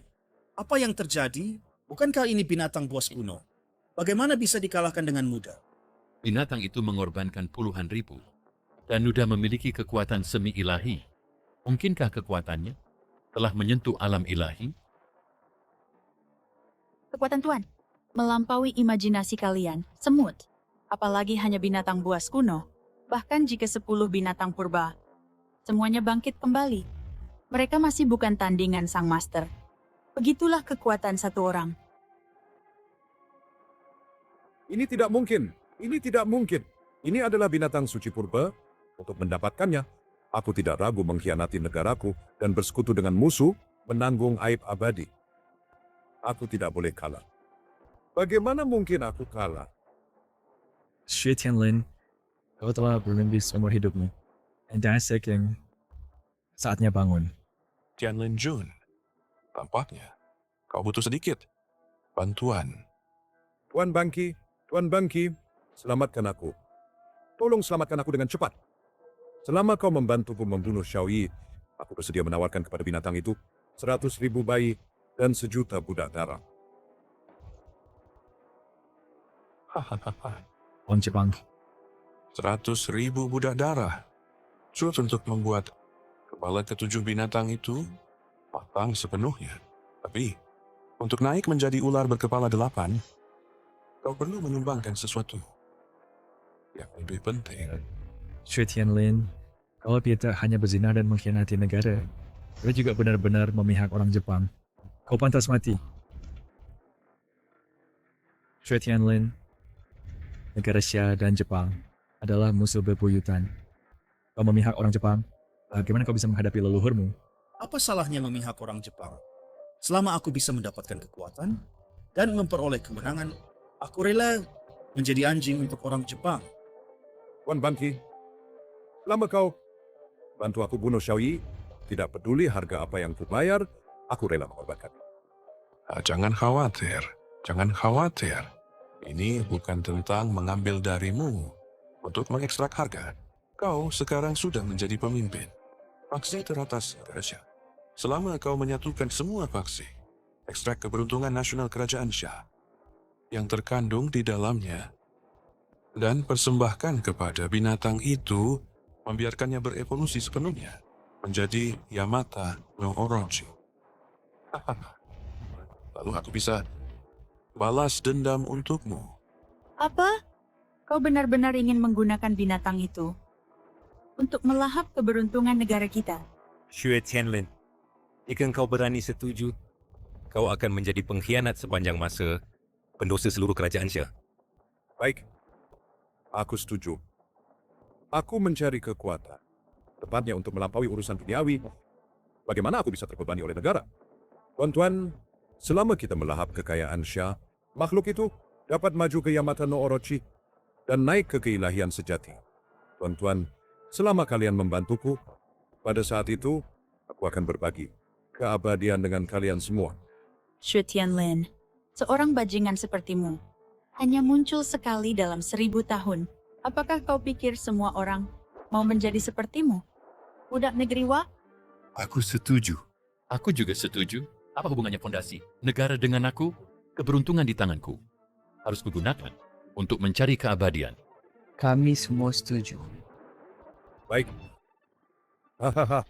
S12: Apa yang terjadi? Bukankah ini binatang buas kuno? Bagaimana bisa dikalahkan dengan mudah?
S8: Binatang itu mengorbankan puluhan ribu dan sudah memiliki kekuatan semi ilahi. Mungkinkah kekuatannya telah menyentuh alam ilahi?
S1: Kekuatan Tuan melampaui imajinasi kalian. Semut, apalagi hanya binatang buas kuno. Bahkan jika 10 binatang purba, semuanya bangkit kembali. Mereka masih bukan tandingan sang master. Begitulah kekuatan satu orang.
S9: Ini tidak mungkin. Ini tidak mungkin. Ini adalah binatang suci purba. Untuk mendapatkannya, aku tidak ragu mengkhianati negaraku dan bersekutu dengan musuh, menanggung aib abadi. Aku tidak boleh kalah. Bagaimana mungkin aku kalah?
S10: Xue Tianlin, kau telah bermimpi seumur hidupmu. Dan sekarang saatnya bangun.
S5: Tianlin Jun, tampaknya kau butuh sedikit bantuan.
S9: Tuan Bangki, selamatkan aku. Tolong selamatkan aku dengan cepat. Selama kau membantuku membunuh Xiao Yi, aku bersedia menawarkan kepada binatang itu 100.000 bayi dan 1 juta budak darah.
S10: Orang Jepang.
S5: 100.000 budak darah. Sulit untuk membuat kepala ketujuh binatang itu matang sepenuhnya. Tapi, untuk naik menjadi ular berkepala 8, kau perlu menyumbangkan sesuatu yang lebih penting.
S10: Xue Tianlin, kalau dia tak hanya berzina dan mengkhianati negara, dia juga benar-benar memihak orang Jepang. Kau pantas mati. Xue Tianlin, negara Xia dan Jepang adalah musuh bebuyutan. Kau memihak orang Jepang, bagaimana kau bisa menghadapi leluhurmu?
S12: Apa salahnya memihak orang Jepang? Selama aku bisa mendapatkan kekuatan dan memperoleh kemenangan, aku rela menjadi anjing untuk orang Jepang.
S9: Tuan Banki, lama kau bantu aku bunuh Xiaoyi, tidak peduli harga apa yang kubayar, aku rela mengorbankan.
S5: Jangan khawatir, jangan khawatir. Ini bukan tentang mengambil darimu untuk mengekstrak harga. Kau sekarang sudah menjadi pemimpin faksi teratas Asia. Selama kau menyatukan semua faksi, ekstrak keberuntungan nasional kerajaan Xia yang terkandung di dalamnya dan persembahkan kepada binatang itu, membiarkannya berevolusi sepenuhnya menjadi Yamata no Orochi. Lalu aku bisa balas dendam untukmu.
S1: Apa? Kau benar-benar ingin menggunakan binatang itu untuk melahap keberuntungan negara kita?
S15: Xue Tianlin, jika engkau berani setuju, kau akan menjadi pengkhianat sepanjang masa, pendosa seluruh kerajaan Xia.
S9: Baik, aku setuju. Aku mencari kekuatan, tepatnya untuk melampaui urusan duniawi. Bagaimana aku bisa terbebani oleh negara? Tuan-tuan, selama kita melahap kekayaan Xia, makhluk itu dapat maju ke Yamata no Orochi dan naik ke keilahian sejati. Tuan-tuan, selama kalian membantuku, pada saat itu aku akan berbagi keabadian dengan kalian semua.
S1: Xue Tianlin, seorang bajingan sepertimu hanya muncul sekali dalam 1000 tahun. Apakah kau pikir semua orang mau menjadi sepertimu? Budak negeri Wa?
S3: Aku setuju.
S8: Aku juga setuju. Apa hubungannya fondasi? Negara dengan aku, keberuntungan di tanganku. Harus kugunakan untuk mencari keabadian.
S10: Kami semua setuju.
S9: Baik. Hahaha.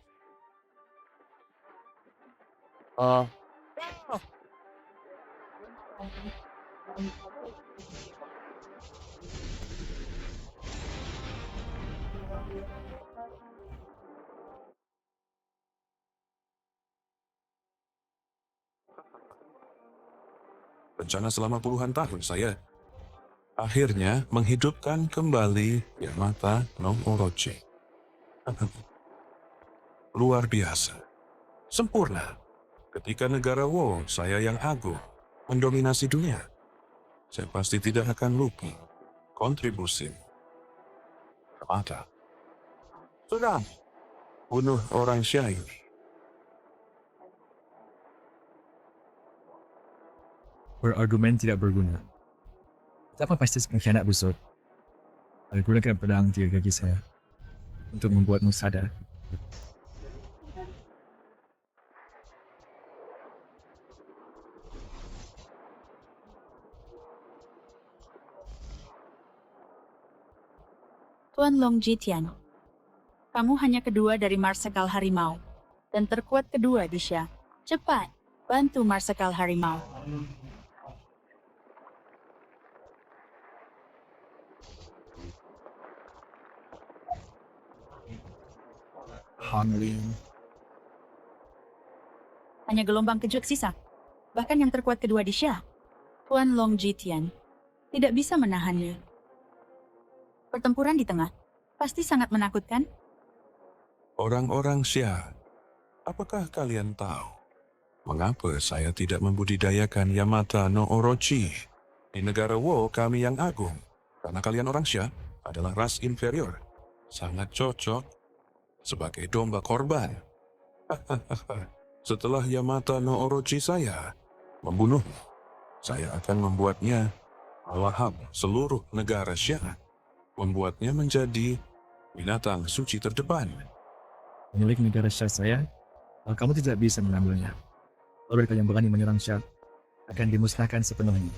S5: Rencana selama puluhan tahun saya akhirnya menghidupkan kembali Yamata no Orochi. Luar biasa. Sempurna. Ketika negara Wo, saya yang agung, mendominasi dunia. Saya pasti tidak akan lupa kontribusi Yamata. Sudah, bunuh orang Xia ini.
S10: Berargumen tidak berguna. Betapa pasti pengkhianat busuk. Aku gunakan pedang 3 kaki saya untuk membuatmu sadar.
S1: Tuan Long Jitian, kamu hanya kedua dari Marsekal Harimau dan terkuat kedua di Xia. Cepat, bantu Marsekal Harimau.
S10: Hanglin.
S1: Hanya gelombang kejut sisa. Bahkan yang terkuat kedua di Xia, Tuan Long Jitian, tidak bisa menahannya. Pertempuran di tengah pasti sangat menakutkan.
S5: Orang-orang Xia, apakah kalian tahu mengapa saya tidak membudidayakan Yamata no Orochi? Di negara Wo kami yang agung, karena kalian orang Xia adalah ras inferior. Sangat cocok sebagai domba korban. Setelah Yamata no Orochi saya membunuh, saya akan membuatnya melahap seluruh negara Xia, membuatnya menjadi binatang suci terdepan.
S10: Milik negara Xia saya, kamu tidak bisa mengambilnya. Mereka yang berani menyerang Xia akan dimusnahkan sepenuhnya.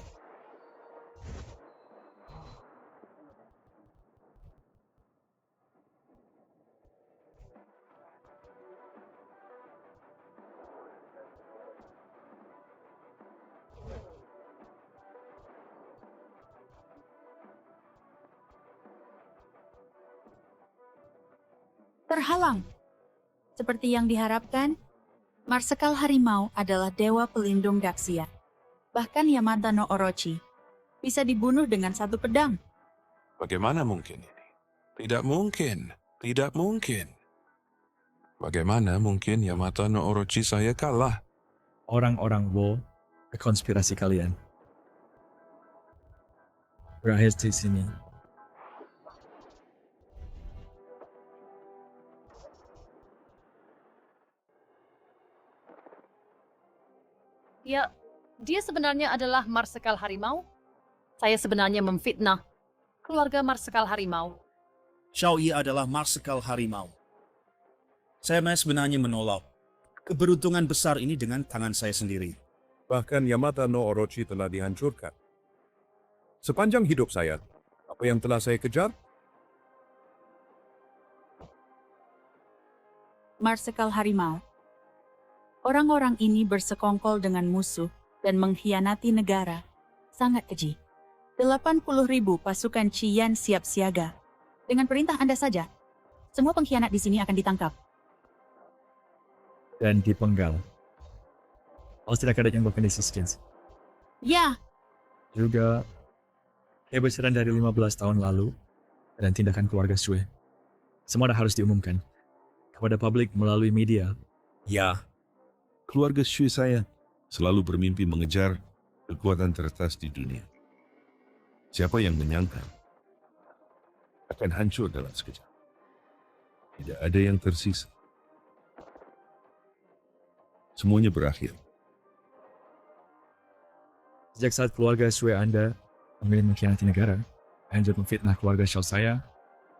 S1: terhalang. Seperti yang diharapkan, Marsekal Harimau adalah dewa pelindung Daxia. Bahkan Yamata no Orochi bisa dibunuh dengan satu pedang.
S5: Bagaimana mungkin ini? Tidak mungkin. Tidak mungkin. Bagaimana mungkin Yamata no Orochi saya kalah?
S10: Orang-orang Wo, konspirasi kalian. Berakhir di sini.
S14: Ya, dia sebenarnya adalah Marsekal Harimau. Saya sebenarnya memfitnah keluarga Marsekal Harimau.
S12: Xiao Yi adalah Marsekal Harimau. Saya sebenarnya menolak keberuntungan besar ini dengan tangan saya sendiri.
S9: Bahkan Yamata no Orochi telah dihancurkan. Sepanjang hidup saya, apa yang telah saya kejar?
S1: Marsekal Harimau. Orang-orang ini bersekongkol dengan musuh dan mengkhianati negara. Sangat keji. 80.000 pasukan Qian siap siaga. Dengan perintah Anda saja, semua pengkhianat di sini akan ditangkap.
S10: Dan dipenggal. Kalau tidak ada yang bukan resistance.
S1: Ya,
S10: Juga kebesaran dari 15 tahun lalu dan tindakan keluarga Shui. Semua harus diumumkan kepada publik melalui media.
S17: Ya, keluarga Shui saya selalu bermimpi mengejar kekuatan teratas di dunia. Siapa yang menyangka akan hancur dalam sekejap? Tidak ada yang tersisa. Semuanya berakhir.
S10: Sejak saat keluarga Shui Anda memilih mengkhianati negara, lanjut memfitnah keluarga Xiao saya,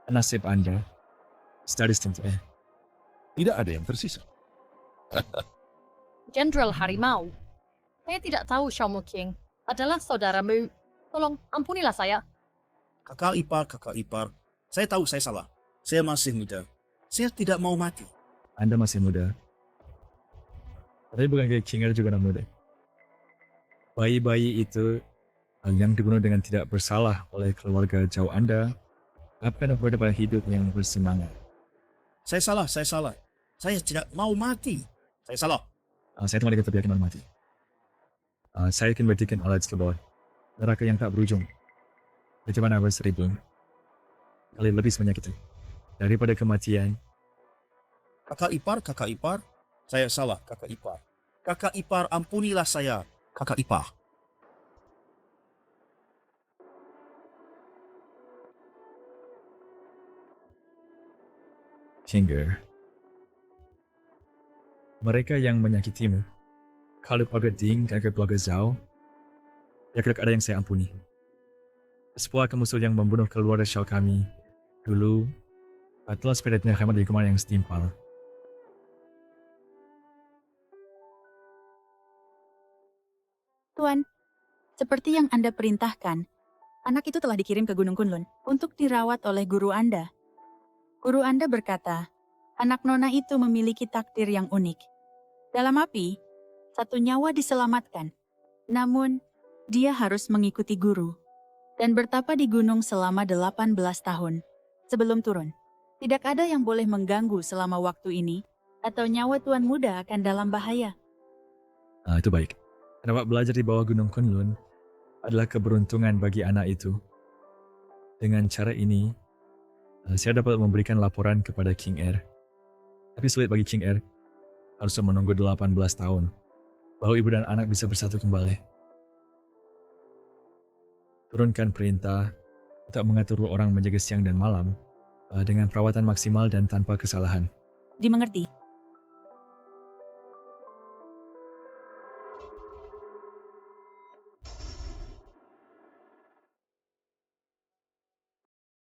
S10: nasib Anda status tentu.
S17: Tidak ada yang tersisa.
S14: Jenderal Harimau, saya tidak tahu Xiao Muqing adalah saudaramu. Tolong ampunilah saya.
S12: Kakak ipar. Saya tahu saya salah. Saya masih muda. Saya tidak mau mati.
S10: Anda masih muda. Tapi bukan kayak King juga anak muda. Bayi-bayi itu yang dibunuh dengan tidak bersalah oleh keluarga jauh Anda akan berdepan hidup yang bersemangat.
S12: Saya salah. Saya tidak mau mati. Saya salah.
S10: Saya teman kita biarkan mati. Saya akan berikan alat ke bawah. Neraka yang tak berujung. Bagaimana berseribu kali lebih menyakiti daripada kematian.
S12: Kakak ipar. Saya salah, kakak ipar. Kakak ipar, ampunilah saya, kakak ipar.
S10: Kinger. Mereka yang menyakitimu, kalau keluarga Ding dan keluarga Zhao, ya tidak ada yang saya ampuni. Sebuah musuh yang membunuh keluarga Xiao kami dulu telah spiritnya hemat dari kemarin yang setimpal.
S1: Tuan, seperti yang Anda perintahkan, anak itu telah dikirim ke Gunung Kunlun untuk dirawat oleh guru Anda. Guru Anda berkata, anak Nona itu memiliki takdir yang unik. Dalam api, satu nyawa diselamatkan. Namun, dia harus mengikuti guru dan bertapa di gunung selama 18 tahun sebelum turun. Tidak ada yang boleh mengganggu selama waktu ini, atau nyawa tuan muda akan dalam bahaya.
S10: Itu baik. Dapat belajar di bawah Gunung Kunlun adalah keberuntungan bagi anak itu. Dengan cara ini, saya dapat memberikan laporan kepada King Air. Tapi sulit bagi King Air, harus menunggu 18 tahun, bahwa ibu dan anak bisa bersatu kembali. Turunkan perintah untuk mengatur orang menjaga siang dan malam dengan perawatan maksimal dan tanpa kesalahan.
S1: Dimengerti.